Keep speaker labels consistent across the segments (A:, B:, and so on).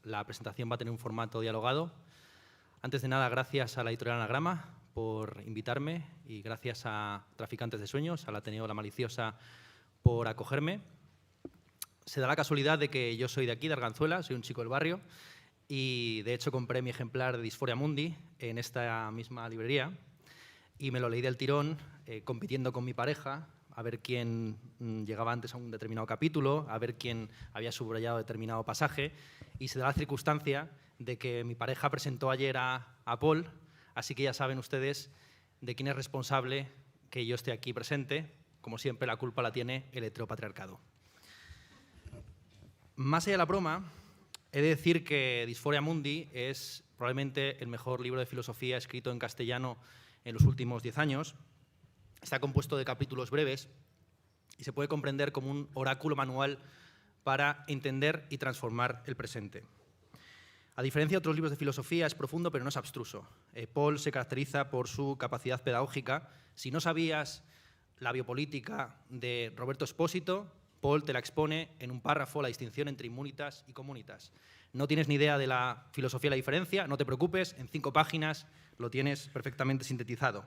A: La presentación va a tener un formato dialogado. Antes de nada, gracias a la editorial Anagrama por invitarme y gracias a Traficantes de Sueños, al Ateneo La Maliciosa, por acogerme. Se da la casualidad de que yo soy de aquí, de Arganzuela, soy un chico del barrio y, de hecho, compré mi ejemplar de Dysphoria Mundi en esta misma librería y me lo leí del tirón, compitiendo con mi pareja, a ver quién llegaba antes a un determinado capítulo, a ver quién había subrayado determinado pasaje, y se da la circunstancia de que mi pareja presentó ayer a Paul, así que ya saben ustedes de quién es responsable que yo esté aquí presente. Como siempre, la culpa la tiene el heteropatriarcado. Más allá de la broma, he de decir que Dysphoria Mundi es probablemente el mejor libro de filosofía escrito en castellano en los últimos 10 años. Está compuesto de capítulos breves y se puede comprender como un oráculo manual para entender y transformar el presente. A diferencia de otros libros de filosofía, es profundo pero no es abstruso. Paul se caracteriza por su capacidad pedagógica. Si no sabías la biopolítica de Roberto Espósito, Paul te la expone en un párrafo, la distinción entre immunitas y comunitas. No tienes ni idea de la filosofía de la diferencia, no te preocupes, en 5 páginas lo tienes perfectamente sintetizado.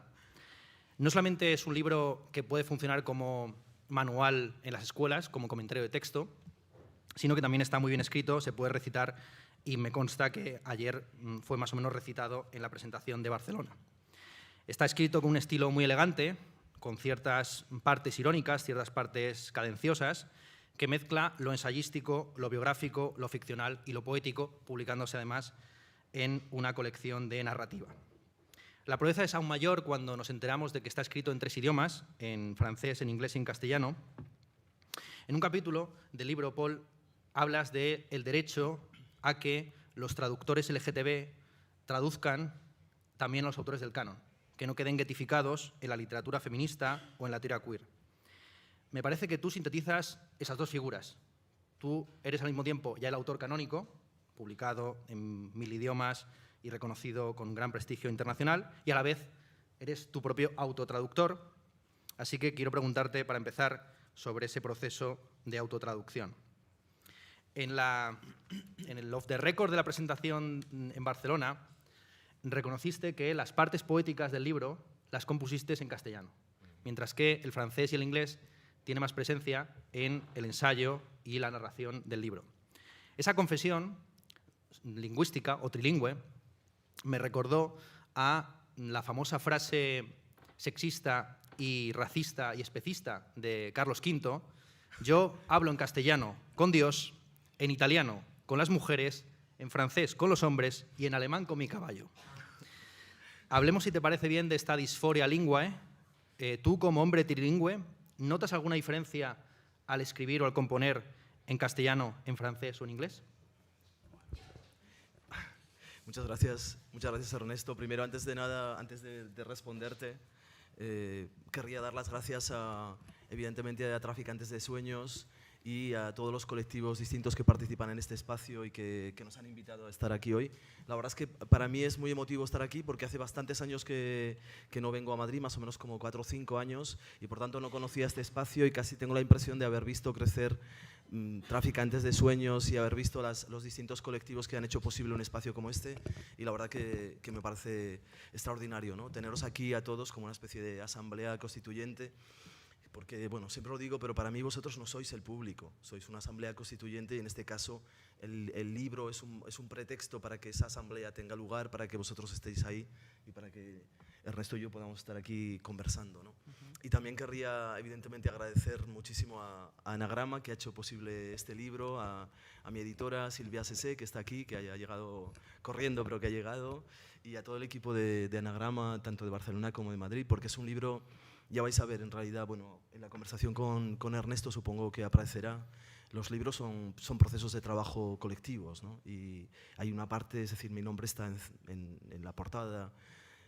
A: No solamente es un libro que puede funcionar como manual en las escuelas, como comentario de texto, sino que también está muy bien escrito, se puede recitar, y me consta que ayer fue más o menos recitado en la presentación de Barcelona. Está escrito con un estilo muy elegante, con ciertas partes irónicas, ciertas partes cadenciosas, que mezcla lo ensayístico, lo biográfico, lo ficcional y lo poético, publicándose además en una colección de narrativa. La proeza es aún mayor cuando nos enteramos de que está escrito en 3 idiomas, en francés, en inglés y en castellano. En un capítulo del libro, Paul, hablas del derecho a que los traductores LGTB traduzcan también a los autores del canon, que no queden guetificados en la literatura feminista o en la teoría queer. Me parece que tú sintetizas esas 2 figuras. Tú eres al mismo tiempo ya el autor canónico, publicado en 1000 idiomas y reconocido con gran prestigio internacional, y a la vez eres tu propio autotraductor. Así que quiero preguntarte, para empezar, sobre ese proceso de autotraducción. En el off the record de la presentación en Barcelona, reconociste que las partes poéticas del libro las compusiste en castellano, mientras que el francés y el inglés tienen más presencia en el ensayo y la narración del libro. Esa confesión lingüística o trilingüe me recordó a la famosa frase sexista y racista y especista de Carlos V: yo hablo en castellano con Dios, en italiano con las mujeres, en francés con los hombres y en alemán con mi caballo. Hablemos, si te parece bien, de esta disforia linguae. Tú, como hombre trilingüe, ¿notas alguna diferencia al escribir o al componer en castellano, en francés o en inglés?
B: Muchas gracias, Ernesto. Primero, antes de nada, antes de responderte, querría dar las gracias evidentemente a Traficantes de Sueños y a todos los colectivos distintos que participan en este espacio y que nos han invitado a estar aquí hoy. La verdad es que para mí es muy emotivo estar aquí porque hace bastantes años que no vengo a Madrid, más o menos como 4 o 5 años, y por tanto no conocía este espacio y casi tengo la impresión de haber visto crecer Traficantes de Sueños y haber visto los distintos colectivos que han hecho posible un espacio como este, y la verdad que me parece extraordinario, ¿no? Teneros aquí a todos como una especie de asamblea constituyente, porque, bueno, siempre lo digo, pero para mí vosotros no sois el público, sois una asamblea constituyente y en este caso el libro es un pretexto para que esa asamblea tenga lugar, para que vosotros estéis ahí y para que Ernesto y yo podamos estar aquí conversando, ¿no? Y también querría, evidentemente, agradecer muchísimo a Anagrama, que ha hecho posible este libro, a mi editora Silvia Sesé, que está aquí, que haya llegado corriendo, pero que ha llegado, y a todo el equipo de Anagrama, tanto de Barcelona como de Madrid, porque es un libro, ya vais a ver, en realidad, bueno, en la conversación con Ernesto supongo que aparecerá, los libros son procesos de trabajo colectivos, ¿no? Y hay una parte, es decir, mi nombre está en la portada,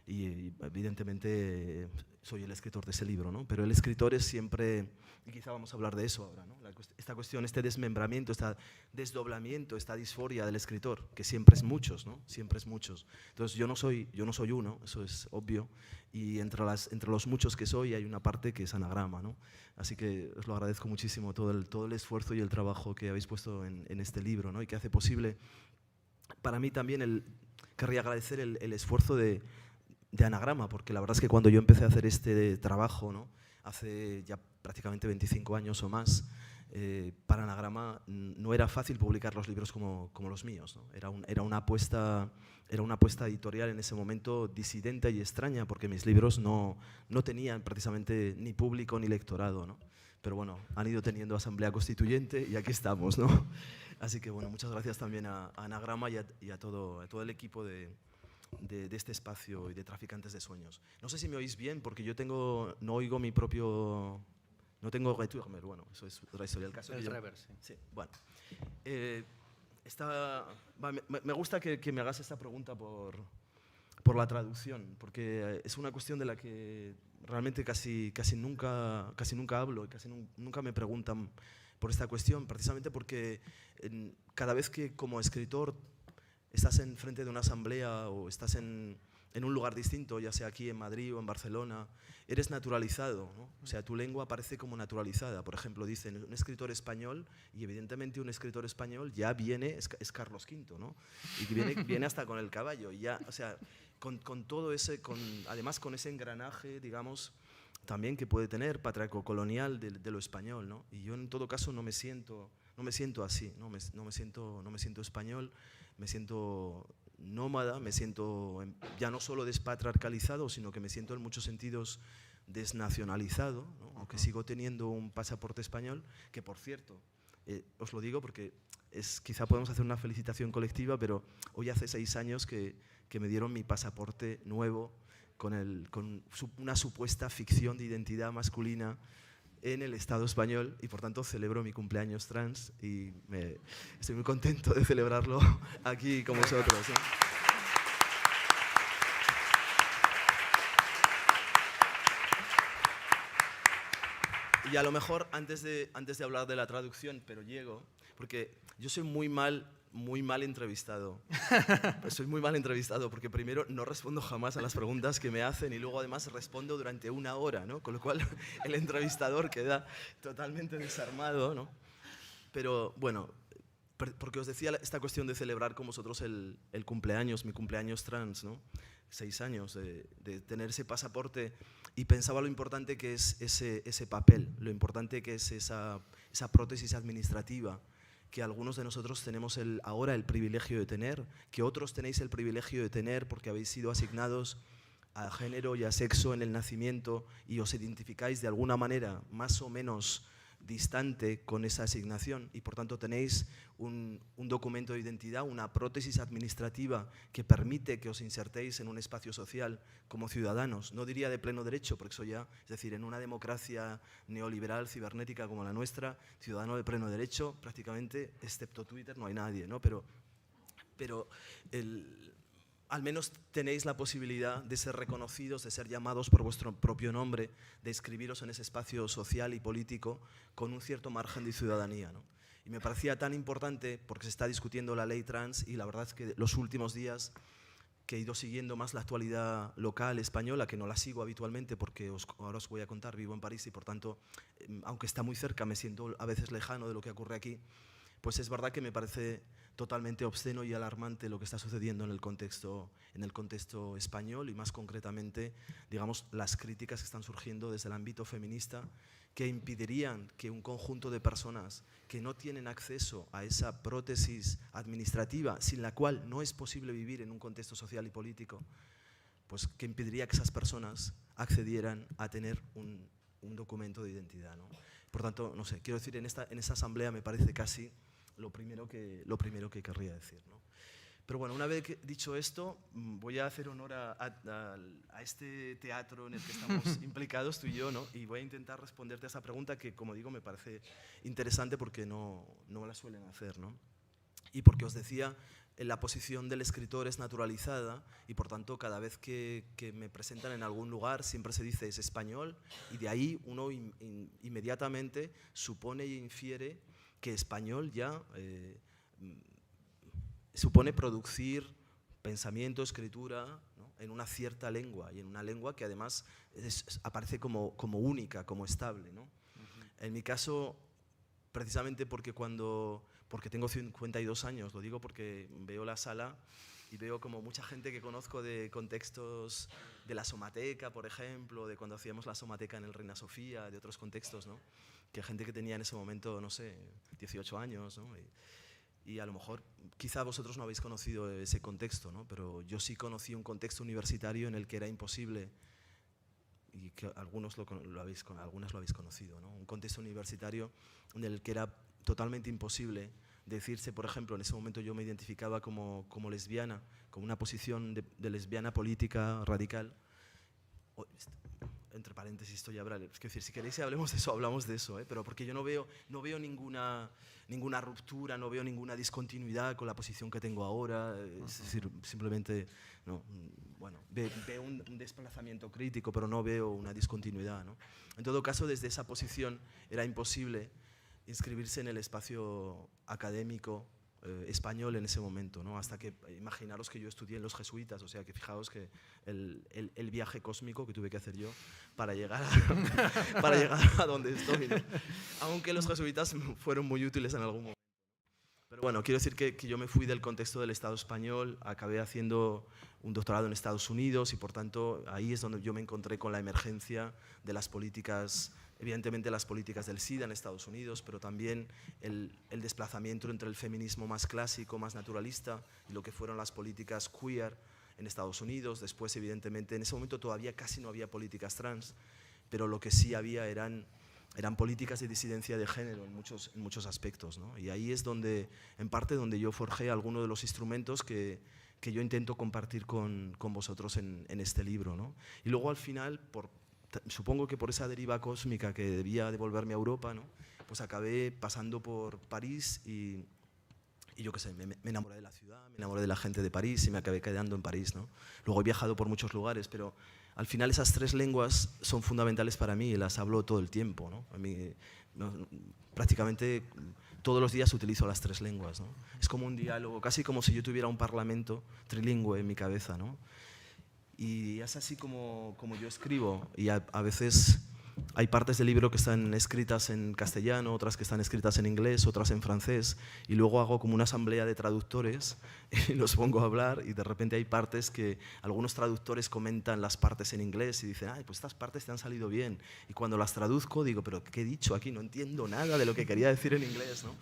B: y evidentemente soy el escritor de ese libro, ¿no? Pero el escritor es siempre, y quizá vamos a hablar de eso ahora, ¿no? Esta cuestión, este desmembramiento, este desdoblamiento, esta disforia del escritor, que siempre es muchos, ¿no? Siempre es muchos. Entonces yo no soy uno, eso es obvio, y entre los muchos que soy hay una parte que es Anagrama, ¿no? Así que os lo agradezco muchísimo todo el esfuerzo y el trabajo que habéis puesto en este libro, ¿no? Y que hace posible para mí también querría agradecer el esfuerzo de Anagrama, porque la verdad es que cuando yo empecé a hacer este trabajo, ¿no? Hace ya prácticamente 25 años o más, para Anagrama no era fácil publicar los libros como los míos, ¿no? Era una apuesta editorial en ese momento disidente y extraña, porque mis libros no tenían precisamente ni público ni lectorado, ¿no? Pero bueno, han ido teniendo asamblea constituyente y aquí estamos, ¿no? Así que bueno, muchas gracias también a Anagrama y a todo el equipo de este espacio y de Traficantes de Sueños. No sé si me oís bien, porque yo no oigo mi propio... No tengo returner, bueno, eso es otra historia. El caso
A: El
B: que
A: reverb, sí.
B: Sí, bueno. Me gusta que me hagas esta pregunta por la traducción, porque es una cuestión de la que realmente casi nunca hablo y nunca me preguntan por esta cuestión, precisamente porque cada vez que como escritor estás en frente de una asamblea o estás en un lugar distinto, ya sea aquí en Madrid o en Barcelona, eres naturalizado, ¿no? O sea, tu lengua aparece como naturalizada. Por ejemplo, dicen un escritor español, y evidentemente un escritor español ya viene, es Carlos V, ¿no? Y viene hasta con el caballo. Y ya, o sea, con todo ese, además con ese engranaje, digamos, también que puede tener patriarco-colonial de lo español, ¿no? Y yo en todo caso no me siento así, no me siento español, me siento nómada, me siento ya no solo despatriarcalizado, sino que me siento en muchos sentidos desnacionalizado, ¿no? Aunque sigo teniendo un pasaporte español, que por cierto, os lo digo porque quizá podemos hacer una felicitación colectiva, pero hoy hace 6 años que me dieron mi pasaporte nuevo con una supuesta ficción de identidad masculina en el Estado español, y por tanto celebro mi cumpleaños trans y estoy muy contento de celebrarlo aquí con vosotros, ¿no? Y a lo mejor antes de hablar de la traducción, pero llego, porque yo soy muy mal entrevistado. Soy muy mal entrevistado porque primero no respondo jamás a las preguntas que me hacen y luego además respondo durante 1 hora, ¿no? Con lo cual el entrevistador queda totalmente desarmado, ¿no? Pero bueno, porque os decía esta cuestión de celebrar con vosotros el cumpleaños, mi cumpleaños trans, ¿no? 6 años de tener ese pasaporte, y pensaba lo importante que es ese papel, lo importante que es esa prótesis administrativa que algunos de nosotros tenemos ahora el privilegio de tener, que otros tenéis el privilegio de tener porque habéis sido asignados a género y a sexo en el nacimiento y os identificáis de alguna manera más o menos distante con esa asignación, y por tanto tenéis un documento de identidad, una prótesis administrativa que permite que os insertéis en un espacio social como ciudadanos. No diría de pleno derecho, porque eso ya, es decir, en una democracia neoliberal, cibernética como la nuestra, ciudadano de pleno derecho, prácticamente, excepto Twitter, no hay nadie, ¿no? Pero al menos tenéis la posibilidad de ser reconocidos, de ser llamados por vuestro propio nombre, de inscribiros en ese espacio social y político con un cierto margen de ciudadanía, ¿no? Y me parecía tan importante porque se está discutiendo la ley trans, y la verdad es que los últimos días que he ido siguiendo más la actualidad local española, que no la sigo habitualmente porque ahora os voy a contar, vivo en París y por tanto, aunque está muy cerca, me siento a veces lejano de lo que ocurre aquí, pues es verdad que me parece totalmente obsceno y alarmante lo que está sucediendo en el contexto español, y más concretamente, digamos, las críticas que están surgiendo desde el ámbito feminista, que impedirían que un conjunto de personas que no tienen acceso a esa prótesis administrativa, sin la cual no es posible vivir en un contexto social y político, pues que impediría que esas personas accedieran a tener un documento de identidad, ¿no? Por tanto, no sé, quiero decir, en esta asamblea me parece casi lo primero que querría decir, ¿no? Pero bueno, una vez dicho esto, voy a hacer honor a este teatro en el que estamos implicados tú y yo, ¿no? Y voy a intentar responderte a esa pregunta que, como digo, me parece interesante porque no la suelen hacer, ¿no? Y porque os decía, la posición del escritor es naturalizada y por tanto cada vez que me presentan en algún lugar siempre se dice es español, y de ahí uno inmediatamente supone y infiere que español ya supone producir pensamiento, escritura, ¿no? En una cierta lengua, y en una lengua que además aparece como única, como estable, ¿no? En mi caso, precisamente porque tengo 52 años, lo digo porque veo la sala y veo como mucha gente que conozco de contextos de la Somateca, por ejemplo, de cuando hacíamos la Somateca en el Reina Sofía, de otros contextos, ¿no? Que gente que tenía en ese momento, no sé, 18 años, ¿no? Y a lo mejor, quizá vosotros no habéis conocido ese contexto, ¿no? Pero yo sí conocí un contexto universitario en el que era imposible, y que algunas lo habéis conocido, ¿no? Un contexto universitario en el que era totalmente imposible decirse, por ejemplo, en ese momento yo me identificaba como lesbiana, con una posición de lesbiana política radical. Entre paréntesis, esto ya habrá, es decir, si queréis hablemos de eso, hablamos de eso, pero porque yo no veo ninguna ruptura, no veo ninguna discontinuidad con la posición que tengo ahora, es decir, simplemente, no, bueno, veo un desplazamiento crítico, pero no veo una discontinuidad, ¿no? En todo caso, desde esa posición era imposible inscribirse en el espacio académico español en ese momento, ¿no? Hasta que, imaginaros que yo estudié en los jesuitas, o sea que fijaos que el viaje cósmico que tuve que hacer yo para llegar a donde estoy, ¿no? Aunque los jesuitas fueron muy útiles en algún momento. Pero bueno, quiero decir que yo me fui del contexto del Estado español, acabé haciendo un doctorado en Estados Unidos y por tanto ahí es donde yo me encontré con la emergencia de las políticas, evidentemente las políticas del SIDA en Estados Unidos, pero también el desplazamiento entre el feminismo más clásico, más naturalista, y lo que fueron las políticas queer en Estados Unidos. Después, evidentemente, en ese momento todavía casi no había políticas trans, pero lo que sí había eran políticas de disidencia de género en muchos aspectos, ¿no? Y ahí es donde, en parte, donde yo forjé algunos de los instrumentos que yo intento compartir con vosotros en este libro, ¿no? Y luego, al final, supongo que por esa deriva cósmica que debía devolverme a Europa, ¿no? Pues acabé pasando por París y yo qué sé, me enamoré de la ciudad, me enamoré de la gente de París y me acabé quedando en París, ¿no? Luego he viajado por muchos lugares, pero al final esas tres lenguas son fundamentales para mí y las hablo todo el tiempo, ¿no? A mí, prácticamente todos los días utilizo las tres lenguas, ¿no? Es como un diálogo, casi como si yo tuviera un parlamento trilingüe en mi cabeza, ¿no? Y es así como yo escribo, y a veces hay partes del libro que están escritas en castellano, otras que están escritas en inglés, otras en francés, y luego hago como una asamblea de traductores y los pongo a hablar, y de repente hay partes que algunos traductores comentan las partes en inglés y dicen, ay, pues estas partes te han salido bien, y cuando las traduzco digo, pero ¿qué he dicho aquí? No entiendo nada de lo que quería decir en inglés, ¿no?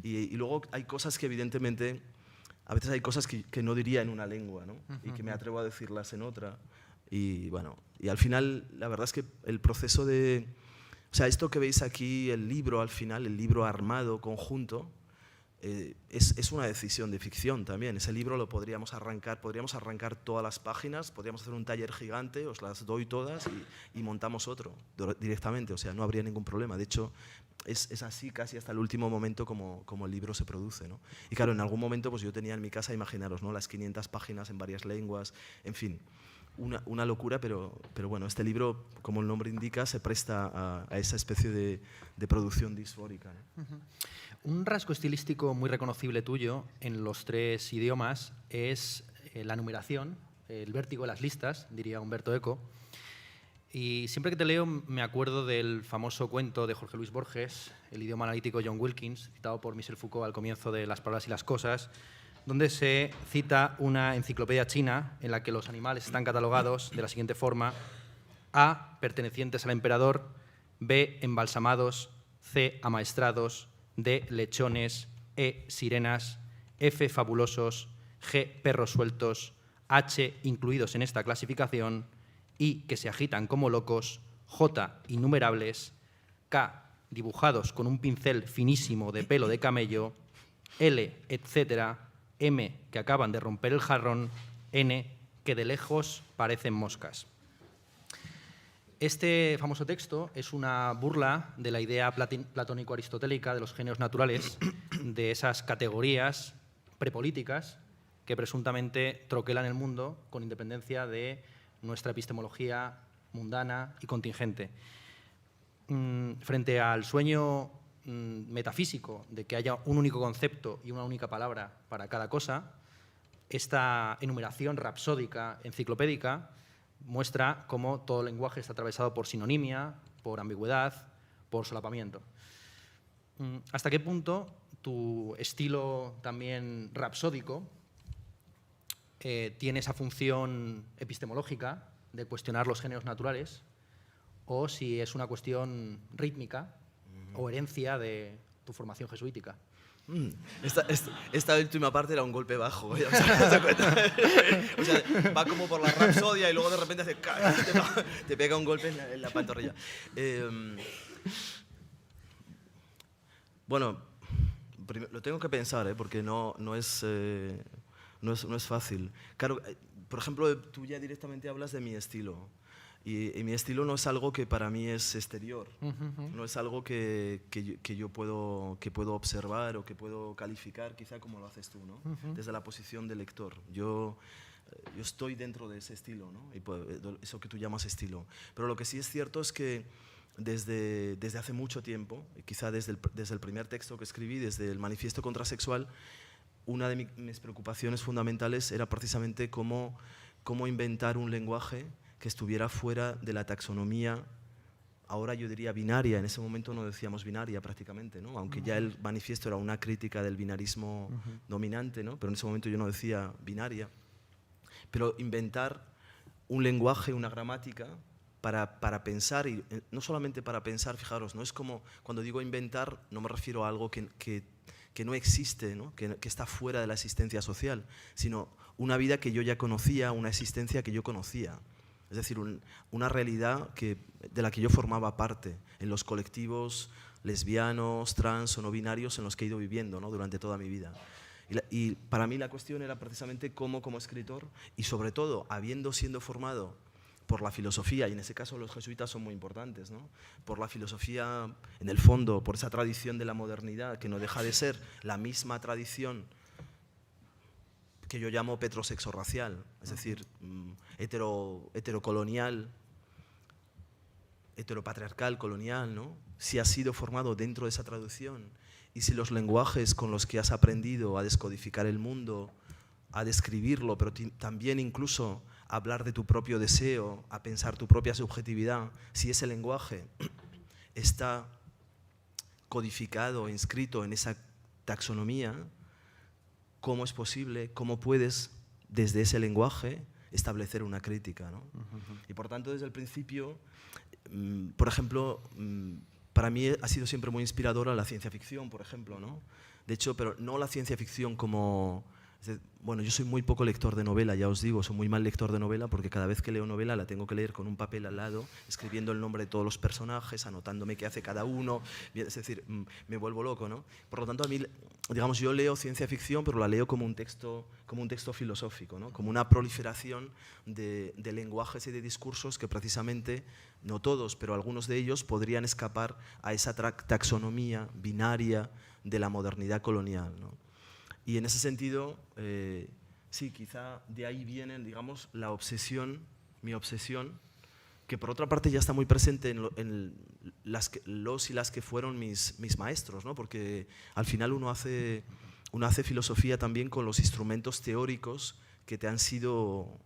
B: Y luego hay cosas que evidentemente, a veces hay cosas que no diría en una lengua, ¿no? Y que me atrevo a decirlas en otra. Y bueno, y al final la verdad es que el proceso de, o sea, esto que veis aquí, el libro al final, el libro armado, conjunto, es una decisión de ficción también. Ese libro lo podríamos arrancar todas las páginas, podríamos hacer un taller gigante, os las doy todas y montamos otro directamente, o sea, no habría ningún problema. De hecho, es así casi hasta el último momento como el libro se produce, ¿no? Y claro, en algún momento pues yo tenía en mi casa, imaginaros, ¿no? Las 500 páginas en varias lenguas, en fin. Una locura, pero bueno, este libro, como el nombre indica, se presta a esa especie de producción disfórica, ¿no?
A: Un rasgo estilístico muy reconocible tuyo en los tres idiomas es la numeración, el vértigo de las listas, diría Humberto Eco. Y siempre que te leo me acuerdo del famoso cuento de Jorge Luis Borges, el idioma analítico John Wilkins, citado por Michel Foucault al comienzo de Las palabras y las cosas, donde se cita una enciclopedia china en la que los animales están catalogados de la siguiente forma: A, pertenecientes al emperador; B, embalsamados; C, amaestrados; D, lechones; E, sirenas; F, fabulosos; G, perros sueltos; H, incluidos en esta clasificación; I, que se agitan como locos; J, innumerables; K, dibujados con un pincel finísimo de pelo de camello; L, etcétera; M, que acaban de romper el jarrón; N, que de lejos parecen moscas. Este famoso texto es una burla de la idea platónico-aristotélica de los géneros naturales, de esas categorías prepolíticas que presuntamente troquelan el mundo con independencia de nuestra epistemología mundana y contingente. Frente al sueño metafísico de que haya un único concepto y una única palabra para cada cosa, esta enumeración rapsódica, enciclopédica, muestra cómo todo lenguaje está atravesado por sinonimia, por ambigüedad, por solapamiento. ¿Hasta qué punto tu estilo también rapsódico tiene esa función epistemológica de cuestionar los géneros naturales, o si es una cuestión rítmica o herencia de tu formación jesuítica?
B: Esta última parte era un golpe bajo. ¿Eh? O sea, va como por la rapsodia y luego de repente te pega un golpe en la pantorrilla. Bueno, lo tengo que pensar, porque no es fácil. Claro, por ejemplo, tú ya directamente hablas de mi estilo. Y mi estilo no es algo que para mí es exterior, no es algo que yo puedo observar o que puedo calificar, quizá como lo haces tú, ¿no? Desde la posición de lector. Yo estoy dentro de ese estilo, ¿no? Y eso que tú llamas estilo. Pero lo que sí es cierto es que desde hace mucho tiempo, quizá desde el primer texto que escribí, desde el Manifiesto Contrasexual, una de mis preocupaciones fundamentales era precisamente cómo inventar un lenguaje que estuviera fuera de la taxonomía, ahora yo diría binaria, en ese momento no decíamos binaria prácticamente, ¿no? Aunque ya el manifiesto era una crítica del binarismo dominante, ¿no? Pero en ese momento yo no decía binaria. Pero inventar un lenguaje, una gramática, para pensar, y no solamente para pensar, fijaros, no es como, cuando digo inventar, no me refiero a algo que no existe, ¿no? Que está fuera de la existencia social, sino una vida que yo ya conocía, una existencia que yo conocía. Es decir, una realidad de la que yo formaba parte en los colectivos lesbianos, trans o no binarios en los que he ido viviendo, ¿no? Durante toda mi vida. Y para mí la cuestión era precisamente cómo, como escritor, y sobre todo habiendo sido formado por la filosofía, y en ese caso los jesuitas son muy importantes, ¿no? Por la filosofía, en el fondo, por esa tradición de la modernidad, que no deja de ser la misma tradición que yo llamo petrosexo-racial, es decir, heterocolonial, heteropatriarcal, colonial, ¿no? Si has sido formado dentro de esa traducción y si los lenguajes con los que has aprendido a descodificar el mundo, a describirlo, pero también incluso a hablar de tu propio deseo, a pensar tu propia subjetividad, si ese lenguaje está codificado, inscrito en esa taxonomía, ¿cómo es posible, cómo puedes, desde ese lenguaje, establecer una crítica, ¿no? Y por tanto, desde el principio, por ejemplo, para mí ha sido siempre muy inspiradora la ciencia ficción, por ejemplo, ¿no? De hecho, pero no la ciencia ficción como... Bueno, yo soy muy poco lector de novela, ya os digo, soy muy mal lector de novela porque cada vez que leo novela la tengo que leer con un papel al lado, escribiendo el nombre de todos los personajes, anotándome qué hace cada uno, es decir, me vuelvo loco, ¿no? Por lo tanto, a mí, digamos, yo leo ciencia ficción, pero la leo como un texto filosófico, ¿no? Como una proliferación de lenguajes y de discursos que precisamente, no todos, pero algunos de ellos podrían escapar a esa taxonomía binaria de la modernidad colonial, ¿no? Y en ese sentido, sí, quizá de ahí viene, digamos, mi obsesión, que por otra parte ya está muy presente en los y las que fueron mis maestros, ¿no? Porque al final uno hace filosofía también con los instrumentos teóricos que te han sido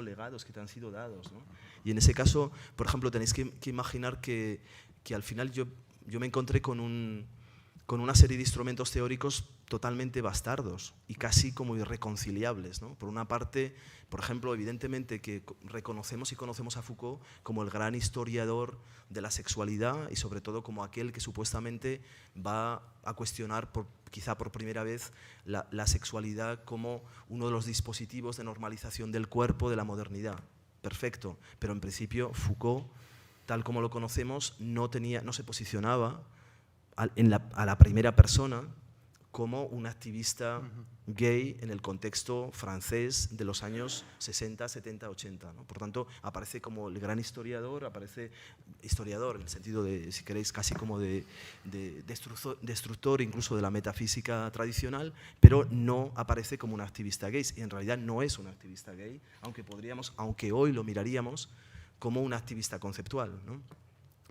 B: legados, que te han sido dados, ¿no? Y en ese caso, por ejemplo, tenéis que imaginar que al final yo me encontré con una serie de instrumentos teóricos totalmente bastardos y casi como irreconciliables, ¿no? Por una parte, por ejemplo, evidentemente que reconocemos y conocemos a Foucault como el gran historiador de la sexualidad y sobre todo como aquel que supuestamente va a cuestionar quizá por primera vez la sexualidad como uno de los dispositivos de normalización del cuerpo de la modernidad. Perfecto, pero en principio Foucault, tal como lo conocemos, no se posicionaba a la primera persona como un activista gay en el contexto francés de los años 60, 70, 80, ¿no? Por tanto, aparece como el gran historiador, en el sentido de, si queréis, casi como de destructor incluso de la metafísica tradicional, pero no aparece como un activista gay. Y en realidad no es un activista gay, aunque hoy lo miraríamos como un activista conceptual, ¿no?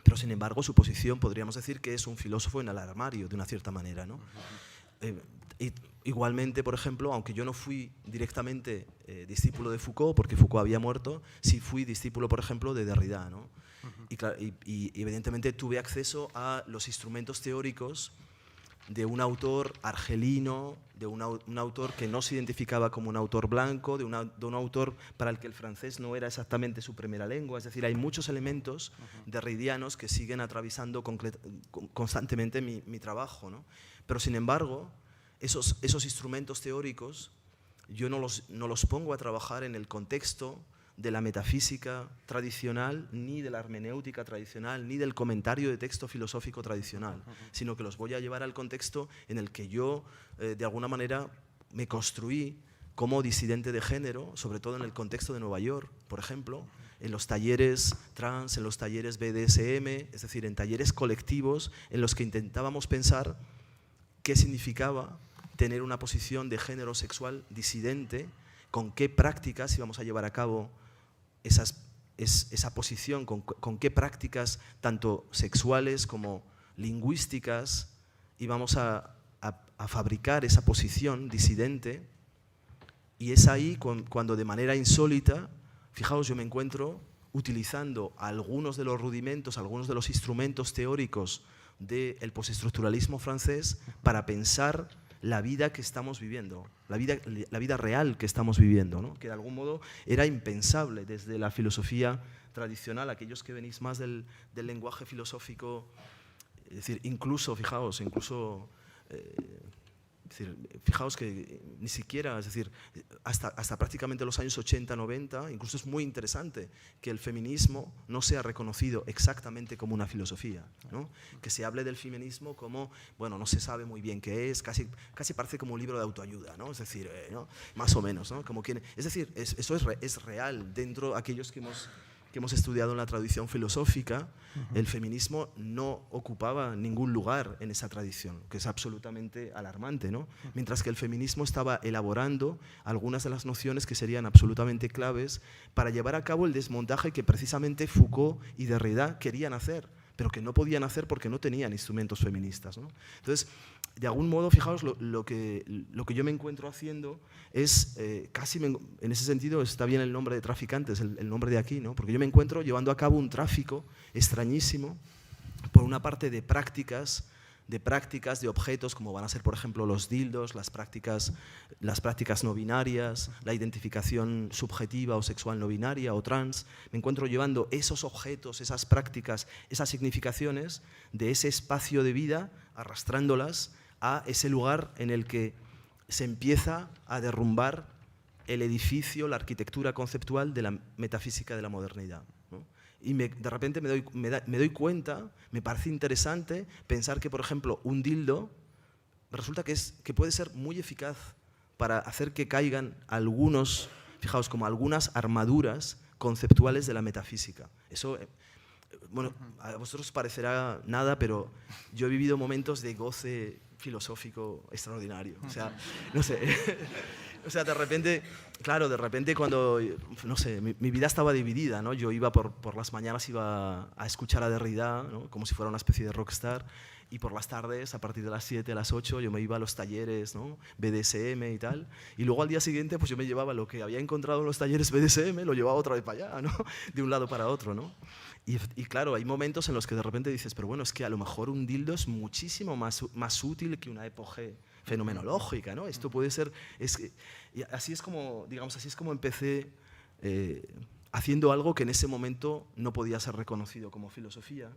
B: Pero sin embargo su posición podríamos decir que es un filósofo en el armario, de una cierta manera, ¿no? Igualmente, por ejemplo, aunque yo no fui directamente discípulo de Foucault, porque Foucault había muerto, sí fui discípulo, por ejemplo, de Derrida, ¿no? y evidentemente tuve acceso a los instrumentos teóricos de un autor argelino, de un autor que no se identificaba como un autor blanco, de un autor para el que el francés no era exactamente su primera lengua. Es decir, hay muchos elementos derridianos que siguen atravesando constantemente mi trabajo, ¿no? Pero sin embargo, esos instrumentos teóricos yo no los pongo a trabajar en el contexto de la metafísica tradicional, ni de la hermenéutica tradicional, ni del comentario de texto filosófico tradicional, sino que los voy a llevar al contexto en el que yo, de alguna manera, me construí como disidente de género, sobre todo en el contexto de Nueva York, por ejemplo, en los talleres trans, en los talleres BDSM, es decir, en talleres colectivos en los que intentábamos pensar qué significaba tener una posición de género sexual disidente, con qué prácticas íbamos a llevar a cabo esa posición, con qué prácticas tanto sexuales como lingüísticas íbamos a fabricar esa posición disidente. Y es ahí cuando de manera insólita, fijaos, yo me encuentro utilizando algunos de los rudimentos, algunos de los instrumentos teóricos del postestructuralismo francés para pensar la vida que estamos viviendo, la vida real que estamos viviendo, ¿no? Que de algún modo era impensable desde la filosofía tradicional, aquellos que venís más del lenguaje filosófico, es decir, incluso, fijaos, fijaos que ni siquiera, es decir, hasta prácticamente los años 80, 90, incluso es muy interesante que el feminismo no sea reconocido exactamente como una filosofía, ¿no? Que se hable del feminismo como, bueno, no se sabe muy bien qué es, casi parece como un libro de autoayuda, ¿no? Es decir, ¿no? Más o menos, ¿no? Es decir, eso es real dentro de aquellos que hemos estudiado en la tradición filosófica. El feminismo no ocupaba ningún lugar en esa tradición, que es absolutamente alarmante, ¿no? Mientras que el feminismo estaba elaborando algunas de las nociones que serían absolutamente claves para llevar a cabo el desmontaje que precisamente Foucault y Derrida querían hacer, pero que no podían hacer porque no tenían instrumentos feministas, ¿no? Entonces, de algún modo, fijaos, lo que yo me encuentro haciendo es, en ese sentido está bien el nombre de traficantes, el nombre de aquí, ¿no? Porque yo me encuentro llevando a cabo un tráfico extrañísimo, por una parte de prácticas, de objetos, como van a ser, por ejemplo, los dildos, las prácticas no binarias, la identificación subjetiva o sexual no binaria o trans. Me encuentro llevando esos objetos, esas prácticas, esas significaciones de ese espacio de vida, arrastrándolas a ese lugar en el que se empieza a derrumbar el edificio, la arquitectura conceptual de la metafísica de la modernidad, ¿no? Y de repente me doy cuenta, me parece interesante pensar que, por ejemplo, un dildo resulta que puede ser muy eficaz para hacer que caigan algunos, fijaos, como algunas armaduras conceptuales de la metafísica. Eso, bueno, a vosotros os parecerá nada, pero yo he vivido momentos de goce filosófico extraordinario. O sea, no sé. O sea, de repente cuando, no sé, mi vida estaba dividida, ¿no? Yo iba por las mañanas iba a escuchar a Derrida, ¿no? Como si fuera una especie de rockstar, y por las tardes, a partir de las 7, a las 8, yo me iba a los talleres, ¿no? BDSM y tal, y luego al día siguiente pues yo me llevaba lo que había encontrado en los talleres BDSM, lo llevaba otra vez para allá, ¿no? De un lado para otro, ¿no? Y claro, hay momentos en los que de repente dices, pero bueno, es que a lo mejor un dildo es muchísimo más útil que una epoge fenomenológica, ¿no? Esto puede ser... y así es como, digamos, así es como empecé haciendo algo que en ese momento no podía ser reconocido como filosofía,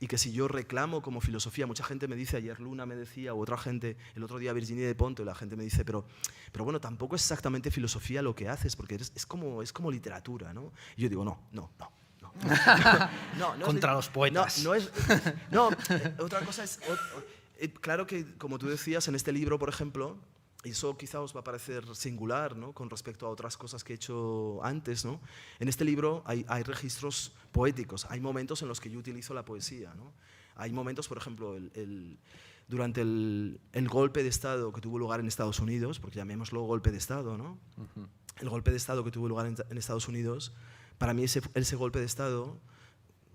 B: y que si yo reclamo como filosofía, mucha gente me dice, ayer Luna me decía, o otra gente, el otro día Virginia de Ponto, y la gente me dice, pero bueno, tampoco es exactamente filosofía lo que haces, porque es como literatura, ¿no? Y yo digo, no.
A: Contra los poetas.
B: Otra cosa es... claro que, como tú decías, en este libro, por ejemplo, y eso quizá os va a parecer singular, ¿no? Con respecto a otras cosas que he hecho antes, ¿no? En este libro hay registros poéticos, hay momentos en los que yo utilizo la poesía, ¿no? Hay momentos, por ejemplo, durante el golpe de Estado que tuvo lugar en Estados Unidos, porque llamémoslo golpe de Estado, ¿no? El golpe de Estado que tuvo lugar en Estados Unidos, para mí ese golpe de Estado,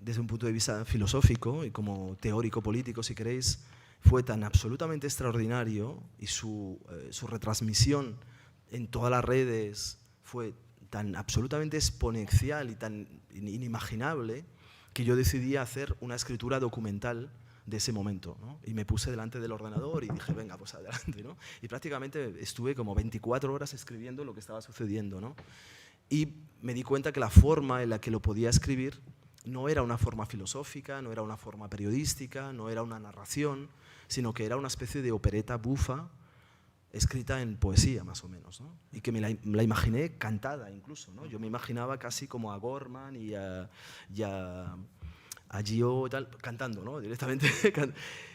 B: desde un punto de vista filosófico y como teórico político, si queréis, fue tan absolutamente extraordinario, y su retransmisión en todas las redes fue tan absolutamente exponencial y tan inimaginable, que yo decidí hacer una escritura documental de ese momento, ¿no? Y me puse delante del ordenador y dije, venga, pues adelante, ¿no? Y prácticamente estuve como 24 horas escribiendo lo que estaba sucediendo, ¿no? Y me di cuenta que la forma en la que lo podía escribir no era una forma filosófica, no era una forma periodística, no era una narración, sino que era una especie de opereta bufa escrita en poesía, más o menos, ¿no? Y que me la imaginé cantada incluso, ¿no? Yo me imaginaba casi como a Gorman y a Gio tal, cantando, ¿no? Directamente.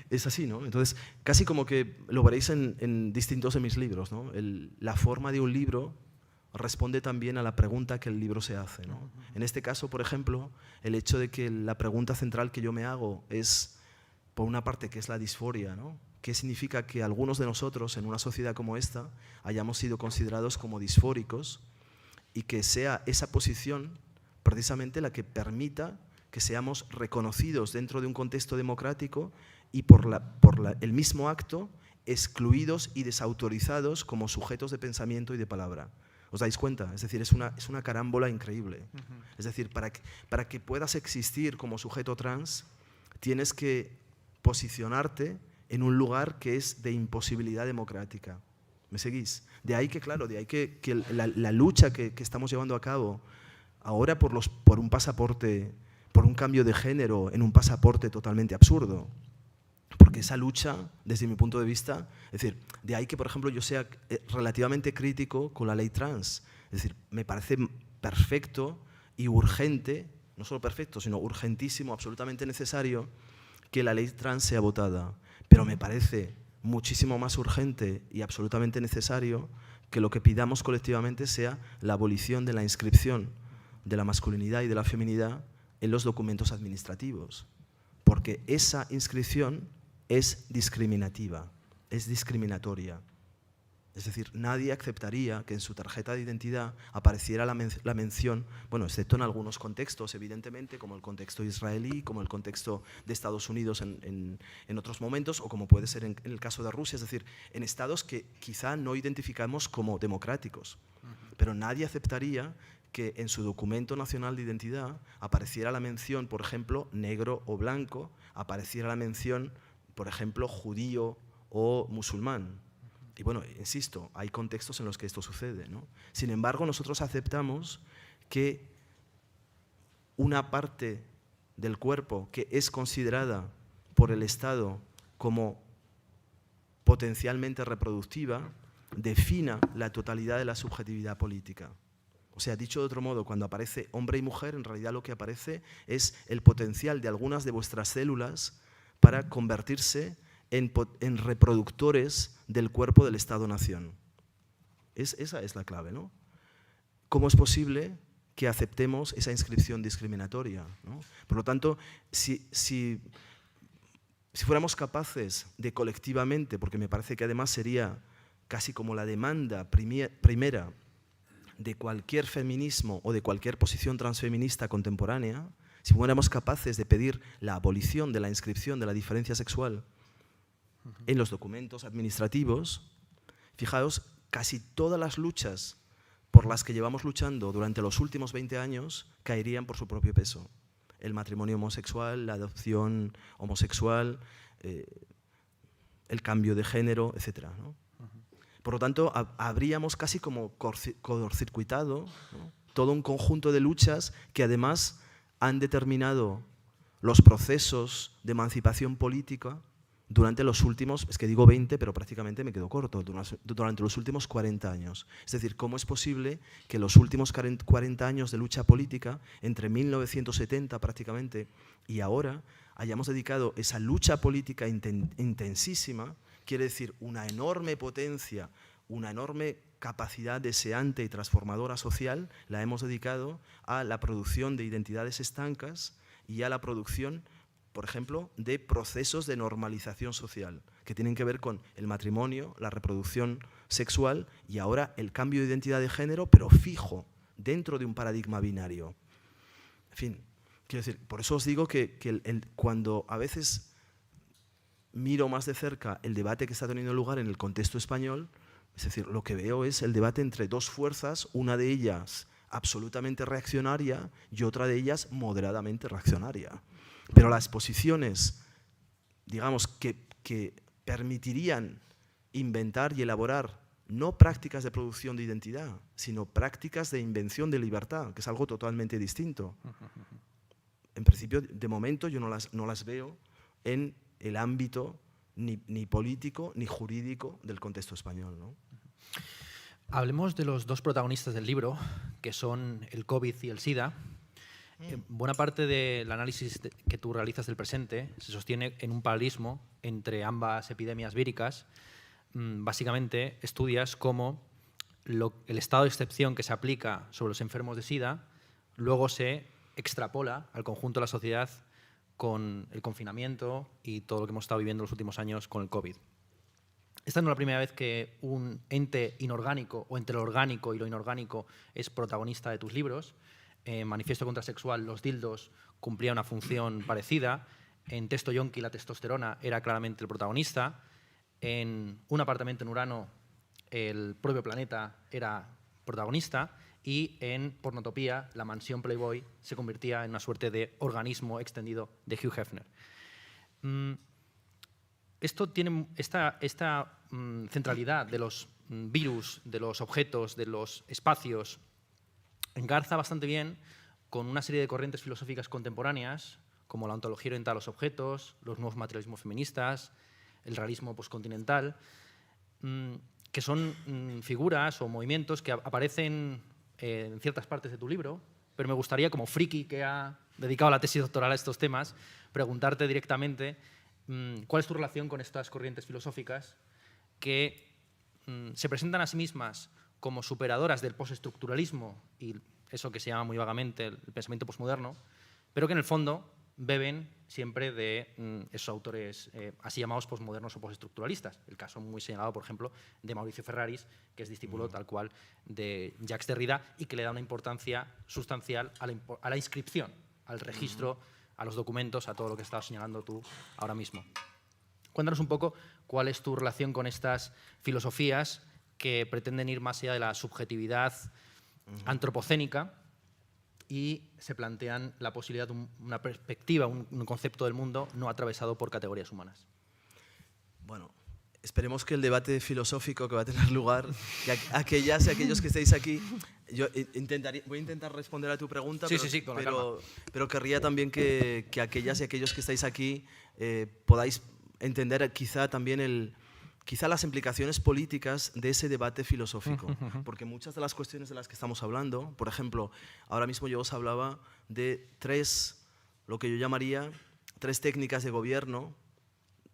B: Es así, ¿no? Entonces, casi como que lo veréis en distintos de mis libros, ¿no? La forma de un libro responde también a la pregunta que el libro se hace, ¿no? En este caso, por ejemplo, el hecho de que la pregunta central que yo me hago es, por una parte, ¿qué es la disforia, ¿no? ¿Qué significa que algunos de nosotros, en una sociedad como esta, hayamos sido considerados como disfóricos y que sea esa posición precisamente la que permita que seamos reconocidos dentro de un contexto democrático y por el mismo acto excluidos y desautorizados como sujetos de pensamiento y de palabra? ¿Os dais cuenta? Es decir, es una carámbola increíble. Es decir, para que puedas existir como sujeto trans, tienes que posicionarte en un lugar que es de imposibilidad democrática. ¿Me seguís? De ahí que, claro, la lucha que estamos llevando a cabo ahora por un pasaporte, por un cambio de género en un pasaporte totalmente absurdo. Porque esa lucha, desde mi punto de vista, es decir, de ahí que, por ejemplo, yo sea relativamente crítico con la ley trans. Es decir, me parece perfecto y urgente, no solo perfecto, sino urgentísimo, absolutamente necesario, que la ley trans sea votada. Pero me parece muchísimo más urgente y absolutamente necesario que lo que pidamos colectivamente sea la abolición de la inscripción de la masculinidad y de la feminidad en los documentos administrativos. Porque esa inscripción es discriminativa, es discriminatoria. Es decir, nadie aceptaría que en su tarjeta de identidad apareciera la mención, bueno, excepto en algunos contextos, evidentemente, como el contexto israelí, como el contexto de Estados Unidos en otros momentos, o como puede ser en el caso de Rusia, es decir, en estados que quizá no identificamos como democráticos. Pero nadie aceptaría que en su documento nacional de identidad apareciera la mención, por ejemplo, negro o blanco, apareciera la mención, por ejemplo, judío o musulmán. Y bueno, insisto, hay contextos en los que esto sucede, ¿no? Sin embargo, nosotros aceptamos que una parte del cuerpo que es considerada por el Estado como potencialmente reproductiva defina la totalidad de la subjetividad política. O sea, dicho de otro modo, cuando aparece hombre y mujer, en realidad lo que aparece es el potencial de algunas de vuestras células para convertirse en reproductores del cuerpo del Estado-Nación. Esa es la clave, ¿no? ¿Cómo es posible que aceptemos esa inscripción discriminatoria, ¿no? Por lo tanto, si fuéramos capaces de colectivamente, porque me parece que además sería casi como la demanda primera de cualquier feminismo o de cualquier posición transfeminista contemporánea, si fuéramos capaces de pedir la abolición de la inscripción de la diferencia sexual en los documentos administrativos, fijaos, casi todas las luchas por las que llevamos luchando durante los últimos 20 años caerían por su propio peso. El matrimonio homosexual, la adopción homosexual, el cambio de género, etc., ¿no? Por lo tanto, habríamos casi como cortocircuitado, ¿no?, todo un conjunto de luchas que además han determinado los procesos de emancipación política durante los últimos, es que digo 20, pero prácticamente me quedo corto, durante los últimos 40 años. Es decir, ¿cómo es posible que los últimos 40 años de lucha política, entre 1970 prácticamente y ahora, hayamos dedicado esa lucha política intensísima, quiere decir una enorme potencia, una enorme capacidad deseante y transformadora social, la hemos dedicado a la producción de identidades estancas y a la producción, por ejemplo, de procesos de normalización social que tienen que ver con el matrimonio, la reproducción sexual y ahora el cambio de identidad de género, pero fijo, dentro de un paradigma binario. En fin, quiero decir, por eso os digo que cuando a veces miro más de cerca el debate que está teniendo lugar en el contexto español, es decir, lo que veo es el debate entre dos fuerzas, una de ellas absolutamente reaccionaria y otra de ellas moderadamente reaccionaria. Pero las posiciones, digamos, que permitirían inventar y elaborar no prácticas de producción de identidad, sino prácticas de invención de libertad, que es algo totalmente distinto. En principio, de momento, yo no las veo en el ámbito ni político ni jurídico del contexto español, ¿no?
A: Hablemos de los dos protagonistas del libro, que son el COVID y el SIDA. Buena parte del análisis que tú realizas del presente se sostiene en un paralelismo entre ambas epidemias víricas. Básicamente estudias cómo el estado de excepción que se aplica sobre los enfermos de SIDA luego se extrapola al conjunto de la sociedad con el confinamiento y todo lo que hemos estado viviendo en los últimos años con el COVID. Esta no es la primera vez que un ente inorgánico o entre lo orgánico y lo inorgánico es protagonista de tus libros. En Manifiesto Contrasexual, los dildos cumplían una función parecida. En Testo Yonki, la testosterona era claramente el protagonista. En Un apartamento en Urano, el propio planeta era protagonista. Y en Pornotopía, la mansión Playboy se convertía en una suerte de organismo extendido de Hugh Hefner. Esto tiene esta centralidad de los virus, de los objetos, de los espacios, engarza bastante bien con una serie de corrientes filosóficas contemporáneas, como la ontología oriental a los objetos, los nuevos materialismos feministas, el realismo postcontinental, que son figuras o movimientos que aparecen en ciertas partes de tu libro, pero me gustaría, como friki que ha dedicado la tesis doctoral a estos temas, preguntarte directamente cuál es tu relación con estas corrientes filosóficas que se presentan a sí mismas como superadoras del postestructuralismo y eso que se llama muy vagamente el pensamiento posmoderno, pero que en el fondo beben siempre de esos autores así llamados posmodernos o postestructuralistas. El caso muy señalado, por ejemplo, de Mauricio Ferraris, que es discípulo tal cual de Jacques Derrida y que le da una importancia sustancial a la inscripción, al registro, a los documentos, a todo lo que estabas señalando tú ahora mismo. Cuéntanos un poco cuál es tu relación con estas filosofías que pretenden ir más allá de la subjetividad antropocénica y se plantean la posibilidad de una perspectiva, un concepto del mundo no atravesado por categorías humanas.
B: Bueno, esperemos que el debate filosófico que va a tener lugar, que aquellas y aquellos que estéis aquí, voy a intentar responder a tu pregunta, pero querría también que aquellas y aquellos que estáis aquí podáis entender quizá también las implicaciones políticas de ese debate filosófico, porque muchas de las cuestiones de las que estamos hablando, por ejemplo, ahora mismo yo os hablaba de lo que yo llamaría tres técnicas de gobierno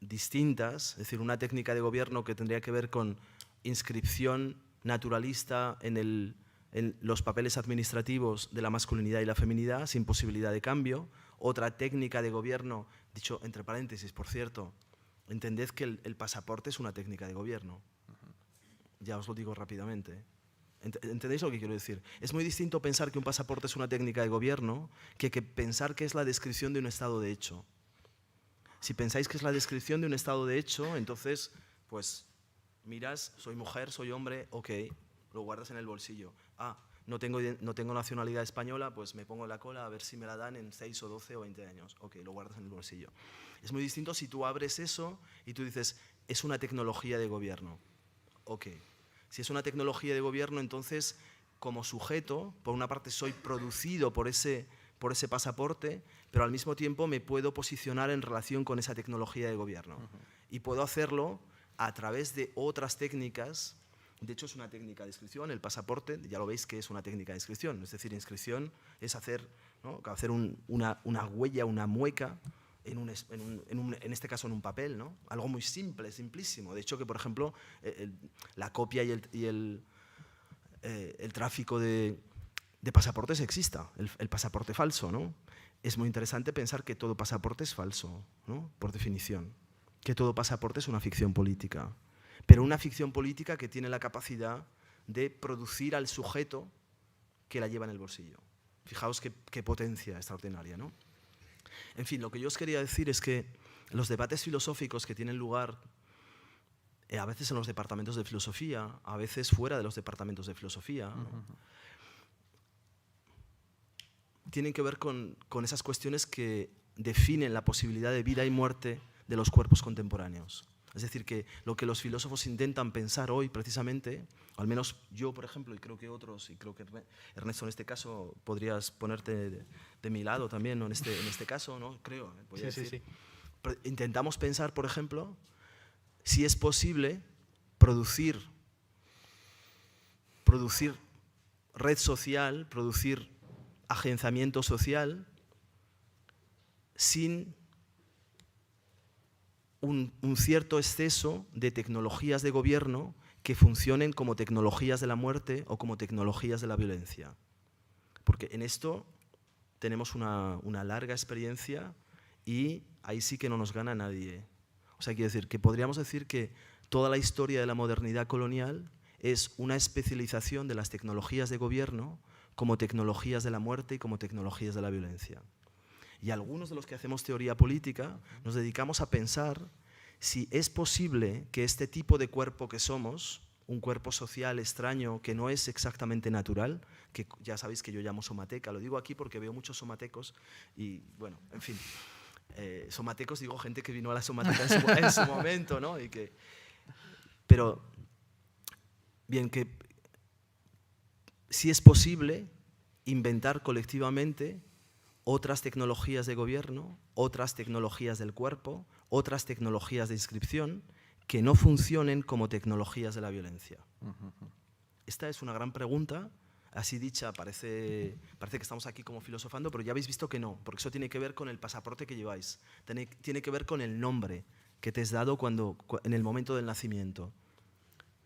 B: distintas, es decir, una técnica de gobierno que tendría que ver con inscripción naturalista en los papeles administrativos de la masculinidad y la feminidad, sin posibilidad de cambio, otra técnica de gobierno, dicho entre paréntesis, por cierto, entended que el pasaporte es una técnica de gobierno. Ya os lo digo rápidamente. ¿Entendéis lo que quiero decir? Es muy distinto pensar que un pasaporte es una técnica de gobierno que pensar que es la descripción de un estado de hecho. Si pensáis que es la descripción de un estado de hecho, entonces, pues, miras, soy mujer, soy hombre, ok, lo guardas en el bolsillo. Ah, no tengo nacionalidad española, pues me pongo en la cola a ver si me la dan en 6 o 12 o 20 años. Ok, lo guardas en el bolsillo. Es muy distinto si tú abres eso y tú dices, es una tecnología de gobierno. Ok. Si es una tecnología de gobierno, entonces, como sujeto, por una parte soy producido por ese pasaporte, pero al mismo tiempo me puedo posicionar en relación con esa tecnología de gobierno. Y puedo hacerlo a través de otras técnicas. De hecho, es una técnica de inscripción. El pasaporte, ya lo veis que es una técnica de inscripción. Es decir, inscripción es hacer una huella, una mueca, en este caso en un papel, ¿no? Algo muy simple, simplísimo. De hecho, que por ejemplo, la copia y el tráfico de pasaportes exista, el pasaporte falso, ¿no? Es muy interesante pensar que todo pasaporte es falso, ¿no? Por definición. Que todo pasaporte es una ficción política. Pero una ficción política que tiene la capacidad de producir al sujeto que la lleva en el bolsillo. Fijaos qué potencia extraordinaria, ¿no? En fin, lo que yo os quería decir es que los debates filosóficos que tienen lugar a veces en los departamentos de filosofía, a veces fuera de los departamentos de filosofía, ¿no? tienen que ver con esas cuestiones que definen la posibilidad de vida y muerte de los cuerpos contemporáneos. Es decir, que lo que los filósofos intentan pensar hoy, precisamente, al menos yo, por ejemplo, y creo que otros, y creo que Ernesto en este caso podrías ponerte de mi lado también, ¿no? en este caso, ¿no? Creo, podría decir. Intentamos pensar, por ejemplo, si es posible producir red social, producir agenciamiento social sin un cierto exceso de tecnologías de gobierno que funcionen como tecnologías de la muerte o como tecnologías de la violencia. Porque en esto tenemos una larga experiencia y ahí sí que no nos gana nadie. O sea, quiero decir que podríamos decir que toda la historia de la modernidad colonial es una especialización de las tecnologías de gobierno como tecnologías de la muerte y como tecnologías de la violencia. Y algunos de los que hacemos teoría política nos dedicamos a pensar si es posible que este tipo de cuerpo que somos, un cuerpo social extraño que no es exactamente natural, que ya sabéis que yo llamo somateca, lo digo aquí porque veo muchos somatecos y, bueno, en fin, somatecos digo gente que vino a la somateca en su momento, ¿no? Pero, bien, que si es posible inventar colectivamente otras tecnologías de gobierno, otras tecnologías del cuerpo, otras tecnologías de inscripción que no funcionen como tecnologías de la violencia. Esta es una gran pregunta, así dicha parece que estamos aquí como filosofando, pero ya habéis visto que no, porque eso tiene que ver con el pasaporte que lleváis, tiene que ver con el nombre que te has dado en el momento del nacimiento.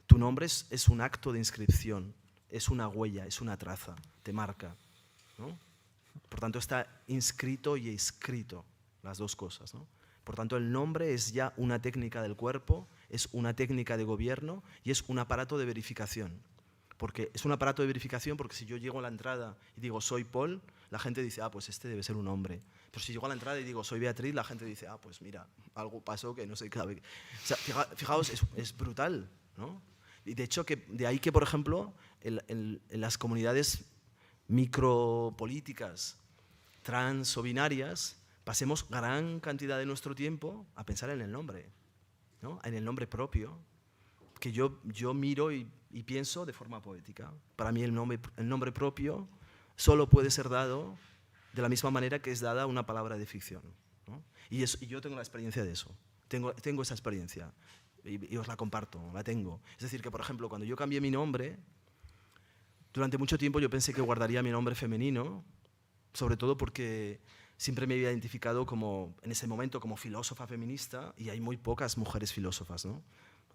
B: Tu nombre es un acto de inscripción, es una huella, es una traza, te marca, ¿no? Por tanto, está inscrito y escrito, las dos cosas, ¿no? Por tanto, el nombre es ya una técnica del cuerpo, es una técnica de gobierno y es un aparato de verificación. Porque es un aparato de verificación porque si yo llego a la entrada y digo soy Paul, la gente dice, ah, pues este debe ser un hombre. Pero si llego a la entrada y digo soy Beatriz, la gente dice, ah, pues mira, algo pasó que no sé qué. O sea, fijaos, es brutal, ¿no? Y de hecho, de ahí que, por ejemplo, en las comunidades micropolíticas trans o binarias pasemos gran cantidad de nuestro tiempo a pensar en el nombre, ¿no? En el nombre propio, que yo miro y pienso de forma poética. Para mí el nombre propio solo puede ser dado de la misma manera que es dada una palabra de ficción, ¿no? Y yo tengo la experiencia de eso, tengo esa experiencia y os la comparto, la tengo. Es decir, que por ejemplo, cuando yo cambié mi nombre, durante mucho tiempo yo pensé que guardaría mi nombre femenino, sobre todo porque siempre me había identificado en ese momento como filósofa feminista y hay muy pocas mujeres filósofas, ¿no?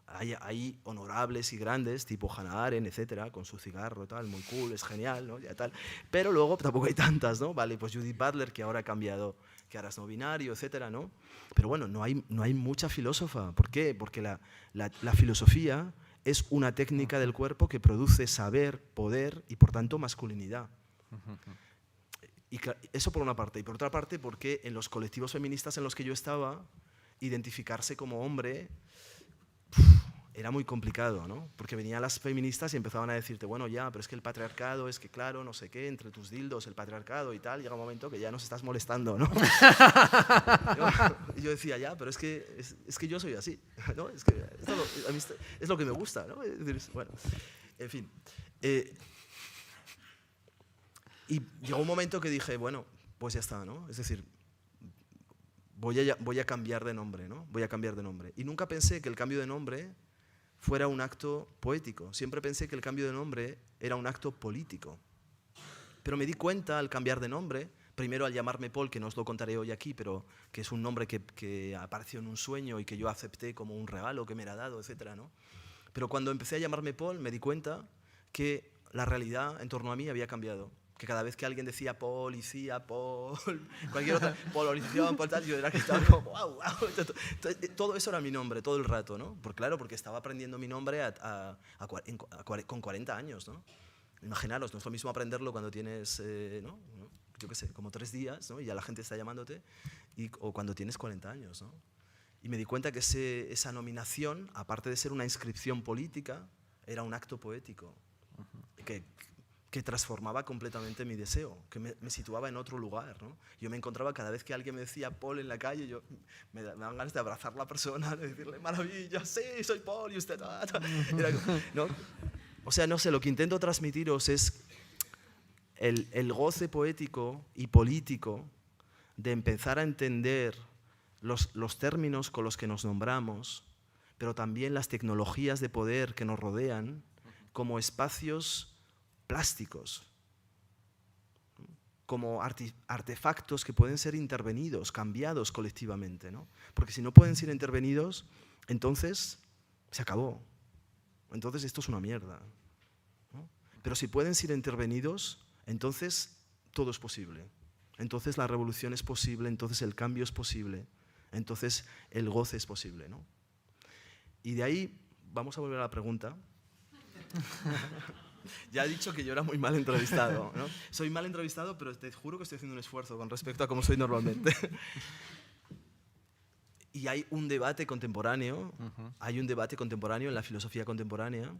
B: Hay honorables y grandes, tipo Hannah Arendt, etcétera, con su cigarro, tal, muy cool, es genial, ¿no? Ya, tal. Pero luego tampoco hay tantas, ¿no? Vale, pues Judith Butler, que ahora ha cambiado, que ahora es no binario, etcétera, ¿no? Pero bueno, no hay mucha filósofa. ¿Por qué? Porque la filosofía es una técnica del cuerpo que produce saber, poder y, por tanto, masculinidad. Y eso por una parte. Y por otra parte, porque en los colectivos feministas en los que yo estaba, identificarse como hombre era muy complicado, ¿no? Porque venían las feministas y empezaban a decirte, bueno, ya, pero es que el patriarcado, es que claro, no sé qué, entre tus dildos, el patriarcado y tal, llega un momento que ya nos estás molestando, ¿no? yo decía, ya, pero es que yo soy así, ¿no? Es que a mí es lo que me gusta, ¿no? Es decir, bueno, en fin. Y llegó un momento que dije, bueno, pues ya está, ¿no? Es decir, voy a cambiar de nombre, ¿no? Voy a cambiar de nombre. Y nunca pensé que el cambio de nombre fuera un acto poético. Siempre pensé que el cambio de nombre era un acto político. Pero me di cuenta al cambiar de nombre, primero al llamarme Paul, que no os lo contaré hoy aquí, pero que es un nombre que apareció en un sueño y que yo acepté como un regalo que me era dado, etcétera, ¿no? Pero cuando empecé a llamarme Paul, me di cuenta que la realidad en torno a mí había cambiado. Que cada vez que alguien decía policía, Paul, cualquier otra, polarización, Paul, tal, yo era que estaba como, wow, wow. Todo eso era mi nombre, todo el rato, ¿no? Porque estaba aprendiendo mi nombre con 40 años, ¿no? Imaginaros, no es lo mismo aprenderlo cuando tienes, ¿no? Yo qué sé, como 3 días, ¿no? Y ya la gente está llamándote, o cuando tienes 40 años, ¿no? Y me di cuenta que esa nominación, aparte de ser una inscripción política, era un acto poético. que transformaba completamente mi deseo, que me situaba en otro lugar, ¿no? Yo me encontraba cada vez que alguien me decía Paul en la calle, me daban ganas de abrazar a la persona, de decirle, maravilla, sí, soy Paul y usted... ¿no? O sea, no sé, lo que intento transmitiros es el goce poético y político de empezar a entender los términos con los que nos nombramos, pero también las tecnologías de poder que nos rodean como espacios plásticos, como artefactos que pueden ser intervenidos, cambiados colectivamente, ¿no? Porque si no pueden ser intervenidos, entonces se acabó. Entonces esto es una mierda, ¿no? Pero si pueden ser intervenidos, entonces todo es posible. Entonces la revolución es posible, entonces el cambio es posible, entonces el goce es posible, ¿no? Y de ahí vamos a volver a la pregunta. Ya he dicho que yo era muy mal entrevistado, ¿no? Soy mal entrevistado, pero te juro que estoy haciendo un esfuerzo con respecto a cómo soy normalmente. Y hay un debate contemporáneo, hay un debate contemporáneo en la filosofía contemporánea,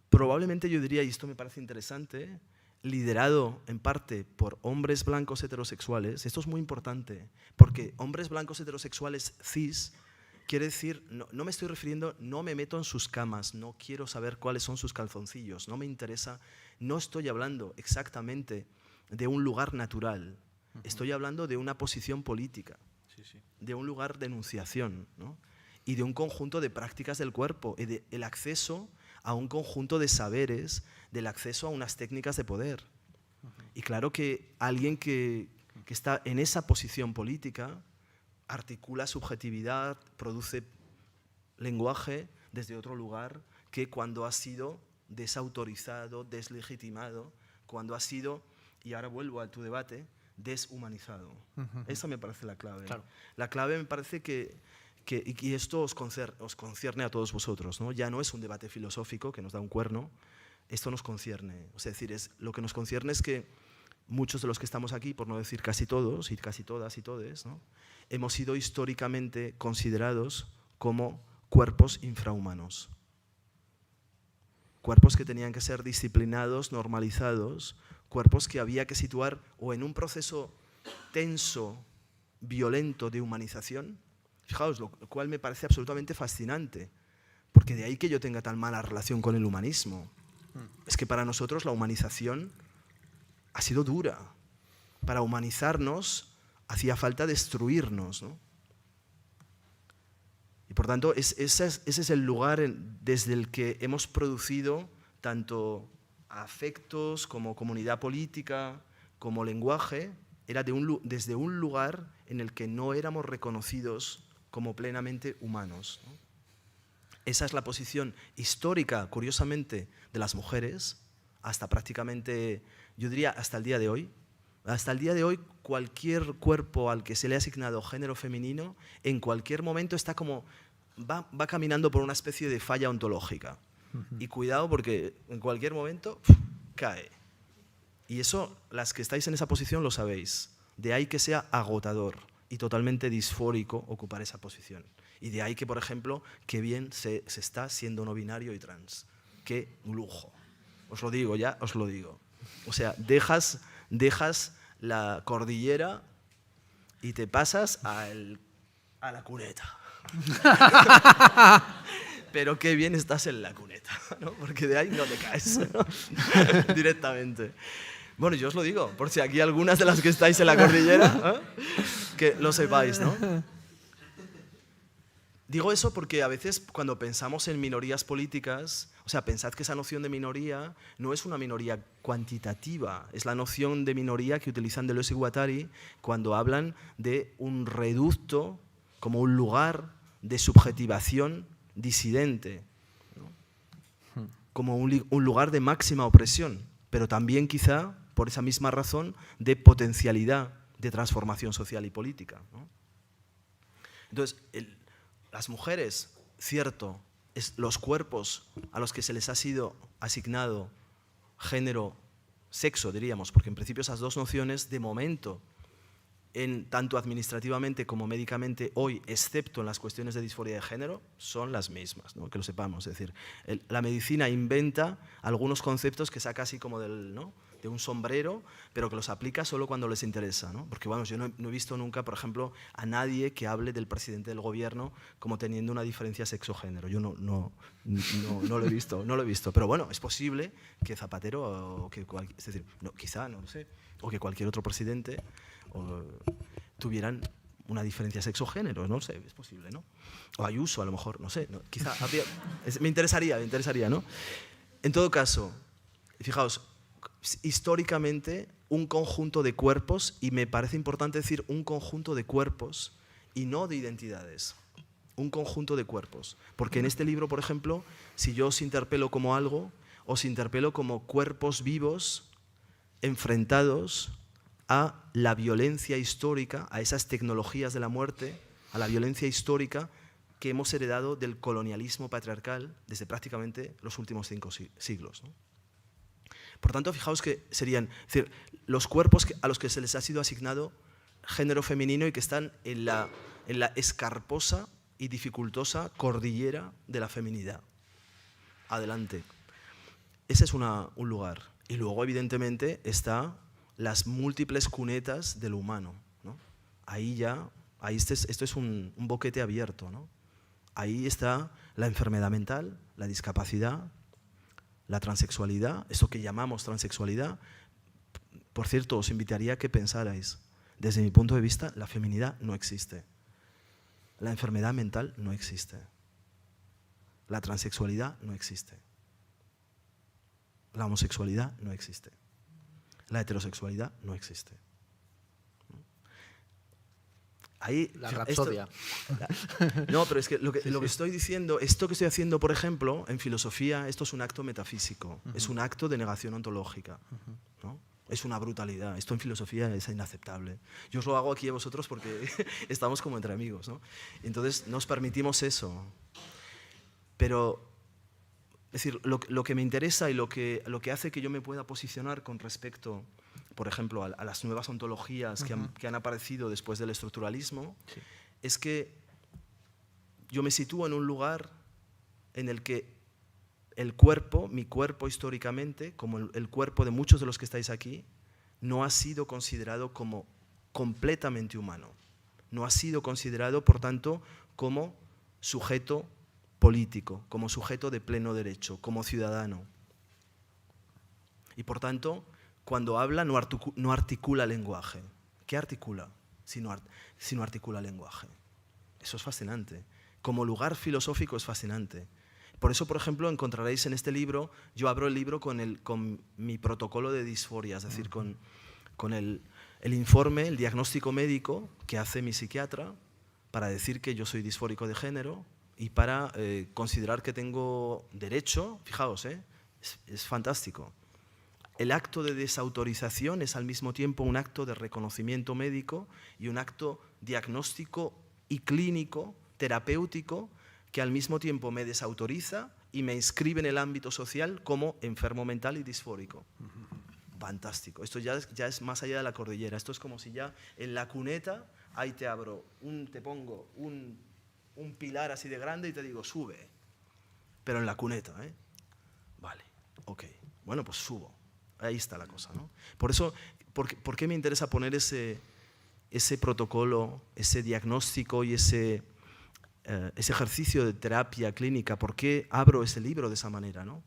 B: probablemente yo diría, y esto me parece interesante, liderado en parte por hombres blancos heterosexuales. Esto es muy importante, porque hombres blancos heterosexuales cis quiere decir, no me estoy refiriendo, no me meto en sus camas, no quiero saber cuáles son sus calzoncillos, no me interesa, no estoy hablando exactamente de un lugar natural, estoy hablando de una posición política, de un lugar de enunciación, ¿no? Y de un conjunto de prácticas del cuerpo, y del acceso a un conjunto de saberes, del acceso a unas técnicas de poder. Y claro que alguien que está en esa posición política articula subjetividad, produce lenguaje desde otro lugar que cuando ha sido desautorizado, deslegitimado, cuando ha sido, y ahora vuelvo a tu debate, deshumanizado. Esa me parece la clave.
A: Claro.
B: La clave me parece y esto os concierne a todos vosotros, ¿no? Ya no es un debate filosófico que nos da un cuerno, esto nos concierne. O sea, es decir, lo que nos concierne es que muchos de los que estamos aquí, por no decir casi todos, y casi todas y todes, ¿no?, hemos sido históricamente considerados como cuerpos infrahumanos. Cuerpos que tenían que ser disciplinados, normalizados, cuerpos que había que situar o en un proceso tenso, violento de humanización. Fijaos, lo cual me parece absolutamente fascinante, porque de ahí que yo tenga tan mala relación con el humanismo. Es que para nosotros la humanización ha sido dura. Para humanizarnos hacía falta destruirnos, ¿no? Y por tanto, ese es el lugar desde el que hemos producido tanto afectos como comunidad política, como lenguaje, era desde un lugar en el que no éramos reconocidos como plenamente humanos, ¿no? Esa es la posición histórica, curiosamente, de las mujeres, hasta prácticamente, yo diría, hasta el día de hoy. Hasta el día de hoy, cualquier cuerpo al que se le ha asignado género femenino, en cualquier momento está como, va caminando por una especie de falla ontológica. Y cuidado porque en cualquier momento cae. Y eso, las que estáis en esa posición lo sabéis. De ahí que sea agotador y totalmente disfórico ocupar esa posición. Y de ahí que, por ejemplo, qué bien se está siendo no binario y trans. Qué lujo. Os lo digo ya, os lo digo. O sea, dejas la cordillera y te pasas a la cuneta. Pero qué bien estás en la cuneta, ¿no? Porque de ahí no te caes, ¿no? Directamente. Bueno, yo os lo digo, por si aquí algunas de las que estáis en la cordillera, que lo sepáis, ¿no? Digo eso porque a veces cuando pensamos en minorías políticas, o sea, pensad que esa noción de minoría no es una minoría cuantitativa, es la noción de minoría que utilizan Deleuze y Guattari cuando hablan de un reducto como un lugar de subjetivación disidente, ¿no? Como un lugar de máxima opresión, pero también quizá, por esa misma razón, de potencialidad de transformación social y política, ¿no? Entonces, las mujeres, cierto, los cuerpos a los que se les ha sido asignado género, sexo, diríamos, porque en principio esas dos nociones, de momento, tanto administrativamente como médicamente hoy, excepto en las cuestiones de disforia de género, son las mismas, ¿no? Que lo sepamos. Es decir, la medicina inventa algunos conceptos que saca así como ¿no? de un sombrero, pero que los aplica solo cuando les interesa, ¿no? Porque vamos, yo no he visto nunca, por ejemplo, a nadie que hable del presidente del gobierno como teniendo una diferencia sexo-género. Yo no lo he visto, pero bueno, es posible que Zapatero, o que es decir, no, quizá, no lo sé, o que cualquier otro presidente tuvieran una diferencia sexo-género, no sé, es posible, ¿no? O Ayuso, a lo mejor, no sé, quizá habría, me interesaría, ¿no? En todo caso, fijaos, históricamente un conjunto de cuerpos, y me parece importante decir un conjunto de cuerpos y no de identidades, un conjunto de cuerpos, porque en este libro, por ejemplo, si yo os interpelo como algo, os interpelo como cuerpos vivos enfrentados a la violencia histórica, a esas tecnologías de la muerte, a la violencia histórica que hemos heredado del colonialismo patriarcal desde prácticamente los últimos 5 siglos, ¿no? Por tanto, fijaos que serían los cuerpos a los que se les ha sido asignado género femenino y que están en la escarposa y dificultosa cordillera de la feminidad. Adelante. Ese es un lugar. Y luego, evidentemente, está las múltiples cunetas del humano, ¿no? Esto es un boquete abierto, ¿no? Ahí está la enfermedad mental, la discapacidad, la transexualidad, eso que llamamos transexualidad. Por cierto, os invitaría a que pensarais, desde mi punto de vista, la feminidad no existe. La enfermedad mental no existe. La transexualidad no existe. La homosexualidad no existe. La heterosexualidad no existe. Ahí,
A: la rapsodia.
B: No, pero es que lo que estoy diciendo, esto que estoy haciendo, por ejemplo, en filosofía, esto es un acto metafísico, es un acto de negación ontológica, ¿no? Es una brutalidad. Esto en filosofía es inaceptable. Yo os lo hago aquí a vosotros porque estamos como entre amigos, ¿no? Entonces nos permitimos eso. Pero, es decir, lo que me interesa y lo que hace que yo me pueda posicionar con respecto, por ejemplo, a las nuevas ontologías que han aparecido después del estructuralismo, sí, es que yo me sitúo en un lugar en el que el cuerpo, mi cuerpo históricamente, como el cuerpo de muchos de los que estáis aquí, no ha sido considerado como completamente humano. No ha sido considerado, por tanto, como sujeto político, como sujeto de pleno derecho, como ciudadano. Y por tanto, cuando habla no articula lenguaje. ¿Qué articula si no articula lenguaje? Eso es fascinante. Como lugar filosófico es fascinante. Por eso, por ejemplo, encontraréis en este libro, yo abro el libro con mi protocolo de disforia, es decir, con el informe, el diagnóstico médico que hace mi psiquiatra para decir que yo soy disfórico de género y para considerar que tengo derecho, fijaos, es fantástico. El acto de desautorización es al mismo tiempo un acto de reconocimiento médico y un acto diagnóstico y clínico, terapéutico, que al mismo tiempo me desautoriza y me inscribe en el ámbito social como enfermo mental y disfórico. Fantástico. Esto ya es más allá de la cordillera. Esto es como si ya en la cuneta, ahí te pongo un pilar así de grande y te digo, sube. Pero en la cuneta, ¿eh? Vale, ok. Bueno, pues subo. Ahí está la cosa, ¿no? Por eso, ¿por qué me interesa poner ese protocolo, ese diagnóstico y ese ejercicio de terapia clínica? ¿Por qué abro ese libro de esa manera, ¿no?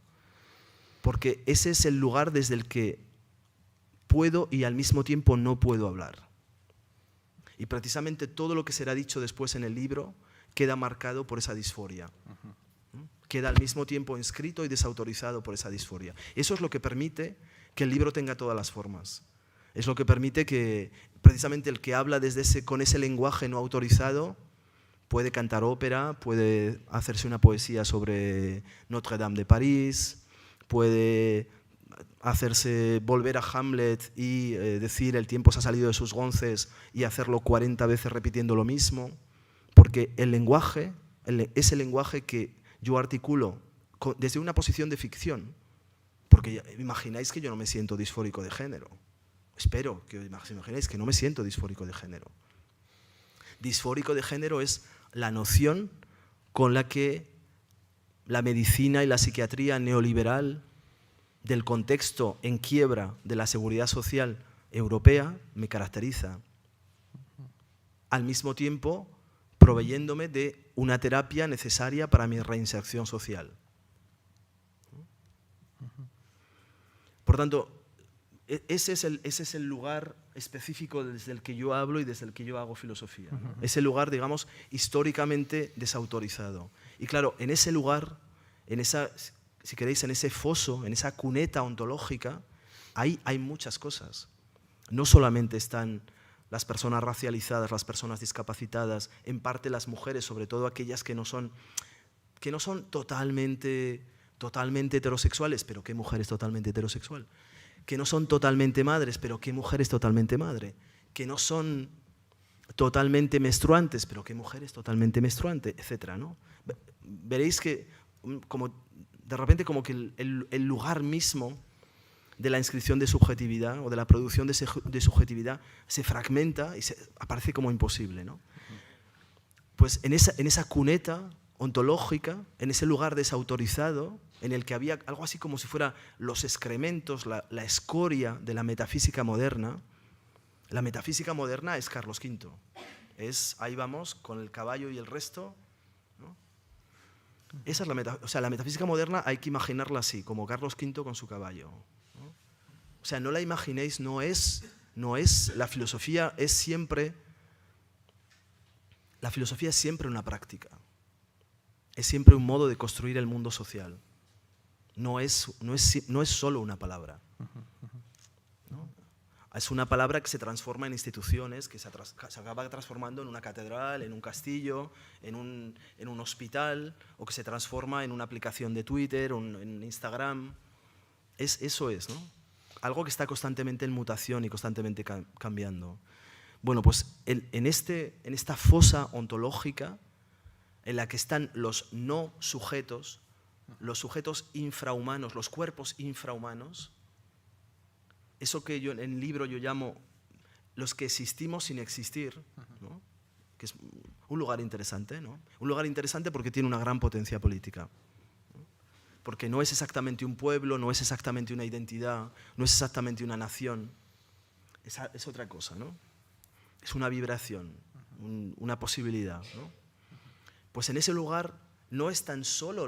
B: Porque ese es el lugar desde el que puedo y al mismo tiempo no puedo hablar. Y precisamente todo lo que será dicho después en el libro queda marcado por esa disforia. Queda al mismo tiempo inscrito y desautorizado por esa disforia. Eso es lo que permite que el libro tenga todas las formas. Es lo que permite que precisamente el que habla con ese lenguaje no autorizado puede cantar ópera, puede hacerse una poesía sobre Notre Dame de París, puede volver a Hamlet y decir el tiempo se ha salido de sus gonces y hacerlo 40 veces repitiendo lo mismo, porque el lenguaje, ese lenguaje que yo articulo desde una posición de ficción, porque imagináis que yo no me siento disfórico de género, espero que os imaginéis que no me siento disfórico de género. Disfórico de género es la noción con la que la medicina y la psiquiatría neoliberal del contexto en quiebra de la seguridad social europea me caracteriza. Al mismo tiempo, proveyéndome de una terapia necesaria para mi reinserción social. Por tanto, ese es el lugar específico desde el que yo hablo y desde el que yo hago filosofía, ¿no? Ese lugar, digamos, históricamente desautorizado. Y claro, en ese lugar, en esa, si queréis, en ese foso, en esa cuneta ontológica, ahí hay muchas cosas. No solamente están las personas racializadas, las personas discapacitadas, en parte las mujeres, sobre todo aquellas que no son totalmente heterosexuales, pero ¿qué mujer es totalmente heterosexual? Que no son totalmente madres, pero ¿qué mujer es totalmente madre? Que no son totalmente menstruantes, pero ¿qué mujer es totalmente menstruante? Etcétera, ¿no? Veréis que como, de repente como que el lugar mismo de la inscripción de subjetividad o de la producción de subjetividad se fragmenta y aparece como imposible, ¿no? Pues en esa cuneta ontológica, en ese lugar desautorizado, en el que había algo así como si fuera los excrementos, la escoria de la metafísica moderna. La metafísica moderna es Carlos V. Ahí vamos, con el caballo y el resto, ¿no? Esa es la metafísica moderna hay que imaginarla así, como Carlos V con su caballo, ¿no? O sea, no la imaginéis, no es la filosofía es siempre una práctica. Es siempre un modo de construir el mundo social. No es solo una palabra, ¿no? Es una palabra que se transforma en instituciones, que se acaba transformando en una catedral, en un castillo, en un hospital, o que se transforma en una aplicación de Twitter o en Instagram. Eso es, ¿no? Algo que está constantemente en mutación y constantemente cambiando. Bueno, pues en esta fosa ontológica en la que están los no sujetos, los sujetos infrahumanos, los cuerpos infrahumanos, eso que yo en el libro yo llamo los que existimos sin existir, ¿no? Que es un lugar interesante, ¿no? Un lugar interesante porque tiene una gran potencia política, ¿no? Porque no es exactamente un pueblo, no es exactamente una identidad, no es exactamente una nación, es otra cosa, ¿no? Es una vibración, una posibilidad, ¿no? Pues en ese lugar no están solo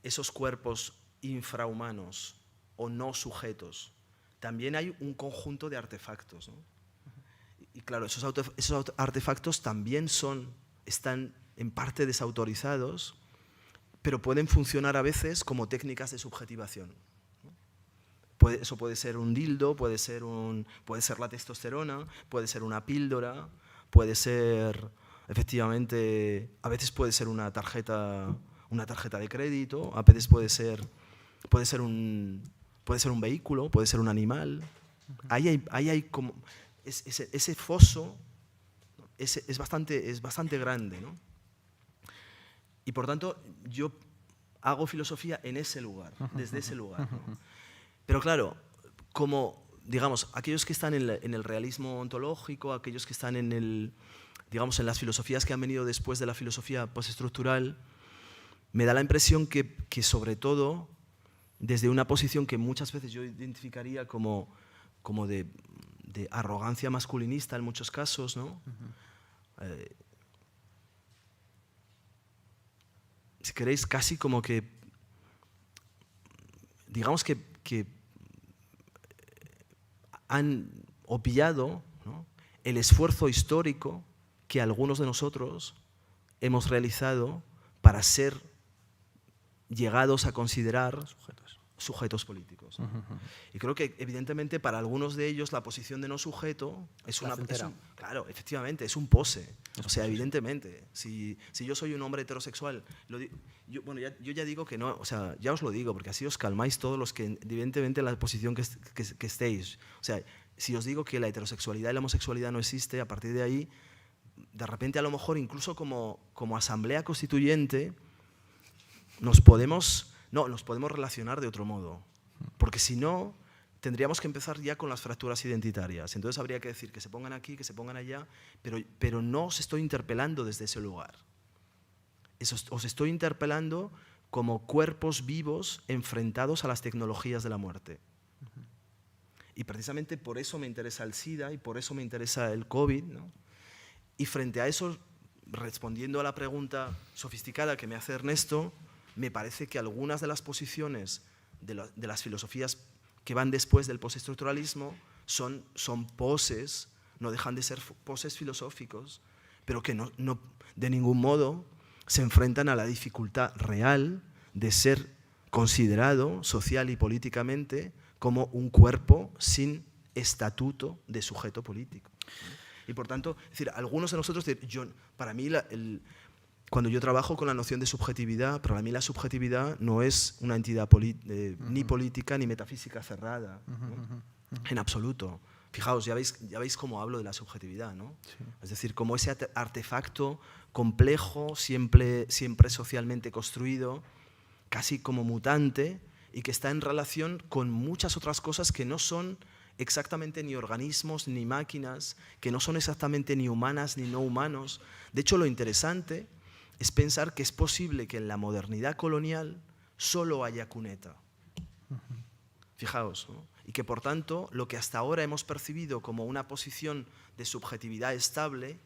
B: esos cuerpos infrahumanos o no sujetos, también hay un conjunto de artefactos, ¿no? Y claro, esos artefactos también están en parte desautorizados, pero pueden funcionar a veces como técnicas de subjetivación, ¿no? Eso puede ser un dildo, puede ser la testosterona, puede ser una píldora, puede ser, efectivamente, a veces puede ser una tarjeta de crédito, a veces puede ser un vehículo, puede ser un animal. Ahí hay como ese foso es bastante grande, ¿no? Y por tanto yo hago filosofía en ese lugar, desde ese lugar, ¿no? Pero claro, como digamos aquellos que están en el realismo ontológico, aquellos que están en las filosofías que han venido después de la filosofía postestructural, me da la impresión que sobre todo desde una posición que muchas veces yo identificaría como de arrogancia masculinista en muchos casos, ¿no? Si queréis, casi como que, digamos que han obviado, ¿no?, el esfuerzo histórico que algunos de nosotros hemos realizado para ser llegados a considerar sujetos políticos, ¿no? Y creo que evidentemente para algunos de ellos la posición de no sujeto claro, efectivamente, es un pose. O sea, evidentemente, si yo soy un hombre heterosexual, yo ya digo que no, o sea, ya os lo digo, porque así os calmáis todos los que, evidentemente, la posición que estéis. O sea, si os digo que la heterosexualidad y la homosexualidad no existe, a partir de ahí, de repente a lo mejor incluso como asamblea constituyente, nos podemos relacionar de otro modo. Porque si no, tendríamos que empezar ya con las fracturas identitarias. Entonces habría que decir que se pongan aquí, que se pongan allá, pero no os estoy interpelando desde ese lugar. Os estoy interpelando como cuerpos vivos enfrentados a las tecnologías de la muerte. Y precisamente por eso me interesa el SIDA y por eso me interesa el COVID, ¿no? Y frente a eso, respondiendo a la pregunta sofisticada que me hace Ernesto, me parece que algunas de las posiciones de las filosofías que van después del postestructuralismo son poses, no dejan de ser poses filosóficos, pero que no de ningún modo se enfrentan a la dificultad real de ser considerado social y políticamente como un cuerpo sin estatuto de sujeto político. Y por tanto, es decir, algunos de nosotros, para mí, cuando yo trabajo con la noción de subjetividad, para mí la subjetividad no es una entidad ni política ni metafísica cerrada, ¿no? En absoluto. Fijaos, ya veis cómo hablo de la subjetividad, ¿no? Sí. Es decir, como ese artefacto complejo, siempre socialmente construido, casi como mutante, y que está en relación con muchas otras cosas que no son exactamente ni organismos ni máquinas, que no son exactamente ni humanas ni no humanos. De hecho, lo interesante es pensar que es posible que en la modernidad colonial solo haya cuneta. Fijaos, ¿no? Y que por tanto lo que hasta ahora hemos percibido como una posición de subjetividad estable,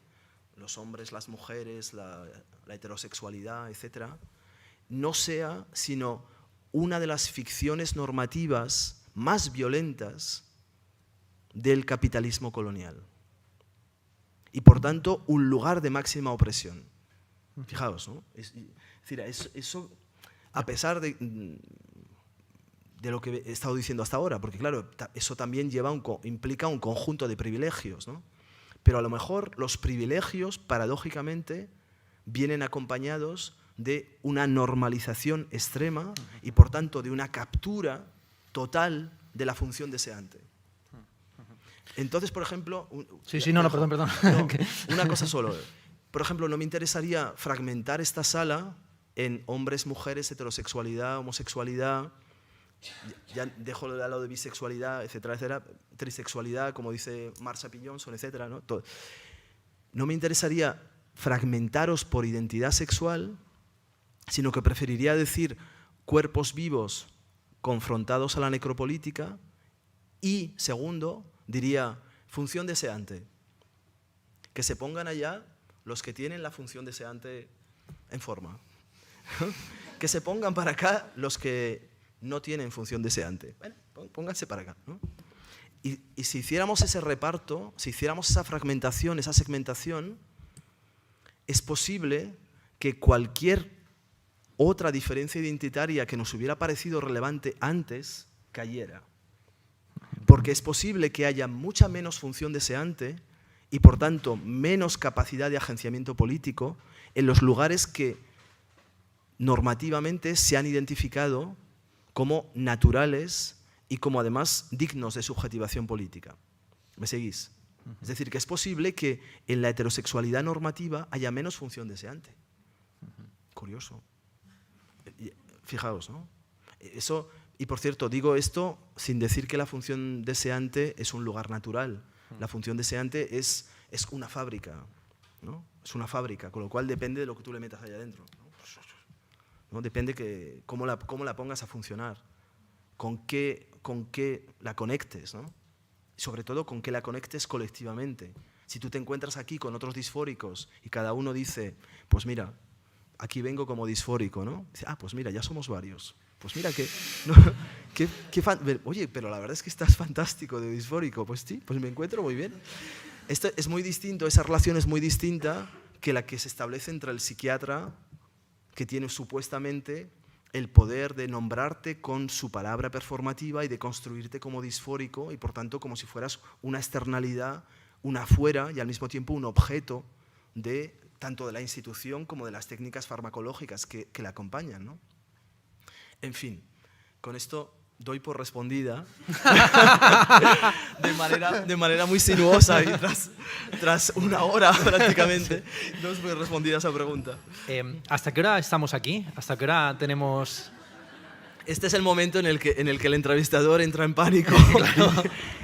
B: los hombres, las mujeres, la heterosexualidad, etc., no sea sino una de las ficciones normativas más violentas del capitalismo colonial. Y por tanto un lugar de máxima opresión. Fijaos, ¿no? Es decir, eso a pesar de lo que he estado diciendo hasta ahora, porque claro, eso también implica un conjunto de privilegios, ¿no? Pero a lo mejor los privilegios, paradójicamente, vienen acompañados de una normalización extrema y por tanto de una captura total de la función deseante. Entonces, por ejemplo...
A: Perdón.
B: No, una cosa solo. Por ejemplo, no me interesaría fragmentar esta sala en hombres, mujeres, heterosexualidad, homosexualidad, ya dejo de lado de bisexualidad, etcétera, etcétera, trisexualidad, como dice Marsha P. Johnson, etcétera, ¿no? Todo. No me interesaría fragmentaros por identidad sexual, sino que preferiría decir cuerpos vivos confrontados a la necropolítica y, segundo, diría función deseante. Que se pongan allá los que tienen la función deseante en forma. Que se pongan para acá los que no tienen función deseante. Bueno, pónganse para acá, ¿no? Y si hiciéramos ese reparto, si hiciéramos esa fragmentación, esa segmentación, es posible que cualquier otra diferencia identitaria que nos hubiera parecido relevante antes cayera. Porque es posible que haya mucha menos función deseante y, por tanto, menos capacidad de agenciamiento político en los lugares que normativamente se han identificado como naturales y como además dignos de subjetivación política. ¿Me seguís? Es decir, que es posible que en la heterosexualidad normativa haya menos función deseante. Curioso. Fijaos, ¿no? Eso, y por cierto, digo esto sin decir que la función deseante es un lugar natural. La función deseante es una fábrica, ¿no? Es una fábrica, con lo cual depende de lo que tú le metas allá adentro, ¿no? Depende cómo la pongas a funcionar, con qué la conectes, ¿no? Sobre todo con qué la conectes colectivamente. Si tú te encuentras aquí con otros disfóricos y cada uno dice, pues mira, aquí vengo como disfórico, ¿no? Dice, pues mira, ya somos varios. Pues mira oye, pero la verdad es que estás fantástico de disfórico. Pues sí, pues me encuentro muy bien. Esto es muy distinto, esa relación es muy distinta que la que se establece entre el psiquiatra, que tiene supuestamente el poder de nombrarte con su palabra performativa y de construirte como disfórico y por tanto como si fueras una externalidad, una fuera y al mismo tiempo un objeto de tanto de la institución como de las técnicas farmacológicas que la acompañan, ¿no? En fin, con esto doy por respondida de manera muy sinuosa y tras una hora prácticamente doy por respondida a esa pregunta.
A: ¿Hasta qué hora estamos aquí? ¿Hasta qué hora tenemos...?
B: Este es el momento en el que el entrevistador entra en pánico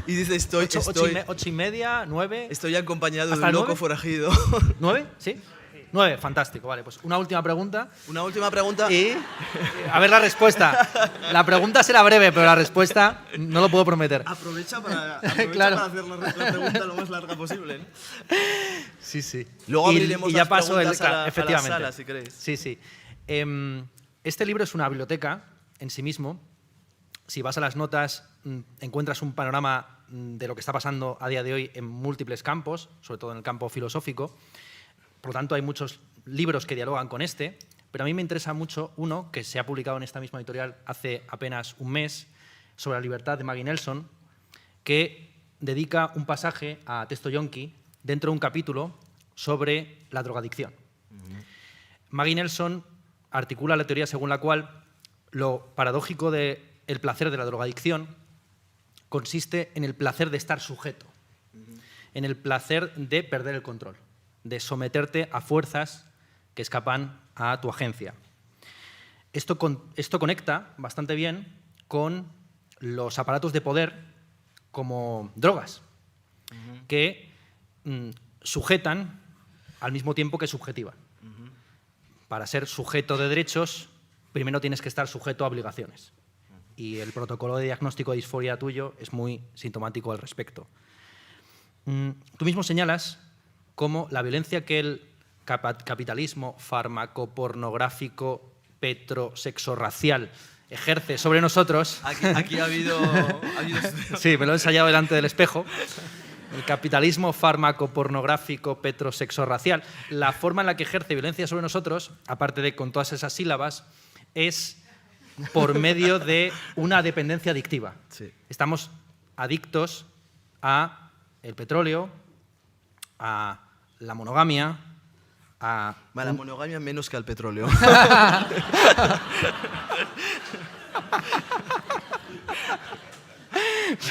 B: y dice, estoy
A: 8:30, 9.
B: Estoy acompañado de
A: ¿Hasta
B: un loco
A: 9?
B: forajido.
A: ¿9? ¿Sí? 9, fantástico. Vale, pues una última pregunta.
B: Una última pregunta.
A: Y a ver la respuesta. La pregunta será breve, pero la respuesta no lo puedo prometer.
B: Aprovecha
A: Claro.
B: para hacer la pregunta lo más larga posible, ¿no?
A: Sí, sí.
B: Luego abriremos
A: y ya
B: las
A: paso
B: preguntas a la
A: efectivamente.
B: sala, si queréis.
A: Sí, sí. Este libro es una biblioteca en sí mismo. Si vas a las notas, encuentras un panorama de lo que está pasando a día de hoy en múltiples campos, sobre todo en el campo filosófico. Por lo tanto, hay muchos libros que dialogan con este, pero a mí me interesa mucho uno que se ha publicado en esta misma editorial hace apenas un mes, sobre la libertad, de Maggie Nelson, que dedica un pasaje a Testo Yonki dentro de un capítulo sobre la drogadicción. Maggie Nelson articula la teoría según la cual lo paradójico del placer de la drogadicción consiste en el placer de estar sujeto, en el placer de perder el control, de someterte a fuerzas que escapan a tu agencia. Esto conecta bastante bien con los aparatos de poder como drogas, que sujetan al mismo tiempo que subjetivan. Para ser sujeto de derechos, primero tienes que estar sujeto a obligaciones. Y el protocolo de diagnóstico de disforia tuyo es muy sintomático al respecto. Tú mismo señalas cómo la violencia que el capitalismo farmacopornográfico petrosexorracial ejerce sobre nosotros...
B: Aquí ha habido
A: Sí, me lo he ensayado delante del espejo. El capitalismo farmacopornográfico petrosexorracial, la forma en la que ejerce violencia sobre nosotros, aparte de con todas esas sílabas, es por medio de una dependencia adictiva.
B: Sí.
A: Estamos adictos a el petróleo, a la monogamia, a...
B: La monogamia menos que al petróleo.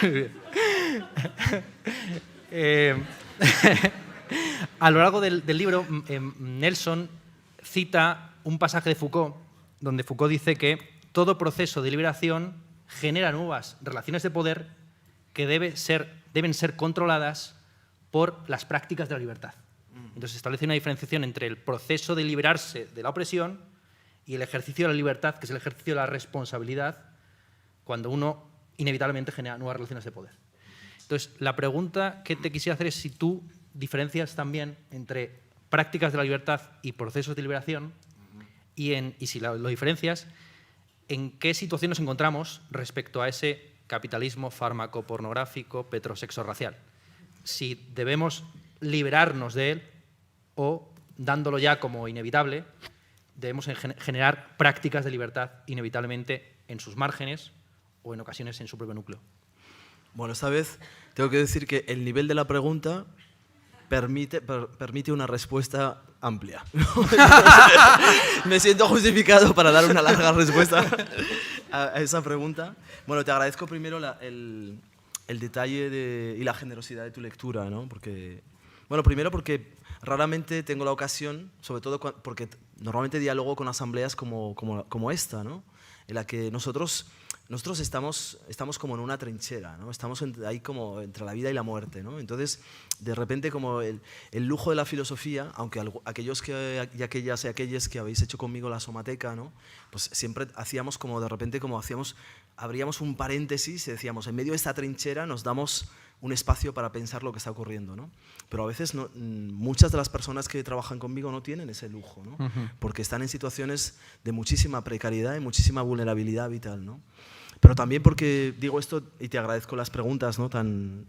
A: Muy bien. A lo largo del libro, Nelson cita un pasaje de Foucault, donde Foucault dice que todo proceso de liberación genera nuevas relaciones de poder que deben ser controladas por las prácticas de la libertad. Entonces establece una diferenciación entre el proceso de liberarse de la opresión y el ejercicio de la libertad, que es el ejercicio de la responsabilidad, cuando uno inevitablemente genera nuevas relaciones de poder. Entonces, la pregunta que te quisiera hacer es si tú diferencias también entre prácticas de la libertad y procesos de liberación, y si lo diferencias, ¿en qué situación nos encontramos respecto a ese capitalismo farmacopornográfico petrosexorracial? Si debemos liberarnos de él o, dándolo ya como inevitable, debemos generar prácticas de libertad inevitablemente en sus márgenes o en ocasiones en su propio núcleo.
B: Bueno, esta vez tengo que decir que el nivel de la pregunta permite una respuesta amplia. Me siento justificado para dar una larga respuesta a esa pregunta. Bueno, te agradezco primero el detalle y la generosidad de tu lectura, ¿no? Primero porque raramente tengo la ocasión, sobre todo porque normalmente dialogo con asambleas como esta, ¿no? En la que nosotros estamos como en una trinchera, ¿no? Estamos ahí como entre la vida y la muerte, ¿no? Entonces, de repente, como el lujo de la filosofía, aunque aquellos y aquellas y aquellos que habéis hecho conmigo la somateca, ¿no? Pues siempre hacíamos como de repente, abríamos un paréntesis y decíamos, en medio de esta trinchera nos damos un espacio para pensar lo que está ocurriendo, ¿no? Pero a veces muchas de las personas que trabajan conmigo no tienen ese lujo, ¿no? Porque están en situaciones de muchísima precariedad y muchísima vulnerabilidad vital, ¿no? Pero también porque digo esto y te agradezco las preguntas, ¿no? tan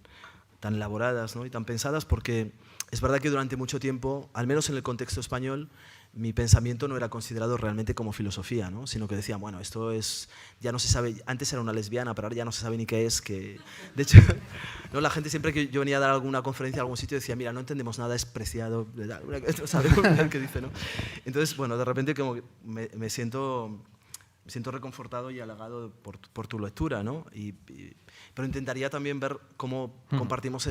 B: elaboradas, ¿no? Y tan pensadas, porque es verdad que durante mucho tiempo, al menos en el contexto español, mi pensamiento no era considerado realmente como filosofía, ¿no? Sino que decía, bueno, esto ya no se sabe, antes era una lesbiana, pero ahora ya no se sabe ni qué es. De hecho, ¿no? La gente siempre que yo venía a dar alguna conferencia a algún sitio decía, mira, no entendemos nada, es preciado, no sabemos qué dice, ¿no? Entonces, bueno, de repente como que me siento reconfortado y halagado por tu lectura, ¿no? Pero intentaría también ver cómo compartimos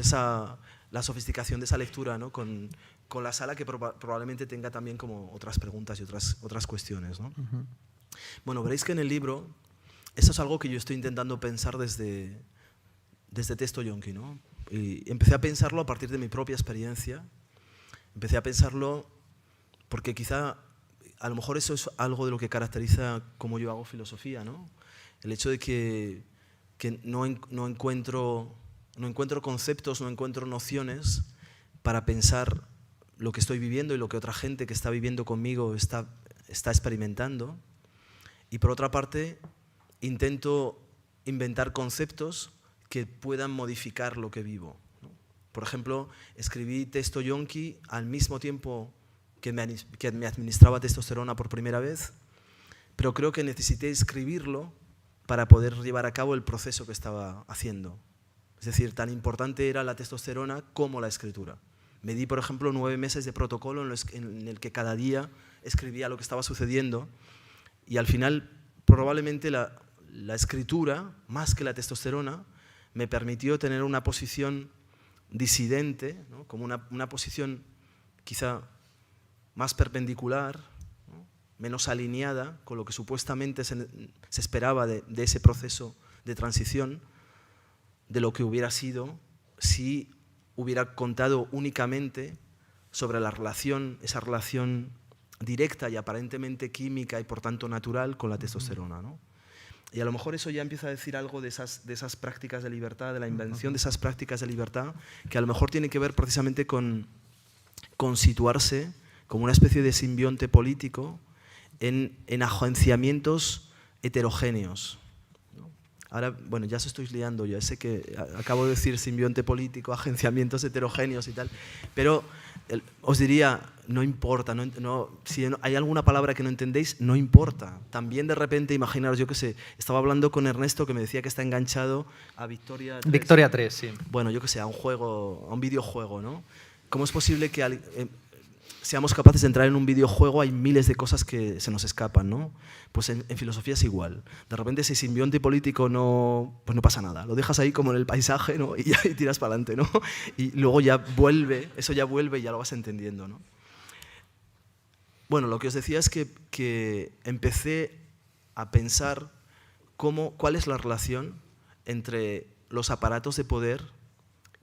B: la sofisticación de esa lectura, ¿no? con la sala, que probablemente tenga también como otras preguntas y otras cuestiones, ¿no? Bueno, veréis que en el libro eso es algo que yo estoy intentando pensar desde Texto Yonki, ¿no? Y empecé a pensarlo a partir de mi propia experiencia. Empecé a pensarlo porque quizá, a lo mejor eso es algo de lo que caracteriza cómo yo hago filosofía, ¿no? El hecho de que no encuentro conceptos, no encuentro nociones para pensar lo que estoy viviendo y lo que otra gente que está viviendo conmigo está experimentando. Y por otra parte, intento inventar conceptos que puedan modificar lo que vivo, ¿no? Por ejemplo, escribí Texto Yonki al mismo tiempo que me administraba testosterona por primera vez, pero creo que necesité escribirlo para poder llevar a cabo el proceso que estaba haciendo. Es decir, tan importante era la testosterona como la escritura. Me di, por ejemplo, 9 meses de protocolo en el que cada día escribía lo que estaba sucediendo, y al final probablemente la escritura, más que la testosterona, me permitió tener una posición disidente, ¿no? Como una posición quizá más perpendicular, ¿no? Menos alineada con lo que supuestamente se esperaba de ese proceso de transición, de lo que hubiera sido si hubiera contado únicamente sobre la relación, esa relación directa y aparentemente química y por tanto natural con la testosterona, ¿no? Y a lo mejor eso ya empieza a decir algo de esas prácticas de libertad, de la invención de esas prácticas de libertad, que a lo mejor tiene que ver precisamente con situarse como una especie de simbionte político en agenciamientos heterogéneos, ¿no? Ahora, bueno, ya os estoy liando, ya sé que acabo de decir simbionte político, agenciamientos heterogéneos y tal, pero os diría, no importa, si hay alguna palabra que no entendéis, no importa. También de repente, imaginaros, yo qué sé, estaba hablando con Ernesto que me decía que está enganchado a Victoria 3.
A: Victoria 3, sí.
B: Bueno, yo qué sé, a un juego, a un videojuego, ¿no? ¿Cómo es posible que seamos capaces de entrar en un videojuego? Hay miles de cosas que se nos escapan, ¿no? Pues en filosofía es igual. De repente ese simbionte político pues no pasa nada. Lo dejas ahí como en el paisaje, ¿no? Y ya tiras para adelante, ¿no? Y luego ya vuelve, eso ya vuelve y ya lo vas entendiendo, ¿no? Bueno, lo que os decía es que empecé a pensar cuál es la relación entre los aparatos de poder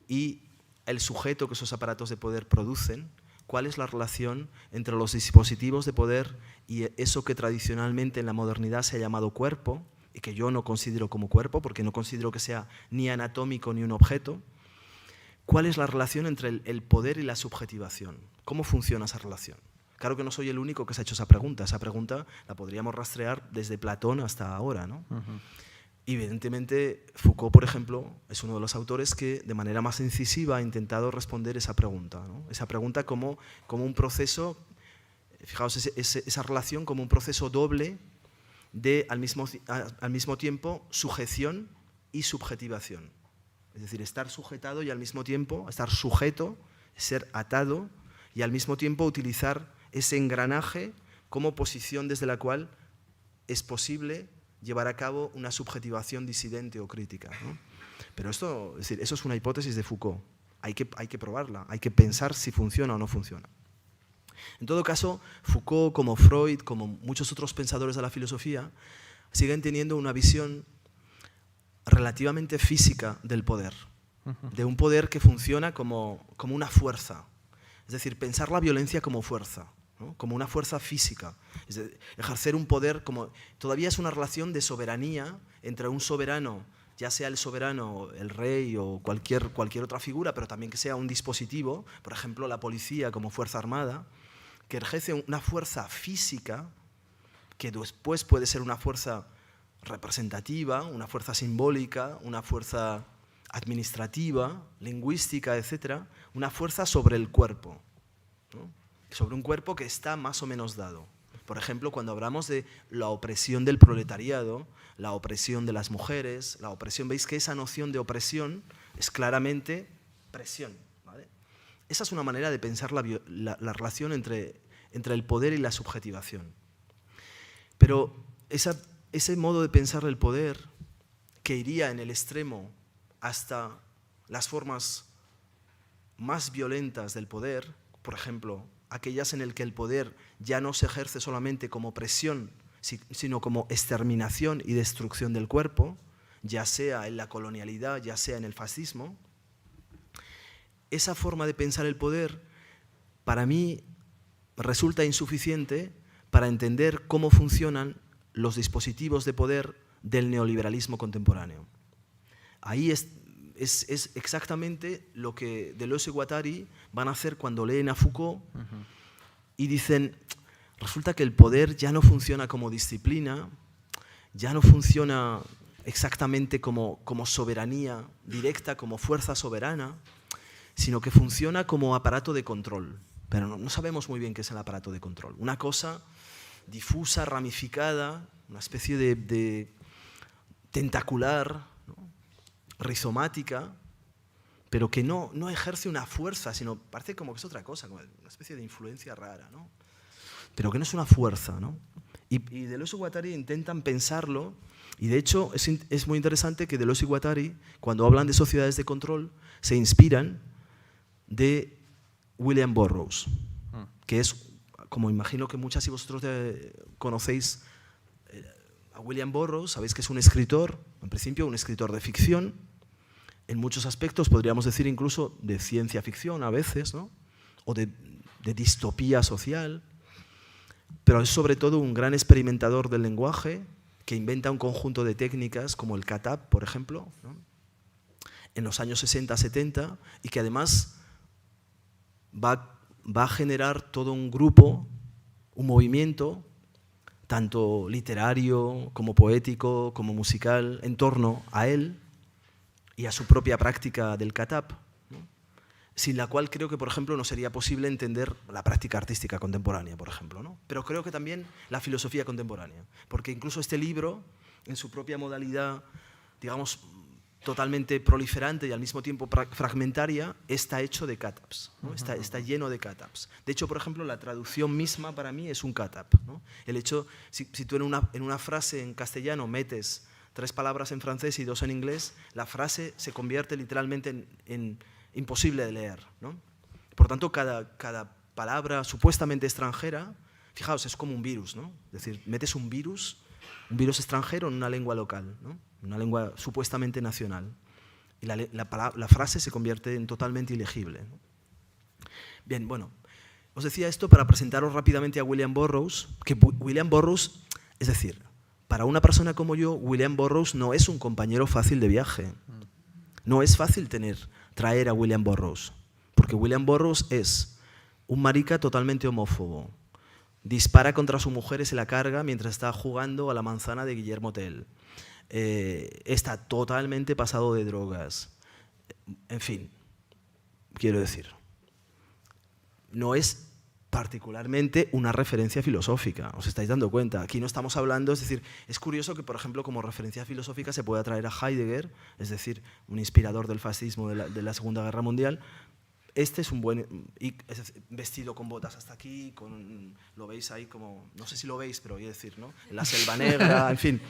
B: y el sujeto que esos aparatos de poder producen. ¿Cuál es la relación entre los dispositivos de poder y eso que tradicionalmente en la modernidad se ha llamado cuerpo, y que yo no considero como cuerpo, porque no considero que sea ni anatómico ni un objeto? ¿Cuál es la relación entre el poder y la subjetivación? ¿Cómo funciona esa relación? Claro que no soy el único que se ha hecho esa pregunta. Esa pregunta la podríamos rastrear desde Platón hasta ahora, ¿no? Evidentemente, Foucault, por ejemplo, es uno de los autores que de manera más incisiva ha intentado responder esa pregunta, ¿no? Esa pregunta como un proceso, fijaos, esa relación como un proceso doble de al mismo tiempo sujeción y subjetivación. Es decir, estar sujetado y al mismo tiempo estar sujeto, ser atado y al mismo tiempo utilizar ese engranaje como posición desde la cual es posible llevar a cabo una subjetivación disidente o crítica, ¿no? Pero esto, es decir, eso es una hipótesis de Foucault. Hay que probarla, hay que pensar si funciona o no funciona. En todo caso, Foucault, como Freud, como muchos otros pensadores de la filosofía, siguen teniendo una visión relativamente física del poder, de un poder que funciona como una fuerza. Es decir, pensar la violencia como fuerza, ¿no? Como una fuerza física. Es decir, ejercer un poder como... Todavía es una relación de soberanía entre un soberano, ya sea el soberano, el rey o cualquier otra figura, pero también que sea un dispositivo, por ejemplo la policía como fuerza armada, que ejerce una fuerza física que después puede ser una fuerza representativa, una fuerza simbólica, una fuerza administrativa, lingüística, etc., una fuerza sobre el cuerpo, ¿no? Sobre un cuerpo que está más o menos dado. Por ejemplo, cuando hablamos de la opresión del proletariado, la opresión de las mujeres, la opresión, veis que esa noción de opresión es claramente presión, ¿vale? Esa es una manera de pensar la relación entre el poder y la subjetivación. Pero ese modo de pensar el poder, que iría en el extremo hasta las formas más violentas del poder, por ejemplo, aquellas en las que el poder ya no se ejerce solamente como presión, sino como exterminación y destrucción del cuerpo, ya sea en la colonialidad, ya sea en el fascismo, esa forma de pensar el poder, para mí, resulta insuficiente para entender cómo funcionan los dispositivos de poder del neoliberalismo contemporáneo. Ahí es exactamente lo que Deleuze y Guattari van a hacer cuando leen a Foucault y dicen, resulta que el poder ya no funciona como disciplina, ya no funciona exactamente como soberanía directa, como fuerza soberana, sino que funciona como aparato de control. Pero no sabemos muy bien qué es el aparato de control. Una cosa difusa, ramificada, una especie de tentacular, ¿no? Rizomática, pero que no ejerce una fuerza, sino parece como que es otra cosa, como una especie de influencia rara, ¿no? Pero que no es una fuerza, ¿no? Y Deleuze y Guattari intentan pensarlo, y de hecho es muy interesante que Deleuze y Guattari, cuando hablan de sociedades de control, se inspiran de William Burroughs, que es, como imagino que muchas de vosotros conocéis a William Burroughs, sabéis que es un escritor, en principio un escritor de ficción, en muchos aspectos podríamos decir incluso de ciencia ficción a veces, ¿no? O de distopía social, pero es sobre todo un gran experimentador del lenguaje que inventa un conjunto de técnicas como el cat-up, por ejemplo, ¿no? En los años 60-70, y que además va a generar todo un grupo, un movimiento, tanto literario como poético, como musical, en torno a él y a su propia práctica del cat-up, ¿no? Sin la cual creo que, por ejemplo, no sería posible entender la práctica artística contemporánea, por ejemplo, ¿no? Pero creo que también la filosofía contemporánea, porque incluso este libro, en su propia modalidad, digamos, totalmente proliferante y al mismo tiempo fragmentaria, está hecho de cat-ups, ¿no? Está lleno de cat-ups. De hecho, por ejemplo, la traducción misma para mí es un cat-up, ¿no? El hecho, si tú en una frase en castellano metes 3 palabras en francés y 2 en inglés, la frase se convierte literalmente en imposible de leer, ¿no? Por tanto, cada palabra supuestamente extranjera, fijaos, es como un virus, ¿no? Es decir, metes un virus extranjero en una lengua local, ¿no? Una lengua supuestamente nacional. Y la frase se convierte en totalmente ilegible, ¿no? Bien, bueno, os decía esto para presentaros rápidamente a William Burroughs, que William Burroughs, es decir, para una persona como yo, William Burroughs no es un compañero fácil de viaje. No es fácil traer a William Burroughs, porque William Burroughs es un marica totalmente homófobo. Dispara contra su mujer y se la carga mientras está jugando a la manzana de Guillermo Tell. Está totalmente pasado de drogas. En fin, quiero decir, no es particularmente una referencia filosófica, os estáis dando cuenta. Aquí no estamos hablando, es decir, es curioso que, por ejemplo, como referencia filosófica se pueda traer a Heidegger, es decir, un inspirador del fascismo de la Segunda Guerra Mundial. Este es un buen, vestido con botas hasta aquí, lo veis ahí como, no sé si lo veis, pero voy a decir, ¿no? La selva negra, en fin.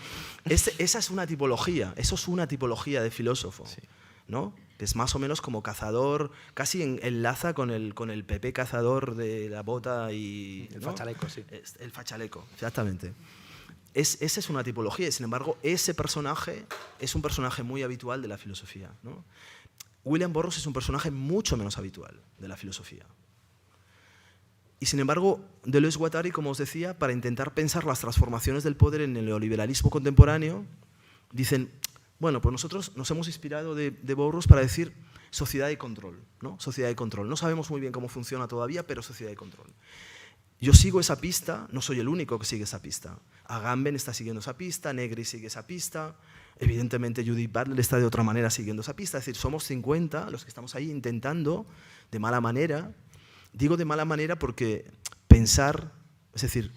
B: Esa es una tipología, eso es una tipología de filósofo, sí, ¿no? Es más o menos como cazador, casi enlaza con el PP cazador de la bota y...
A: El, ¿no?, fachaleco, sí.
B: El fachaleco, exactamente. Esa es una tipología y, sin embargo, ese personaje es un personaje muy habitual de la filosofía, ¿no? William Burroughs es un personaje mucho menos habitual de la filosofía. Y sin embargo, Deleuze y Guattari, como os decía, para intentar pensar las transformaciones del poder en el neoliberalismo contemporáneo, dicen, bueno, pues nosotros nos hemos inspirado de Burroughs para decir sociedad de control, ¿no? Sociedad de control. No sabemos muy bien cómo funciona todavía, pero sociedad de control. Yo sigo esa pista, no soy el único que sigue esa pista. Agamben está siguiendo esa pista, Negri sigue esa pista, evidentemente Judith Butler está de otra manera siguiendo esa pista. Es decir, somos 50 los que estamos ahí intentando, de mala manera. Digo de mala manera porque pensar, es decir,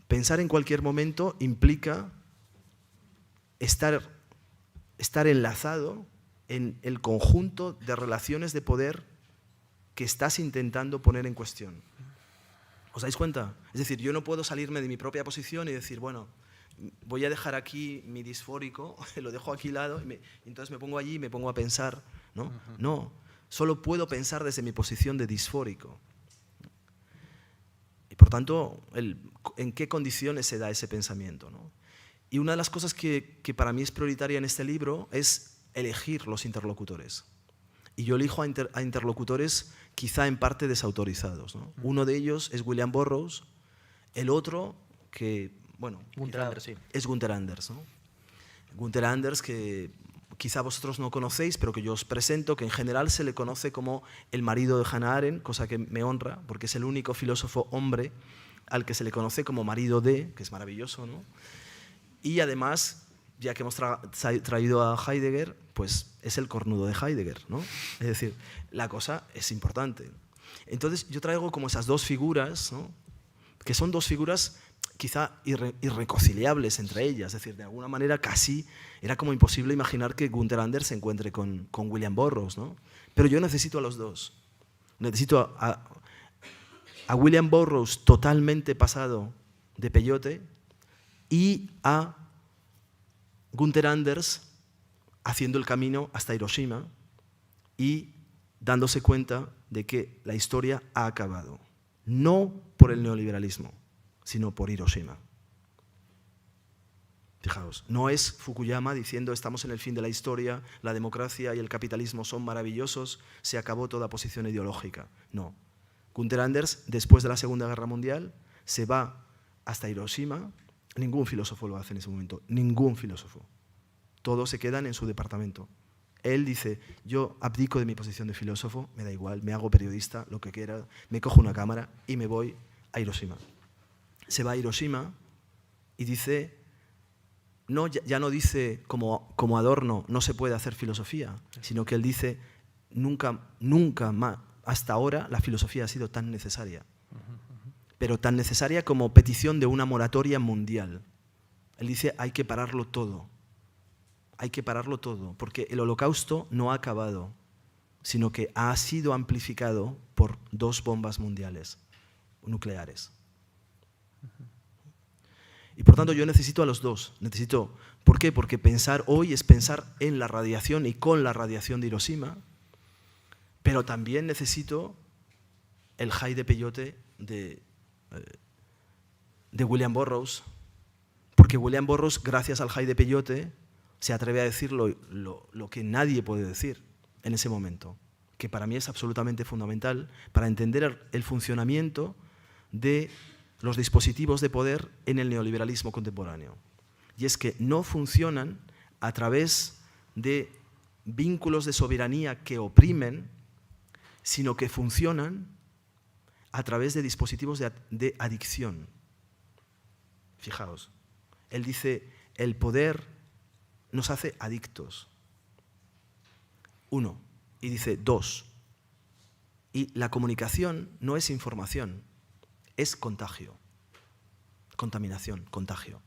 B: pensar en cualquier momento implica estar enlazado en el conjunto de relaciones de poder que estás intentando poner en cuestión. ¿Os dais cuenta? Es decir, yo no puedo salirme de mi propia posición y decir, bueno, voy a dejar aquí mi disfórico, lo dejo aquí al lado, y entonces me pongo allí y me pongo a pensar, ¿no? No, solo puedo pensar desde mi posición de disfórico. por tanto, en qué condiciones se da ese pensamiento, ¿no? Y una de las cosas que para mí es prioritaria en este libro es elegir los interlocutores. Y yo elijo a interlocutores quizá en parte desautorizados, ¿no? Uno de ellos es William Burroughs, el otro que, bueno,
A: Gunther Anders, sí.
B: es Gunther Anders, ¿no? Gunther Anders, que quizá vosotros no conocéis, pero que yo os presento, que en general se le conoce como el marido de Hannah Arendt, cosa que me honra, porque es el único filósofo hombre al que se le conoce como marido de, que es maravilloso, ¿no? Y además, ya que hemos traído a Heidegger, pues es el cornudo de Heidegger, ¿no? Es decir, la cosa es importante. Entonces yo traigo como esas dos figuras, ¿no? Que son dos figuras quizá irreconciliables entre ellas, es decir, de alguna manera casi era como imposible imaginar que Gunther Anders se encuentre con William Burroughs, ¿no? Pero yo necesito a los dos. Necesito a William Burroughs totalmente pasado de peyote y a Gunther Anders haciendo el camino hasta Hiroshima y dándose cuenta de que la historia ha acabado. No por el neoliberalismo, sino por Hiroshima. Fijaos, no es Fukuyama diciendo estamos en el fin de la historia, la democracia y el capitalismo son maravillosos, se acabó toda posición ideológica. No. Gunther Anders, después de la Segunda Guerra Mundial, se va hasta Hiroshima. Ningún filósofo lo hace en ese momento, ningún filósofo. Todos se quedan en su departamento. Él dice, yo abdico de mi posición de filósofo, me da igual, me hago periodista, lo que quiera, me cojo una cámara y me voy a Hiroshima. Se va a Hiroshima y dice, no, ya no dice como Adorno, no se puede hacer filosofía, sino que él dice, nunca más, hasta ahora la filosofía ha sido tan necesaria, pero tan necesaria como petición de una moratoria mundial. Él dice, hay que pararlo todo. Hay que pararlo todo, porque el Holocausto no ha acabado, sino que ha sido amplificado por 2 bombas mundiales nucleares. Y por tanto yo necesito a los dos. ¿Por qué? Porque pensar hoy es pensar en la radiación y con la radiación de Hiroshima, pero también necesito el high de peyote de William Burroughs, porque William Burroughs, gracias al high de peyote, se atreve a decir lo que nadie puede decir en ese momento, que para mí es absolutamente fundamental para entender el funcionamiento de los dispositivos de poder en el neoliberalismo contemporáneo. Y es que no funcionan a través de vínculos de soberanía que oprimen, sino que funcionan a través de dispositivos de adicción. Fijaos, él dice, el poder nos hace adictos. 1. Y dice 2. Y la comunicación no es información, es contagio. Contaminación, contagio.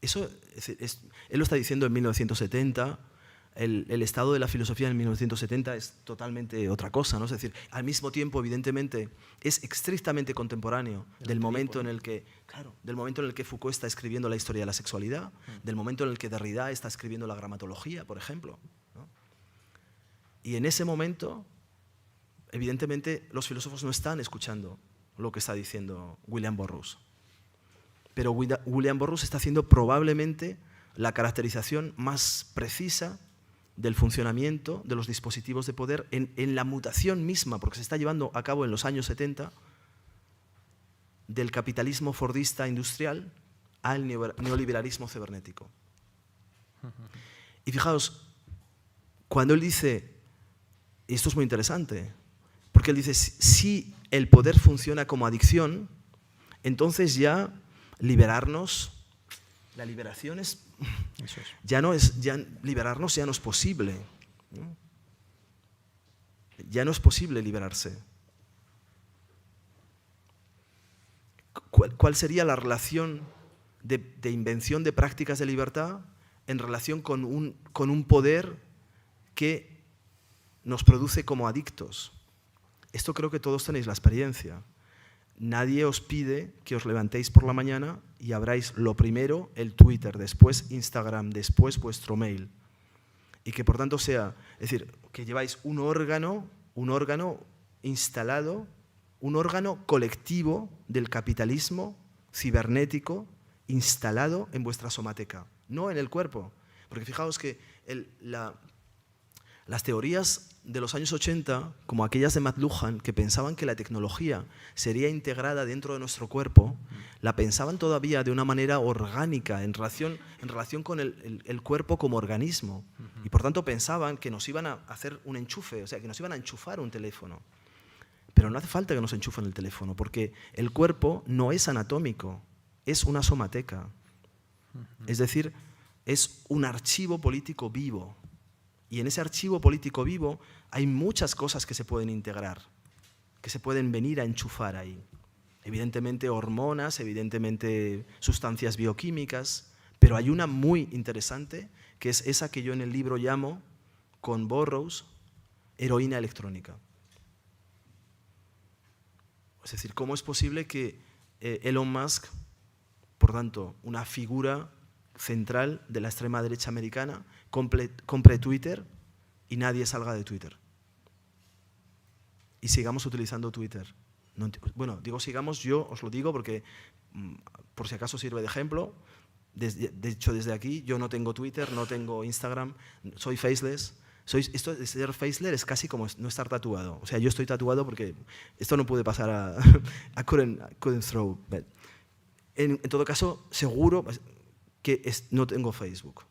B: Eso él lo está diciendo en 1970. El estado de la filosofía en 1970 es totalmente otra cosa, ¿no? Es decir, al mismo tiempo, evidentemente, es estrictamente contemporáneo del momento en el que Foucault está escribiendo la historia de la sexualidad, del momento en el que Derrida está escribiendo la gramatología, por ejemplo, ¿no? Y en ese momento, evidentemente, los filósofos no están escuchando lo que está diciendo William Burroughs. Pero William Burroughs está haciendo probablemente la caracterización más precisa del funcionamiento de los dispositivos de poder en la mutación misma, porque se está llevando a cabo en los años 70, del capitalismo fordista industrial al neoliberalismo cibernético. Y fijaos, cuando él dice, y esto es muy interesante, porque él dice, si el poder funciona como adicción, entonces ya liberarnos, la liberación es... liberarnos ya no es posible, ¿no? Ya no es posible liberarse. ¿Cuál sería la relación de invención de prácticas de libertad en relación con un poder que nos produce como adictos? Esto creo que todos tenéis la experiencia. Nadie os pide que os levantéis por la mañana y abráis lo primero el Twitter, después Instagram, después vuestro mail. Y que por tanto sea, es decir, que lleváis un órgano instalado un órgano colectivo del capitalismo cibernético instalado en vuestra somateca, no en el cuerpo. Porque fijaos que las teorías de los años 80, como aquellas de McLuhan, que pensaban que la tecnología sería integrada dentro de nuestro cuerpo, la pensaban todavía de una manera orgánica, en relación con el cuerpo como organismo. Y por tanto pensaban que nos iban a hacer un enchufe, o sea, que nos iban a enchufar un teléfono. Pero no hace falta que nos enchufen el teléfono, porque el cuerpo no es anatómico, es una somateca. Es decir, es un archivo político vivo. Y en ese archivo político vivo hay muchas cosas que se pueden integrar, que se pueden venir a enchufar ahí. Evidentemente hormonas, evidentemente sustancias bioquímicas, pero hay una muy interesante, que es esa que yo en el libro llamo, con Burroughs, heroína electrónica. Es decir, ¿cómo es posible que Elon Musk, por tanto, una figura central de la extrema derecha americana, compre Twitter y nadie salga de Twitter? Y sigamos utilizando Twitter. Bueno, digo sigamos, yo os lo digo porque por si acaso sirve de ejemplo. De hecho, desde aquí yo no tengo Twitter, no tengo Instagram, soy faceless. Esto de ser faceless es casi como no estar tatuado. O sea, yo estoy tatuado porque esto no puede pasar a I couldn't throw. But en todo caso, seguro que no tengo Facebook.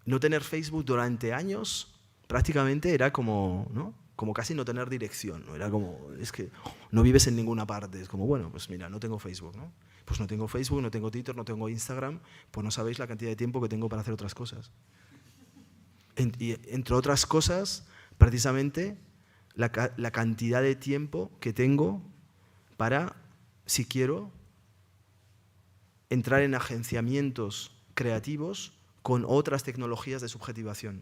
B: No tener Facebook durante años prácticamente era como, ¿no? Como casi no tener dirección, ¿no? Era como, es que no vives en ninguna parte. Es como, bueno, pues mira, no tengo Facebook, ¿no? Pues no tengo Facebook, no tengo Twitter, no tengo Instagram, pues no sabéis la cantidad de tiempo que tengo para hacer otras cosas. Y entre otras cosas, precisamente, la cantidad de tiempo que tengo para, si quiero, entrar en agenciamientos creativos con otras tecnologías de subjetivación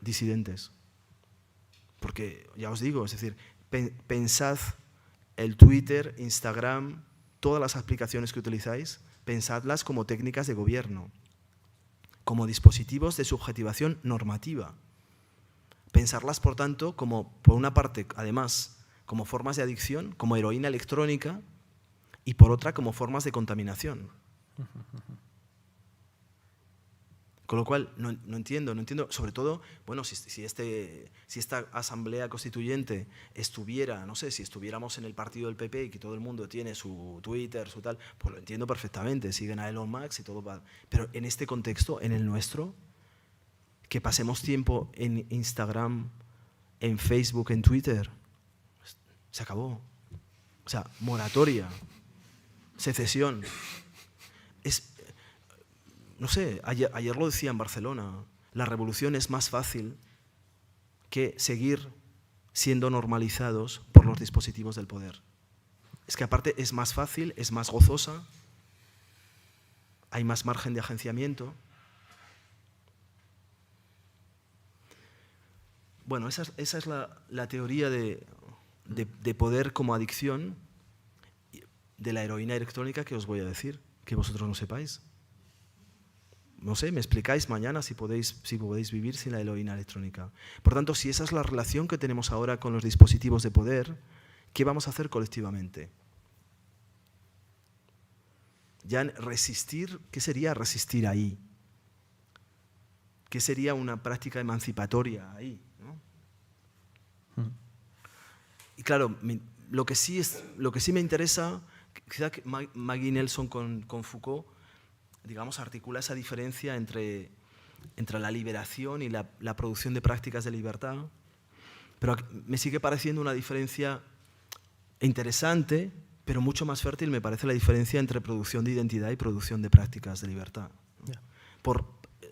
B: disidentes. Porque, ya os digo, es decir, pensad el Twitter, Instagram, todas las aplicaciones que utilizáis, pensadlas como técnicas de gobierno, como dispositivos de subjetivación normativa. Pensarlas, por tanto, como, por una parte, además, como formas de adicción, como heroína electrónica, y por otra, como formas de contaminación. Con lo cual, no entiendo, sobre todo, bueno, si esta asamblea constituyente estuviera, no sé, si estuviéramos en el partido del PP y que todo el mundo tiene su Twitter, su tal, pues lo entiendo perfectamente, siguen a Elon Musk y todo va. Pero en este contexto, en el nuestro, que pasemos tiempo en Instagram, en Facebook, en Twitter, se acabó. O sea, moratoria, secesión. No sé, ayer lo decía en Barcelona, la revolución es más fácil que seguir siendo normalizados por los dispositivos del poder. Es que aparte es más fácil, es más gozosa, hay más margen de agenciamiento. Bueno, esa es la teoría de poder como adicción de la heroína electrónica que os voy a decir, que vosotros no sepáis. No sé, me explicáis mañana si podéis vivir sin la heroína electrónica. Por tanto, si esa es la relación que tenemos ahora con los dispositivos de poder, ¿qué vamos a hacer colectivamente? Ya resistir, ¿qué sería resistir ahí? ¿Qué sería una práctica emancipatoria ahí? ¿No? Y claro, lo que sí me interesa, quizá que Maggie Nelson con Foucault, digamos, articula esa diferencia entre la liberación y la producción de prácticas de libertad, pero me sigue pareciendo una diferencia interesante, pero mucho más fértil me parece la diferencia entre producción de identidad y producción de prácticas de libertad.
A: Yeah.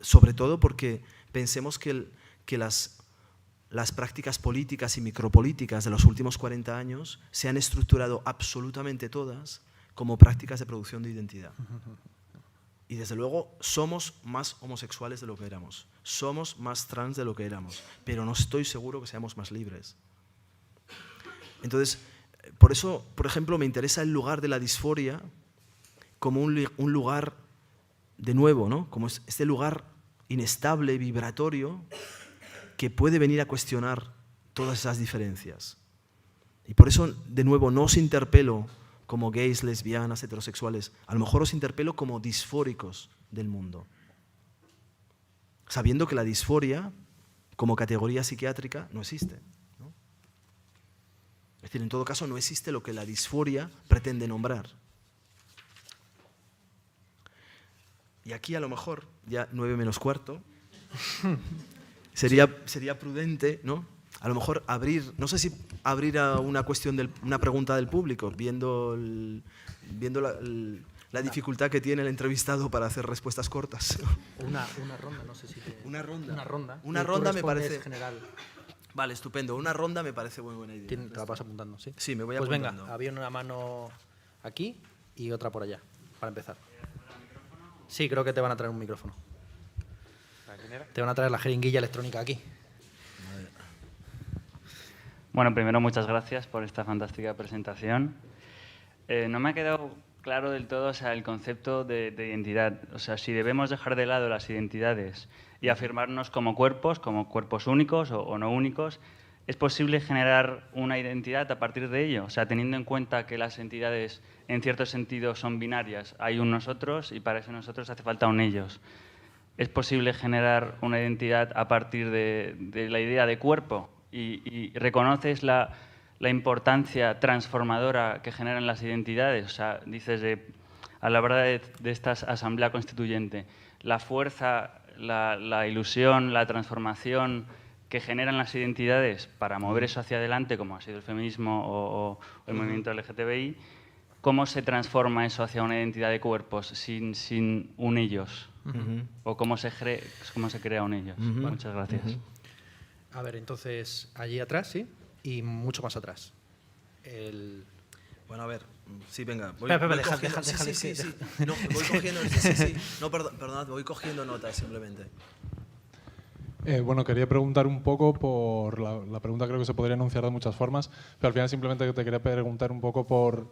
B: Sobre todo porque pensemos que las prácticas políticas y micropolíticas de los últimos 40 años se han estructurado absolutamente todas como prácticas de producción de identidad. Y desde luego somos más homosexuales de lo que éramos, somos más trans de lo que éramos, pero no estoy seguro que seamos más libres. Entonces, por eso, por ejemplo, me interesa el lugar de la disforia como un lugar, de nuevo, ¿no? Como este lugar inestable, vibratorio, que puede venir a cuestionar todas esas diferencias. Y por eso, de nuevo, no os interpelo como gays, lesbianas, heterosexuales. A lo mejor os interpelo como disfóricos del mundo. Sabiendo que la disforia, como categoría psiquiátrica, no existe, ¿no? Es decir, en todo caso, no existe lo que la disforia pretende nombrar. Y aquí, a lo mejor, ya 9 menos cuarto, sería prudente, ¿no? A lo mejor abrir, no sé si abrir a una pregunta del público, viendo la dificultad que tiene el entrevistado para hacer respuestas cortas.
A: Una ronda, no sé si
B: Una ronda.
A: Una ronda.
B: Una
A: Y tú
B: ronda me
A: respondes
B: parece...
A: general.
B: Vale, estupendo. Una ronda me parece muy buena idea.
A: Te la vas apuntando, ¿sí?
B: Sí, me voy
A: pues
B: apuntando.
A: Venga, había una mano aquí y otra por allá, para empezar. Sí, creo que te van a traer un micrófono. Te van a traer la jeringuilla electrónica aquí.
C: Bueno, primero muchas gracias por esta fantástica presentación. No me ha quedado claro del todo, o sea, el concepto de identidad. O sea, si debemos dejar de lado las identidades y afirmarnos como cuerpos únicos o no únicos, ¿es posible generar una identidad a partir de ello? O sea, teniendo en cuenta que las entidades, en cierto sentido, son binarias. Hay un nosotros y para ese nosotros hace falta un ellos. ¿Es posible generar una identidad a partir de la idea de cuerpo? ¿Y reconoces la importancia transformadora que generan las identidades? O sea, dices, a la hora de esta asamblea constituyente, la fuerza, la ilusión, la transformación que generan las identidades para mover eso hacia adelante, como ha sido el feminismo o el movimiento LGTBI, ¿cómo se transforma eso hacia una identidad de cuerpos sin un ellos? ¿O cómo se crea un ellos? Muchas gracias.
A: A ver, entonces, allí atrás, ¿sí? Y mucho más atrás.
B: Bueno, a ver, sí, venga.
A: Déjale.
B: No, voy cogiendo, sí. No, perdonad, voy cogiendo notas simplemente.
D: Bueno, quería preguntar un poco por... La pregunta creo que se podría enunciar de muchas formas, pero al final simplemente te quería preguntar un poco por...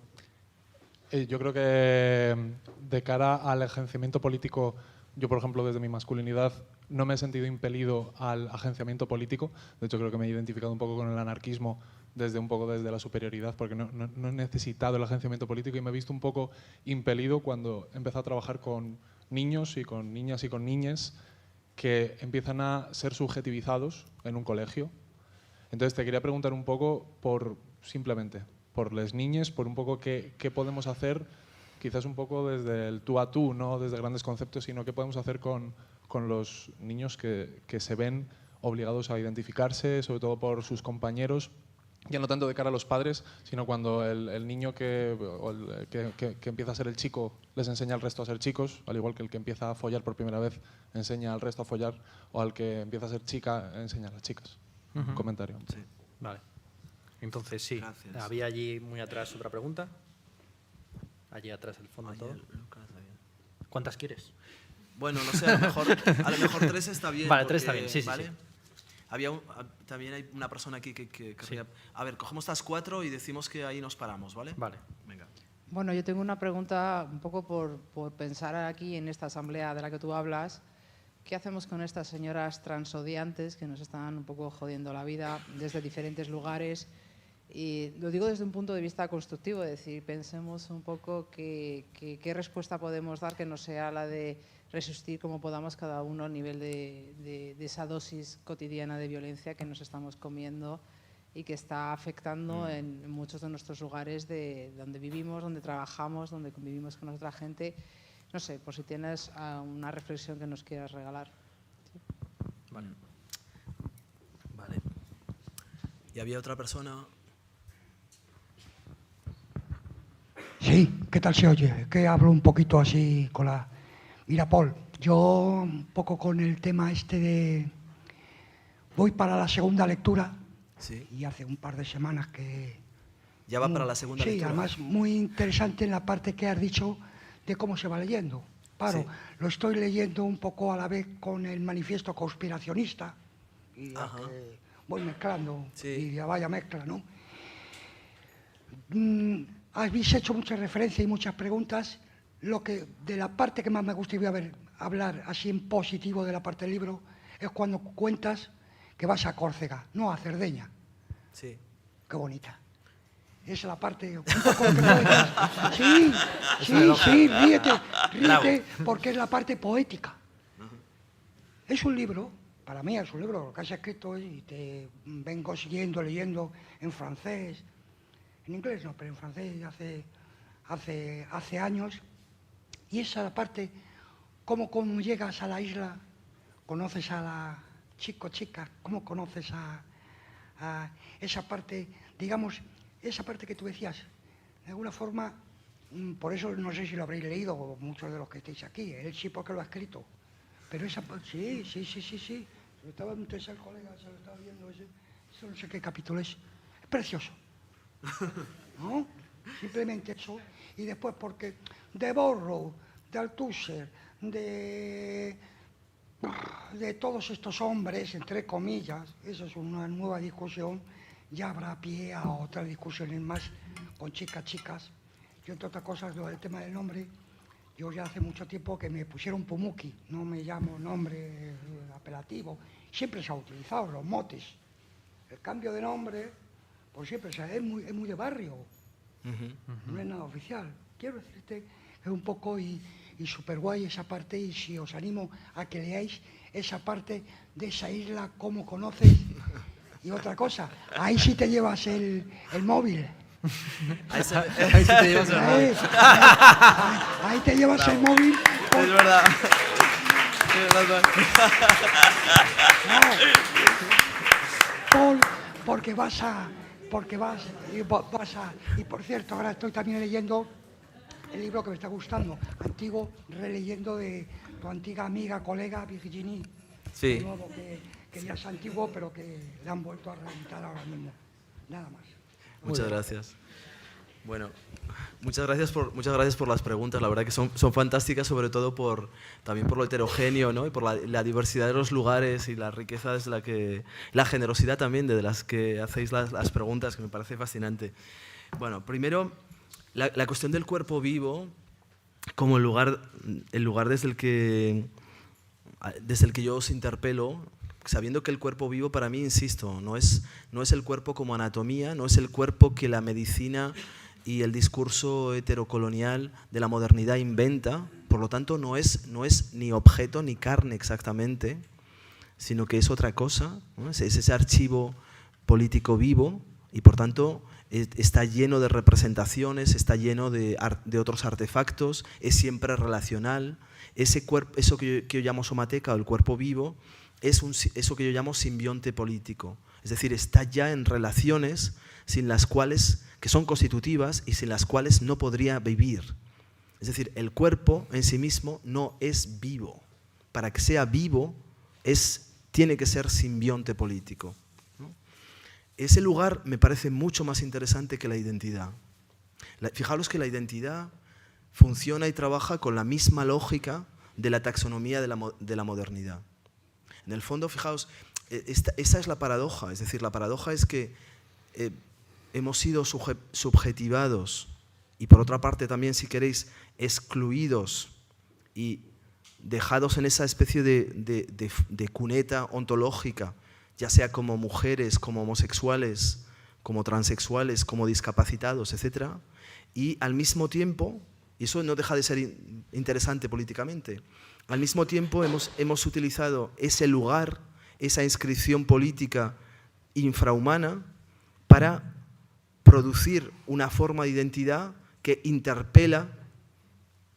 D: yo creo que de cara al agenciamiento político, yo, por ejemplo, desde mi masculinidad, no me he sentido impelido al agenciamiento político. De hecho, creo que me he identificado un poco con el anarquismo desde la superioridad, porque no he necesitado el agenciamiento político y me he visto un poco impelido cuando he empezado a trabajar con niños y con niñas y con niñes que empiezan a ser subjetivizados en un colegio. Entonces, te quería preguntar un poco simplemente por las niñas, por un poco qué podemos hacer, quizás un poco desde el tú a tú, no desde grandes conceptos, sino qué podemos hacer con los niños que se ven obligados a identificarse, sobre todo por sus compañeros, ya no tanto de cara a los padres, sino cuando el niño que empieza a ser el chico les enseña al resto a ser chicos, al igual que el que empieza a follar por primera vez enseña al resto a follar, o al que empieza a ser chica enseña a las chicas. Un comentario.
B: Sí.
A: Vale. Entonces, sí.
B: Gracias.
A: Había allí muy atrás otra pregunta. Allí atrás, el fondo todo. ¿Cuántas quieres?
B: Bueno, no sé, a lo mejor 3 está bien.
A: Vale, 3 está bien, sí.
B: También hay una persona aquí que querría...
A: Sí.
B: A ver, cogemos estas 4 y decimos que ahí nos paramos, ¿vale?
A: Vale.
B: Venga.
E: Bueno, yo tengo una pregunta un poco por pensar aquí en esta asamblea de la que tú hablas. ¿Qué hacemos con estas señoras transodiantes que nos están un poco jodiendo la vida desde diferentes lugares? Y lo digo desde un punto de vista constructivo, es decir, pensemos un poco qué respuesta podemos dar que no sea la de resistir como podamos cada uno al nivel de esa dosis cotidiana de violencia que nos estamos comiendo y que está afectando en muchos de nuestros lugares de donde vivimos, donde trabajamos, donde convivimos con otra gente. No sé, por si tienes una reflexión que nos quieras regalar. ¿Sí?
B: Vale. ¿Y había otra persona?
F: Sí, ¿qué tal se oye? Que hablo un poquito así con la... Mira, Paul, yo un poco con el tema este de... Voy para la segunda lectura.
B: Sí.
F: Y hace un par de semanas que...
B: ¿Ya va para la segunda lectura?
F: Sí, además muy interesante en la parte que has dicho de cómo se va leyendo. Claro,
B: Sí.
F: lo estoy leyendo un poco a la vez con el manifiesto conspiracionista. Y
B: Ajá.
F: voy mezclando,
B: Sí.
F: y ya vaya mezcla, ¿no? Habéis hecho mucha referencia y muchas preguntas. De la parte que más me gustaría hablar así en positivo de la parte del libro es cuando cuentas que vas a Córcega, no a Cerdeña.
B: Sí.
F: Qué bonita. Es la parte un poco que poética. Sí, sí, sí, ríete, porque es la parte poética. Es un libro, para mí es un libro, lo que has escrito y te vengo siguiendo, leyendo en francés, en inglés no, pero en francés hace años. Y esa parte, cómo llegas a la isla, conoces a la chica, cómo conoces a esa parte, digamos, esa parte que tú decías, de alguna forma, por eso no sé si lo habréis leído, muchos de los que estáis aquí, él sí porque lo ha escrito, pero esa parte, sí, se lo estaba entonces el colega, se lo estaba viendo, eso no sé qué capítulo es precioso, ¿no? Simplemente eso, y después porque de Borrow, de Althusser, de todos estos hombres, entre comillas, eso es una nueva discusión, ya habrá pie a otras discusiones más con chicas. Yo, entre otras cosas, lo del tema del nombre, yo ya hace mucho tiempo que me pusieron Pumuki, no me llamo nombre apelativo, siempre se ha utilizado los motes. El cambio de nombre, pues siempre, o sea, es muy de barrio, no es nada oficial. Quiero decirte que es un poco y súper guay esa parte, y si os animo a que leáis esa parte de esa isla, cómo conoces. Y otra cosa, ahí sí te llevas el móvil.
B: Ahí sí te llevas el móvil.
F: Ahí te llevas el móvil.
B: Es verdad. Es verdad.
F: Paul, porque vas y por cierto, ahora estoy también leyendo el libro que me está gustando, antiguo, releyendo de tu antigua amiga, colega Virginie.
B: Sí.
F: De nuevo, que ya es antiguo, pero que le han vuelto a reeditar ahora mismo. Nada más.
B: Muchas gracias. Bueno, muchas gracias por las preguntas. La verdad que son fantásticas, sobre todo también por lo heterogéneo, ¿no? Y por la diversidad de los lugares y la riqueza la generosidad también de las que hacéis las preguntas, que me parece fascinante. Bueno, primero, la cuestión del cuerpo vivo como el lugar desde el que yo os interpelo, sabiendo que el cuerpo vivo para mí, insisto, no es el cuerpo como anatomía, no es el cuerpo que la medicina y el discurso heterocolonial de la modernidad inventa, por lo tanto no es ni objeto ni carne exactamente, sino que es otra cosa, ¿no? Es ese archivo político vivo y por tanto está lleno de representaciones, está lleno de otros artefactos, es siempre relacional. Eso que yo llamo somateca o el cuerpo vivo es eso que yo llamo simbionte político, es decir, está ya en relaciones que son constitutivas y sin las cuales no podría vivir. Es decir, el cuerpo en sí mismo no es vivo. Para que sea vivo tiene que ser simbionte político, ¿no? Ese lugar me parece mucho más interesante que la identidad. Fijaros que la identidad funciona y trabaja con la misma lógica de la taxonomía de la modernidad. En el fondo, fijaos, esa es la paradoja. Es decir, la paradoja es que hemos sido subjetivados y, por otra parte, también, si queréis, excluidos y dejados en esa especie de cuneta ontológica, ya sea como mujeres, como homosexuales, como transexuales, como discapacitados, etc. Y al mismo tiempo, y eso no deja de ser interesante políticamente, al mismo tiempo hemos utilizado ese lugar, esa inscripción política infrahumana para producir una forma de identidad que interpela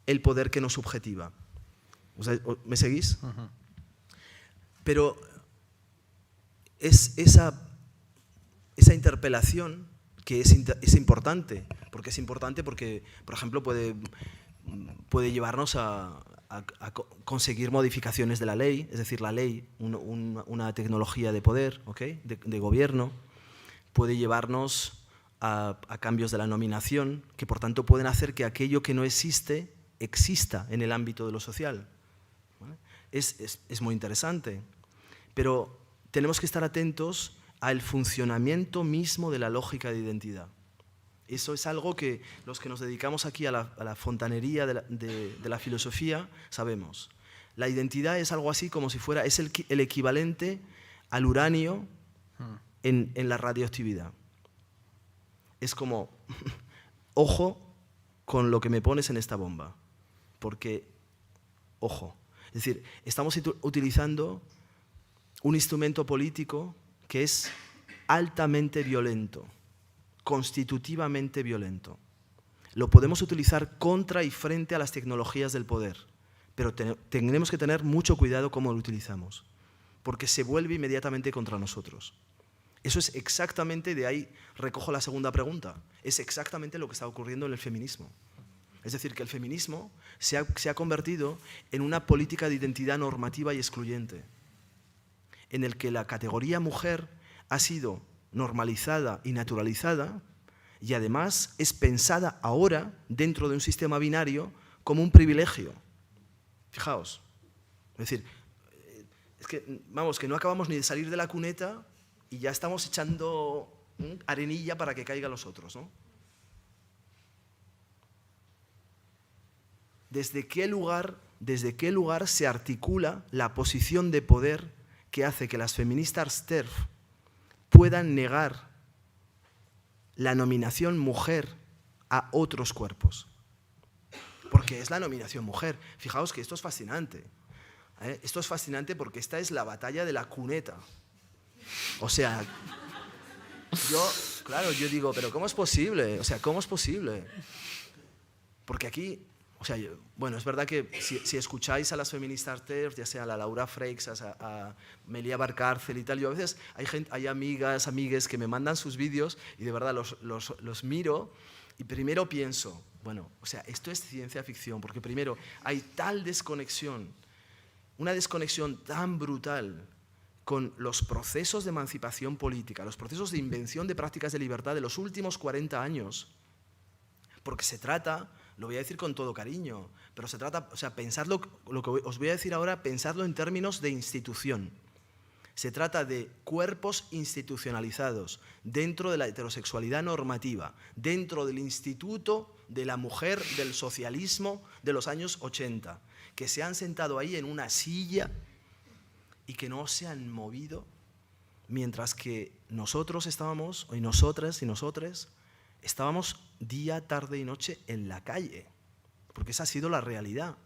B: el poder que nos subjetiva. O sea, ¿me seguís? Uh-huh. Pero es esa interpelación que es importante, porque, por ejemplo, puede llevarnos a conseguir modificaciones de la ley, es decir, la ley, una tecnología de poder, ¿okay? de gobierno, puede llevarnos a cambios de la nominación, que por tanto pueden hacer que aquello que no existe, exista en el ámbito de lo social. ¿Vale? Es muy interesante, pero tenemos que estar atentos al funcionamiento mismo de la lógica de identidad. Eso es algo que los que nos dedicamos aquí a la fontanería de la filosofía sabemos. La identidad es algo así como si fuera, es el equivalente al uranio en la radioactividad. es como, ojo con lo que me pones en esta bomba, porque, ojo, es decir, estamos utilizando un instrumento político que es altamente violento, constitutivamente violento. Lo podemos utilizar contra y frente a las tecnologías del poder, pero tendremos que tener mucho cuidado cómo lo utilizamos, porque se vuelve inmediatamente contra nosotros. Eso es exactamente, de ahí recojo la segunda pregunta, es exactamente lo que está ocurriendo en el feminismo. Es decir, que el feminismo se ha convertido en una política de identidad normativa y excluyente, en el que la categoría mujer ha sido normalizada y naturalizada, y además es pensada ahora, dentro de un sistema binario, como un privilegio. Fijaos. Es decir, es que, vamos, que no acabamos ni de salir de la cuneta y ya estamos echando arenilla para que caigan los otros, ¿no? ¿Desde qué lugar se articula la posición de poder que hace que las feministas TERF puedan negar la nominación mujer a otros cuerpos? Porque es la nominación mujer. Fijaos que esto es fascinante. Esto es fascinante porque esta es la batalla de la cuneta. O sea, yo digo, pero ¿cómo es posible? O sea, ¿cómo es posible? Porque aquí, o sea, bueno, es verdad que si escucháis a las feministas TERF, ya sea a la Laura Freixas, a Amelia Valcárcel y tal, yo a veces hay amigues que me mandan sus vídeos y de verdad los miro y primero pienso, bueno, o sea, esto es ciencia ficción, porque primero hay tal desconexión, una desconexión tan brutal con los procesos de emancipación política, los procesos de invención de prácticas de libertad de los últimos 40 años, porque se trata, lo voy a decir con todo cariño, pero se trata, o sea, pensadlo, lo que os voy a decir ahora, pensadlo en términos de institución. Se trata de cuerpos institucionalizados dentro de la heterosexualidad normativa, dentro del instituto de la mujer del socialismo de los años 80, que se han sentado ahí en una silla y que no se han movido, mientras que nosotros estábamos, y nosotras y nosotres, estábamos día, tarde y noche en la calle, porque esa ha sido la realidad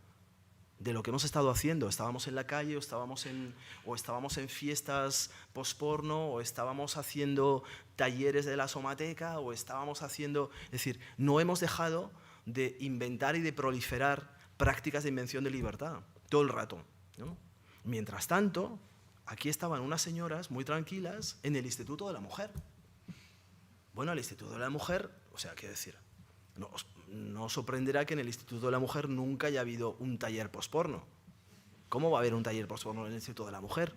B: de lo que hemos estado haciendo. Estábamos en la calle o estábamos en fiestas post-porno o estábamos haciendo talleres de la somateca o estábamos haciendo... Es decir, no hemos dejado de inventar y de proliferar prácticas de invención de libertad todo el rato, ¿no? Mientras tanto, aquí estaban unas señoras muy tranquilas en el Instituto de la Mujer. Bueno, el Instituto de la Mujer, o sea, quiero decir, no os sorprenderá que en el Instituto de la Mujer nunca haya habido un taller posporno. ¿Cómo va a haber un taller posporno en el Instituto de la Mujer?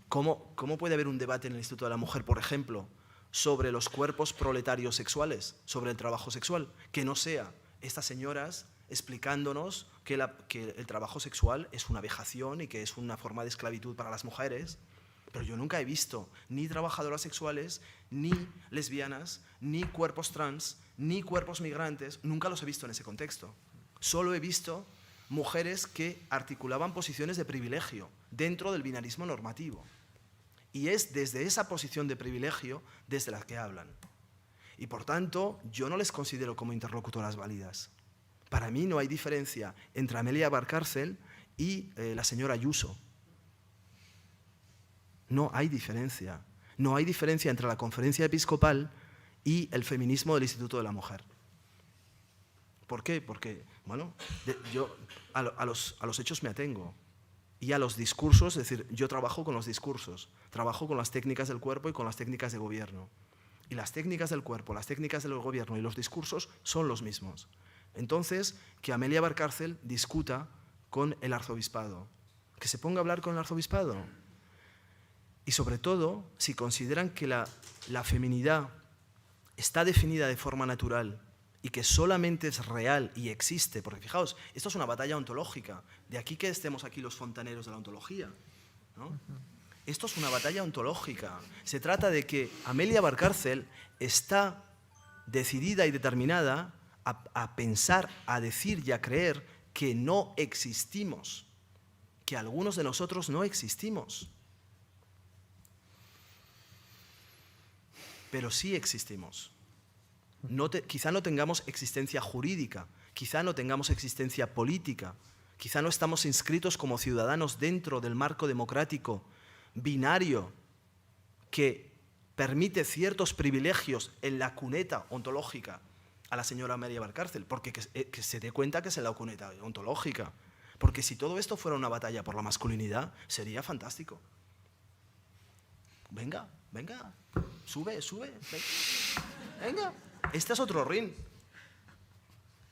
B: ¿Cómo puede haber un debate en el Instituto de la Mujer, por ejemplo, sobre los cuerpos proletarios sexuales, sobre el trabajo sexual? Que no sea estas señoras explicándonos que el trabajo sexual es una vejación y que es una forma de esclavitud para las mujeres. Pero yo nunca he visto ni trabajadoras sexuales, ni lesbianas, ni cuerpos trans, ni cuerpos migrantes, nunca los he visto en ese contexto. Solo he visto mujeres que articulaban posiciones de privilegio dentro del binarismo normativo. Y es desde esa posición de privilegio desde la que hablan. Y por tanto, yo no les considero como interlocutoras válidas. Para mí no hay diferencia entre Amelia Valcárcel y la señora Ayuso. No hay diferencia. No hay diferencia entre la conferencia episcopal y el feminismo del Instituto de la Mujer. ¿Por qué? Porque, bueno, yo a los hechos me atengo y a los discursos, es decir, yo trabajo con los discursos, trabajo con las técnicas del cuerpo y con las técnicas de gobierno. Y las técnicas del cuerpo, las técnicas del gobierno y los discursos son los mismos. Entonces, que Amelia Valcárcel discuta con el arzobispado, que se ponga a hablar con el arzobispado. Y sobre todo, si consideran que la feminidad está definida de forma natural y que solamente es real y existe, porque fijaos, esto es una batalla ontológica, de aquí que estemos aquí los fontaneros de la ontología, ¿no? Esto es una batalla ontológica. Se trata de que Amelia Valcárcel está decidida y determinada a pensar, a decir y a creer que no existimos, que algunos de nosotros no existimos. Pero sí existimos. Quizá no tengamos existencia jurídica, quizá no tengamos existencia política, quizá no estamos inscritos como ciudadanos dentro del marco democrático binario que permite ciertos privilegios en la cuneta ontológica a la señora Amelia Valcárcel, porque que se dé cuenta que es en la cuneta ontológica. Porque si todo esto fuera una batalla por la masculinidad, sería fantástico. Venga, venga, sube, venga, este es otro ring.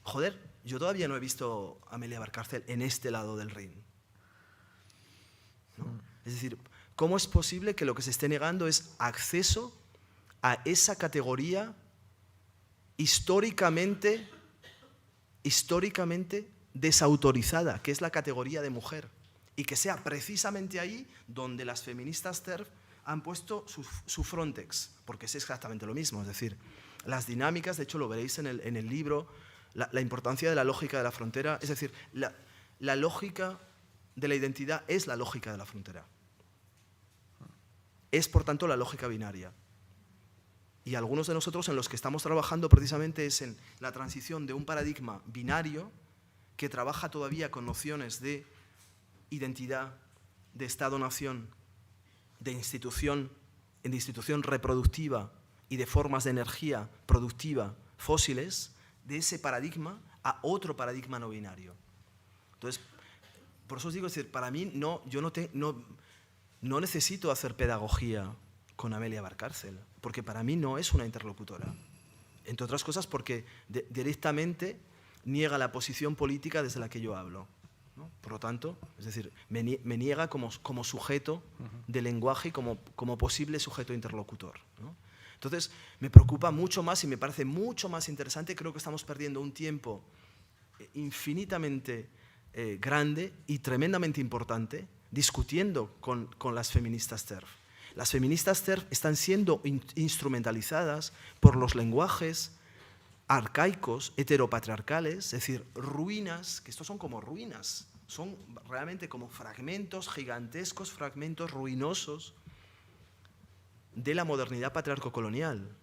B: Joder, yo todavía no he visto a Amelia Valcárcel en este lado del ring, ¿no? Es decir, ¿cómo es posible que lo que se esté negando es acceso a esa categoría históricamente desautorizada, que es la categoría de mujer, y que sea precisamente ahí donde las feministas TERF han puesto su frontex, porque es exactamente lo mismo, es decir, las dinámicas, de hecho lo veréis en el libro, la importancia de la lógica de la frontera, es decir, la lógica de la identidad es la lógica de la frontera. Es, por tanto, la lógica binaria. Y algunos de nosotros en los que estamos trabajando precisamente es en la transición de un paradigma binario que trabaja todavía con nociones de identidad, de Estado-nación, de institución reproductiva y de formas de energía productiva fósiles, de ese paradigma a otro paradigma no binario. Entonces, por eso os digo, es decir, para mí yo no necesito hacer pedagogía con Amelia Valcárcel, porque para mí no es una interlocutora. Entre otras cosas porque directamente niega la posición política desde la que yo hablo, ¿no? Por lo tanto, es decir, me niega como sujeto de lenguaje y como posible sujeto interlocutor, ¿no? Entonces, me preocupa mucho más y me parece mucho más interesante. Creo que estamos perdiendo un tiempo infinitamente grande y tremendamente importante discutiendo con las feministas TERF. Las feministas TERF están siendo instrumentalizadas por los lenguajes arcaicos, heteropatriarcales, es decir, ruinas, que estos son como ruinas, son realmente como fragmentos, gigantescos fragmentos ruinosos de la modernidad patriarco-colonial.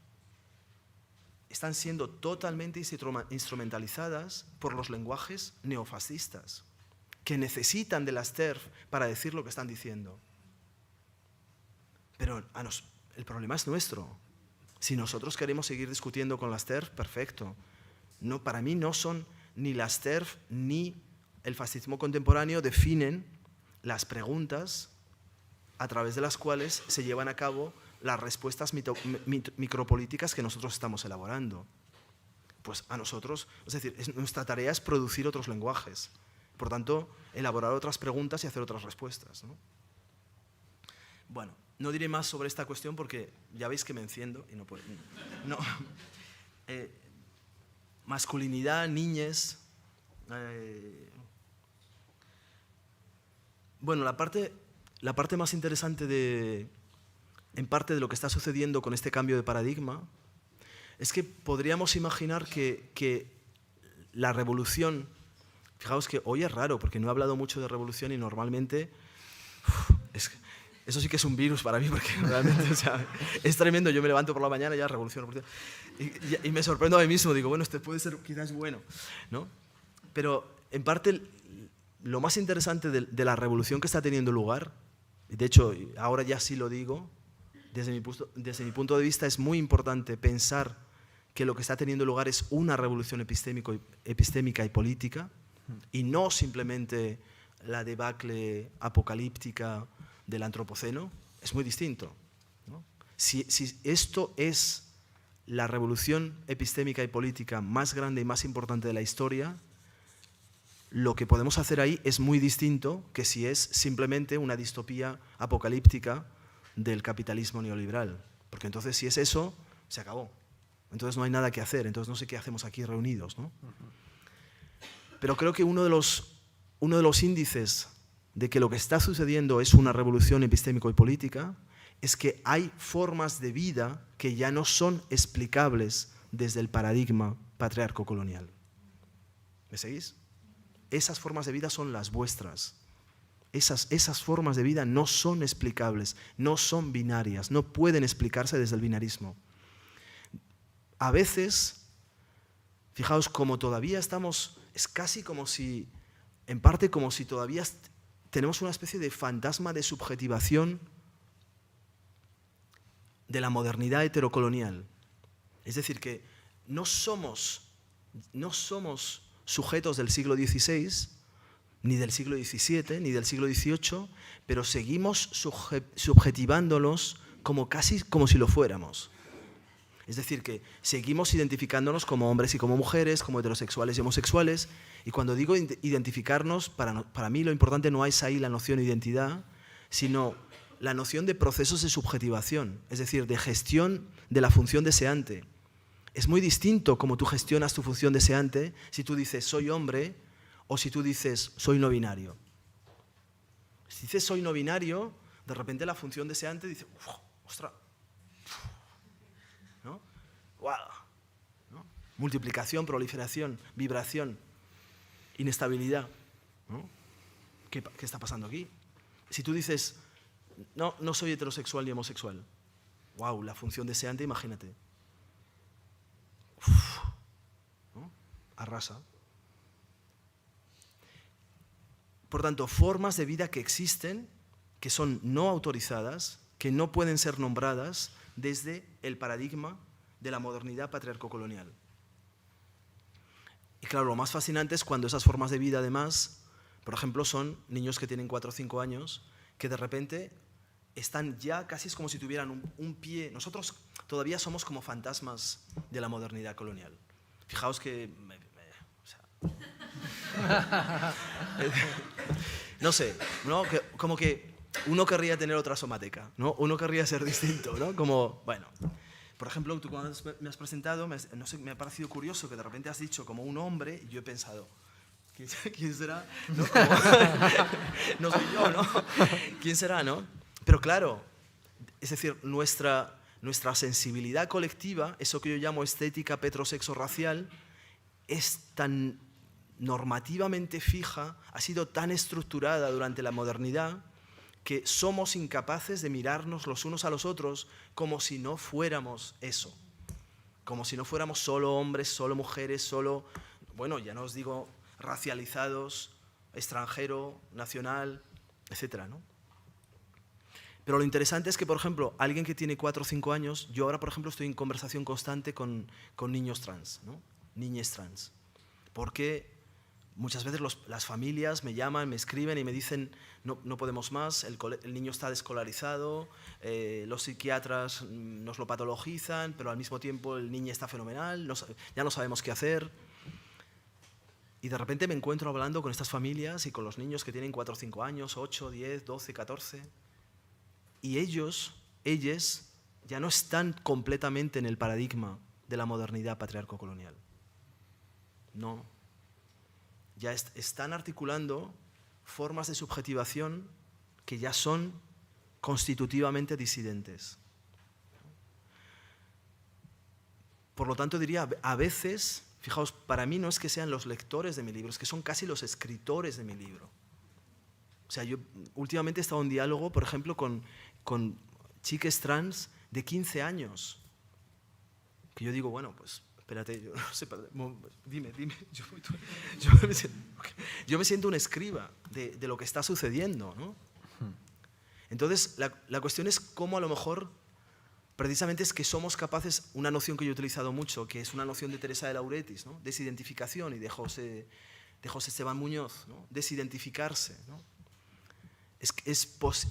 B: Están siendo totalmente instrumentalizadas por los lenguajes neofascistas, que necesitan de las TERF para decir lo que están diciendo. Pero el problema es nuestro. Si nosotros queremos seguir discutiendo con las TERF, perfecto. No, para mí no son ni las TERF ni el fascismo contemporáneo definen las preguntas a través de las cuales se llevan a cabo las respuestas micropolíticas que nosotros estamos elaborando. Pues a nosotros, es decir, nuestra tarea es producir otros lenguajes. Por tanto, elaborar otras preguntas y hacer otras respuestas, ¿no? Bueno, no diré más sobre esta cuestión porque ya veis que me enciendo y no puedo. No. Masculinidad, niñez. Bueno, la parte más interesante en parte de lo que está sucediendo con este cambio de paradigma es que podríamos imaginar que la revolución. Fijaos que hoy es raro porque no he hablado mucho de revolución y normalmente eso sí que es un virus para mí porque realmente, o sea, es tremendo. Yo me levanto por la mañana y ya revolución y me sorprendo a mí mismo. Digo, bueno, este puede ser quizás bueno, ¿no? Pero en parte lo más interesante de la revolución que está teniendo lugar, de hecho ahora ya sí lo digo, desde mi punto de vista es muy importante pensar que lo que está teniendo lugar es una revolución epistémica y política, y no simplemente la debacle apocalíptica del antropoceno. Es muy distinto, ¿no? Si esto es la revolución epistémica y política más grande y más importante de la historia, lo que podemos hacer ahí es muy distinto que si es simplemente una distopía apocalíptica del capitalismo neoliberal. Porque entonces, si es eso, se acabó. Entonces no hay nada que hacer, entonces no sé qué hacemos aquí reunidos, ¿no? Pero creo que uno de los índices de que lo que está sucediendo es una revolución epistémico y política es que hay formas de vida que ya no son explicables desde el paradigma patriarco-colonial. ¿Me seguís? Esas formas de vida son las vuestras. Esas formas de vida no son explicables, no son binarias, no pueden explicarse desde el binarismo. a veces, fijaos, como todavía estamos, es casi como si, en parte como si todavía tenemos una especie de fantasma de subjetivación de la modernidad heterocolonial. Es decir, que no somos sujetos del siglo XVI, ni del siglo XVII, ni del siglo XVIII, pero seguimos subjetivándolos casi como si lo fuéramos. Es decir, que seguimos identificándonos como hombres y como mujeres, como heterosexuales y homosexuales, y cuando digo identificarnos, para mí lo importante no es ahí la noción de identidad, sino la noción de procesos de subjetivación, es decir, de gestión de la función deseante. Es muy distinto cómo tú gestionas tu función deseante si tú dices soy hombre o si tú dices soy no binario. Si dices soy no binario, de repente la función deseante dice, ostras, ¿no? ¡Wow! ¿No? Multiplicación, proliferación, vibración, inestabilidad. ¿No? ¿Qué está pasando aquí? Si tú dices no soy heterosexual ni homosexual, ¡wow! La función deseante, imagínate. ¿No? Arrasa. Por tanto, formas de vida que existen, que son no autorizadas, que no pueden ser nombradas desde el paradigma de la modernidad patriarco-colonial. Y claro, lo más fascinante es cuando esas formas de vida, además, por ejemplo, son niños que tienen 4 o 5 años, que de repente están ya casi es como si tuvieran un pie. Nosotros todavía somos como fantasmas de la modernidad colonial. Fijaos que... no sé, ¿no? Como que uno querría tener otra somática, ¿no? Uno querría ser distinto, ¿no? Como, bueno, por ejemplo, tú cuando me has presentado, no sé, me ha parecido curioso que de repente has dicho como un hombre y yo he pensado, ¿quién será? ¿No? Como, no soy yo, ¿no? ¿Quién será, no? Pero claro, es decir, nuestra sensibilidad colectiva, eso que yo llamo estética petrosexo-racial, es tan normativamente fija, ha sido tan estructurada durante la modernidad que somos incapaces de mirarnos los unos a los otros como si no fuéramos eso, como si no fuéramos solo hombres, solo mujeres, solo, bueno, ya no os digo racializados, extranjero, nacional, etcétera, ¿no? Pero lo interesante es que, por ejemplo, alguien que tiene 4 o 5 años, yo ahora, por ejemplo, estoy en conversación constante con niños trans, ¿no? Niñes trans, porque muchas veces las familias me llaman, me escriben y me dicen no podemos más, el niño está desescolarizado, los psiquiatras nos lo patologizan, pero al mismo tiempo el niño está fenomenal, ya no sabemos qué hacer. Y de repente me encuentro hablando con estas familias y con los niños que tienen 4 o 5 años, 8, 10, 12, 14, y ellas ya no están completamente en el paradigma de la modernidad patriarco-colonial. No. Ya están articulando formas de subjetivación que ya son constitutivamente disidentes. Por lo tanto, diría, a veces, fijaos, para mí no es que sean los lectores de mi libro, es que son casi los escritores de mi libro. O sea, yo últimamente he estado en diálogo, por ejemplo, con chiques trans de 15 años, que yo digo, bueno, pues espérate, yo no sé, dime, yo me siento un escriba de lo que está sucediendo, ¿no? Entonces, la cuestión es cómo a lo mejor, precisamente es que somos capaces, una noción que yo he utilizado mucho, que es una noción de Teresa de Lauretis, ¿no? Desidentificación, y de José Esteban Muñoz, ¿no? Desidentificarse, ¿no?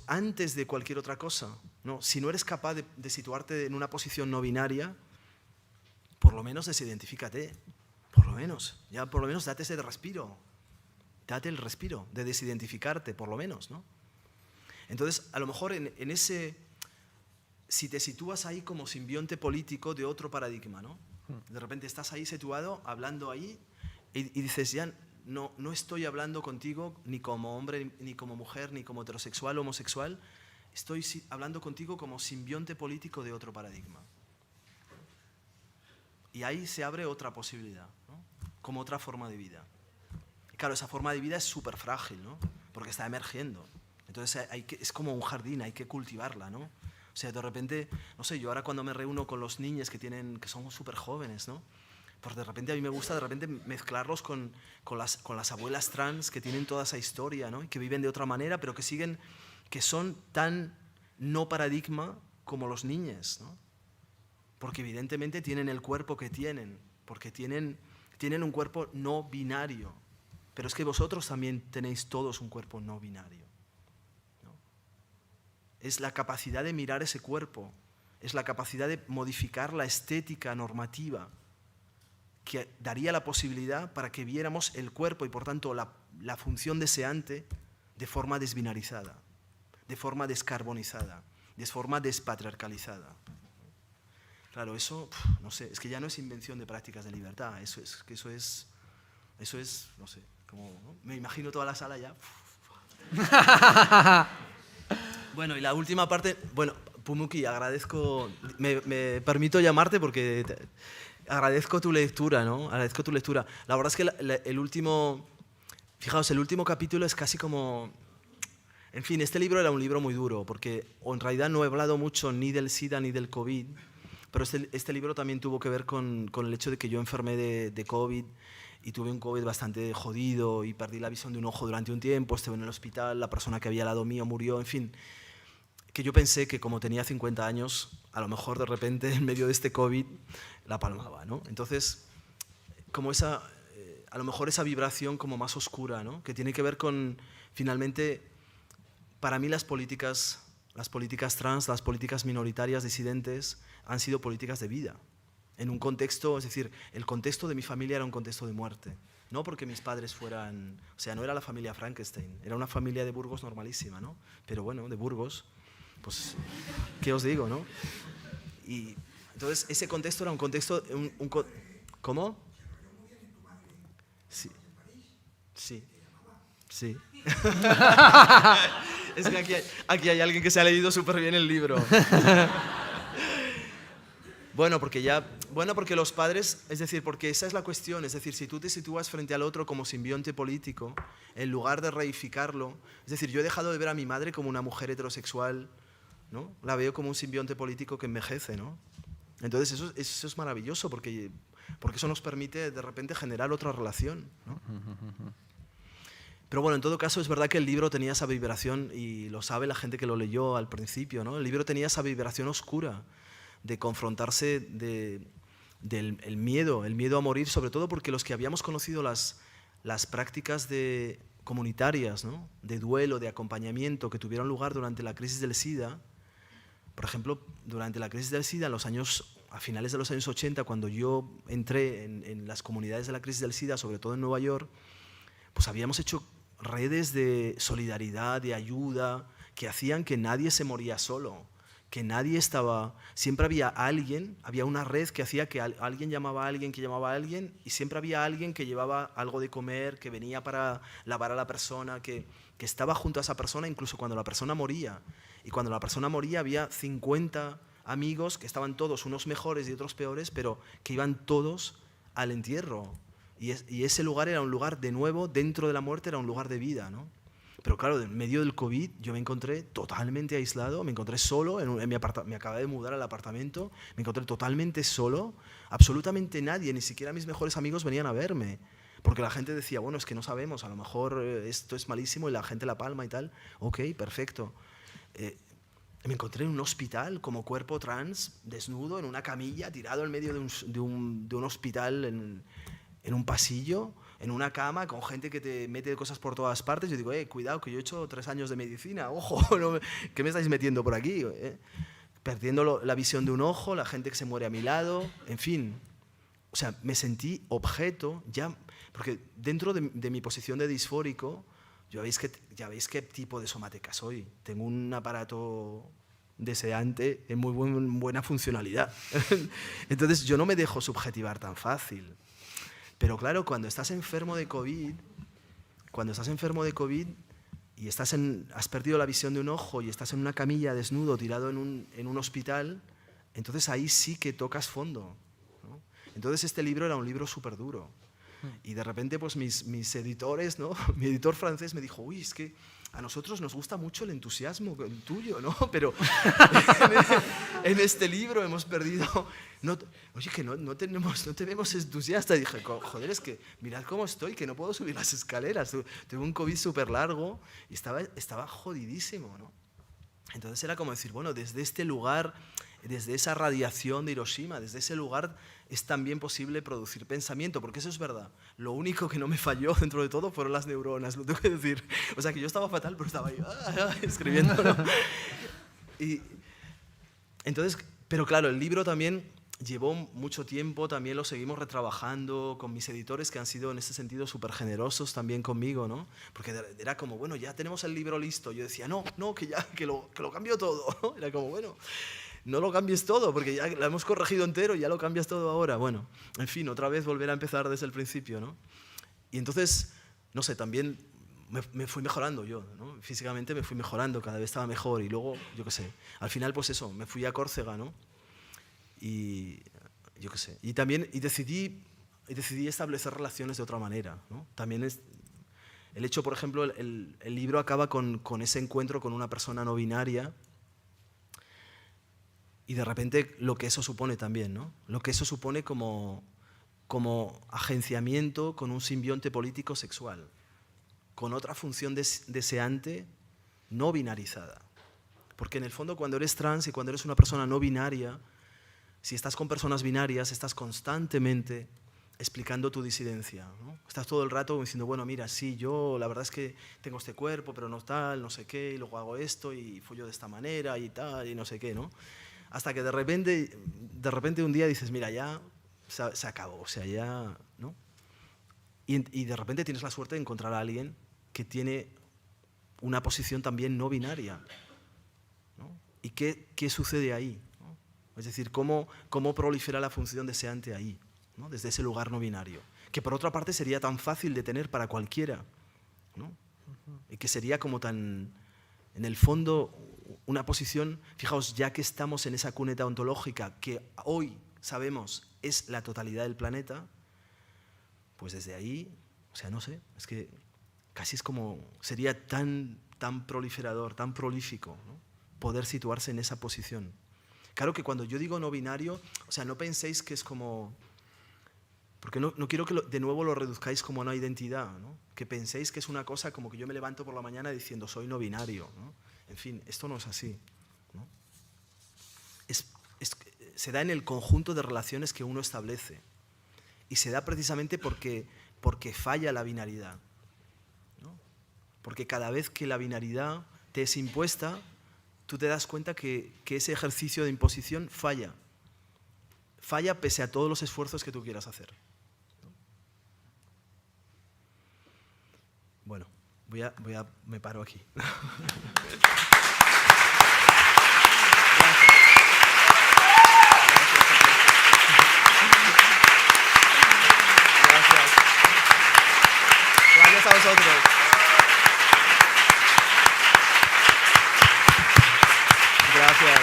B: Antes de cualquier otra cosa, ¿no? Si no eres capaz de situarte en una posición no binaria, por lo menos desidentifícate, por lo menos date ese respiro, date el respiro de desidentificarte, por lo menos, ¿no? Entonces, a lo mejor en ese, si te sitúas ahí como simbionte político de otro paradigma, ¿no? De repente estás ahí situado, hablando ahí, y dices, ya no estoy hablando contigo ni como hombre, ni como mujer, ni como heterosexual o homosexual, estoy hablando contigo como simbionte político de otro paradigma. Y ahí se abre otra posibilidad, ¿no? Como otra forma de vida. Y claro, esa forma de vida es súper frágil, ¿no? Porque está emergiendo. Entonces es como un jardín, hay que cultivarla, ¿no? O sea, de repente, no sé, yo ahora cuando me reúno con los niños que son súper jóvenes, ¿no? Pues de repente a mí me gusta de repente mezclarlos con las abuelas trans que tienen toda esa historia, ¿no? Y que viven de otra manera, pero que son tan no paradigma como los niños, ¿no? Porque evidentemente tienen el cuerpo que tienen, porque tienen un cuerpo no binario. Pero es que vosotros también tenéis todos un cuerpo no binario, ¿no? Es la capacidad de mirar ese cuerpo, es la capacidad de modificar la estética normativa que daría la posibilidad para que viéramos el cuerpo y por tanto la función deseante de forma desbinarizada, de forma descarbonizada, de forma despatriarcalizada. Claro, eso, no sé, es que ya no es invención de prácticas de libertad, eso es, no sé, como, ¿no? Me imagino toda la sala ya. Bueno, y la última parte, bueno, Pumuki, agradezco, me permito llamarte porque agradezco tu lectura, ¿no? Agradezco tu lectura. La verdad es que el último capítulo es casi como... En fin, este libro era un libro muy duro, porque en realidad no he hablado mucho ni del SIDA ni del COVID, pero este libro también tuvo que ver con el hecho de que yo enfermé de COVID y tuve un COVID bastante jodido y perdí la visión de un ojo durante un tiempo, estuve en el hospital, la persona que había al lado mío murió, en fin, que yo pensé que como tenía 50 años, a lo mejor de repente en medio de este COVID la palmaba, ¿no? Entonces, como a lo mejor esa vibración como más oscura, ¿no? Que tiene que ver con, finalmente, para mí las políticas trans, las políticas minoritarias, disidentes, han sido políticas de vida. En un contexto, es decir, el contexto de mi familia era un contexto de muerte. No porque mis padres fueran, o sea, no era la familia Frankenstein, era una familia de Burgos normalísima, ¿no? Pero bueno, de Burgos, pues, ¿qué os digo, no? Y entonces ese contexto era un contexto, ¿cómo? Sí, sí, sí. Es que aquí hay alguien que se ha leído súper bien el libro. Bueno, porque los padres, es decir, porque esa es la cuestión, es decir, si tú te sitúas frente al otro como simbionte político, en lugar de reificarlo, es decir, yo he dejado de ver a mi madre como una mujer heterosexual, ¿no? La veo como un simbionte político que envejece, ¿no? Entonces eso es maravilloso porque eso nos permite de repente generar otra relación, ¿no? Pero bueno, en todo caso es verdad que el libro tenía esa vibración, y lo sabe la gente que lo leyó al principio, ¿no? El libro tenía esa vibración oscura de confrontarse del miedo, el miedo a morir, sobre todo porque los que habíamos conocido las prácticas comunitarias, ¿no? De duelo, de acompañamiento que tuvieron lugar durante la crisis del SIDA. Por ejemplo, durante la crisis del SIDA, a finales de los años 80, cuando yo entré en las comunidades de la crisis del SIDA, sobre todo en Nueva York, pues habíamos hecho redes de solidaridad, de ayuda, que hacían que nadie se moría solo, que nadie estaba... Siempre había alguien, había una red que hacía que alguien llamaba a alguien, que llamaba a alguien, y siempre había alguien que llevaba algo de comer, que venía para lavar a la persona, que estaba junto a esa persona incluso cuando la persona moría. Y cuando la persona moría había 50 amigos que estaban todos, unos mejores y otros peores, pero que iban todos al entierro. Y ese lugar era un lugar, de nuevo, dentro de la muerte, era un lugar de vida, ¿no? Pero claro, en medio del COVID yo me encontré totalmente aislado, me encontré solo, me acabé de mudar al apartamento, me encontré totalmente solo, absolutamente nadie, ni siquiera mis mejores amigos venían a verme. Porque la gente decía, bueno, es que no sabemos, a lo mejor esto es malísimo y la gente la palma y tal. Ok, perfecto. Me encontré en un hospital como cuerpo trans, desnudo, en una camilla, tirado en medio de un hospital en un pasillo, en una cama, con gente que te mete cosas por todas partes. Yo digo, cuidado, que yo he hecho 3 años de medicina, ojo, ¿qué me estáis metiendo por aquí? Perdiendo la visión de un ojo, la gente que se muere a mi lado, en fin. O sea, me sentí objeto, ya, porque dentro de mi posición de disfórico, ya veis qué tipo de somática soy. Tengo un aparato deseante en muy buena funcionalidad. Entonces yo no me dejo subjetivar tan fácil. Pero claro, cuando estás enfermo de COVID y has perdido la visión de un ojo y estás en una camilla desnudo, tirado en un hospital, entonces ahí sí que tocas fondo, ¿no? Entonces este libro era un libro súper duro. Y de repente pues mis editores, ¿no? Mi editor francés me dijo, uy, es que a nosotros nos gusta mucho el entusiasmo el tuyo, ¿no? Pero en este libro hemos perdido... oye, que no te vemos entusiasta. Y dije, joder, es que mirad cómo estoy, que no puedo subir las escaleras. Tuve un COVID súper largo y estaba jodidísimo, ¿no? Entonces era como decir, bueno, desde este lugar, desde esa radiación de Hiroshima, desde ese lugar es también posible producir pensamiento, porque eso es verdad. Lo único que no me falló dentro de todo fueron las neuronas, lo tengo que decir. O sea, que yo estaba fatal, pero estaba ahí escribiendo, ¿no? Y entonces, pero claro, el libro también llevó mucho tiempo, también lo seguimos retrabajando con mis editores, que han sido en ese sentido súper generosos también conmigo, ¿no? Porque era como, bueno, ya tenemos el libro listo. Yo decía, no, que lo cambio todo, ¿no? Era como, bueno, no lo cambies todo, porque ya lo hemos corregido entero y ya lo cambias todo ahora. Bueno, en fin, otra vez volver a empezar desde el principio, ¿no? Y entonces, no sé, también me fui mejorando yo, ¿no? Físicamente me fui mejorando, cada vez estaba mejor. Y luego, yo qué sé, al final, pues eso, me fui a Córcega, ¿no? Y yo qué sé. Y también decidí establecer relaciones de otra manera, ¿no? También es el hecho, por ejemplo, el libro acaba con ese encuentro con una persona no binaria y de repente lo que eso supone también, ¿no? Lo que eso supone como agenciamiento con un simbionte político sexual, con otra función deseante no binarizada. Porque en el fondo cuando eres trans y cuando eres una persona no binaria, si estás con personas binarias, estás constantemente explicando tu disidencia, ¿no? Estás todo el rato diciendo, bueno, mira, sí, yo la verdad es que tengo este cuerpo, pero no tal, no sé qué, y luego hago esto, y follo de esta manera, y tal, y no sé qué, ¿no? Hasta que de repente un día dices, mira, ya se acabó, o sea, ya, ¿no? Y de repente tienes la suerte de encontrar a alguien que tiene una posición también no binaria, ¿no? ¿Y qué sucede ahí? Es decir, cómo prolifera la función deseante ahí, ¿no? Desde ese lugar no binario. Que por otra parte sería tan fácil de tener para cualquiera, ¿no? Y que sería como tan, en el fondo, una posición, fijaos, ya que estamos en esa cuneta ontológica que hoy sabemos es la totalidad del planeta, pues desde ahí, o sea, no sé, es que casi es como, sería tan proliferador, tan prolífico, ¿no? Poder situarse en esa posición. Claro que cuando yo digo no binario, o sea, no penséis que es como... Porque no quiero que de nuevo lo reduzcáis como una identidad, ¿no? Que penséis que es una cosa como que yo me levanto por la mañana diciendo soy no binario, ¿no? En fin, esto no es así, ¿no? Se da en el conjunto de relaciones que uno establece. Y se da precisamente porque falla la binaridad, ¿no? Porque cada vez que la binaridad te es impuesta, tú te das cuenta que ese ejercicio de imposición falla. Falla pese a todos los esfuerzos que tú quieras hacer, ¿no? Bueno, me paro aquí. Gracias a vosotros. Gracias.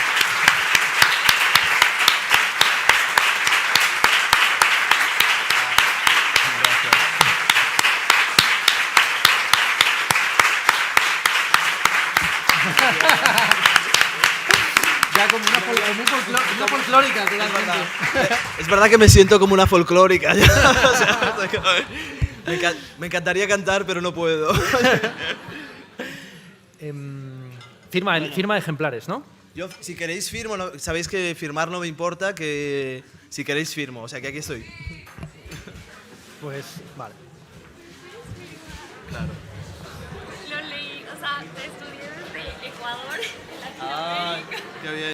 A: Ya como una folclórica.
B: Es verdad que me siento como una folclórica. O sea, me encantaría cantar, pero no puedo.
A: Firma de ejemplares, ¿no?
B: Yo, si queréis, firmo. ¿No? Sabéis que firmar no me importa, que si queréis, firmo. O sea, que aquí estoy.
A: Pues, vale.
B: Claro.
G: Lo leí, o sea, te estudié desde Ecuador, Latinoamérica.
B: Qué bien.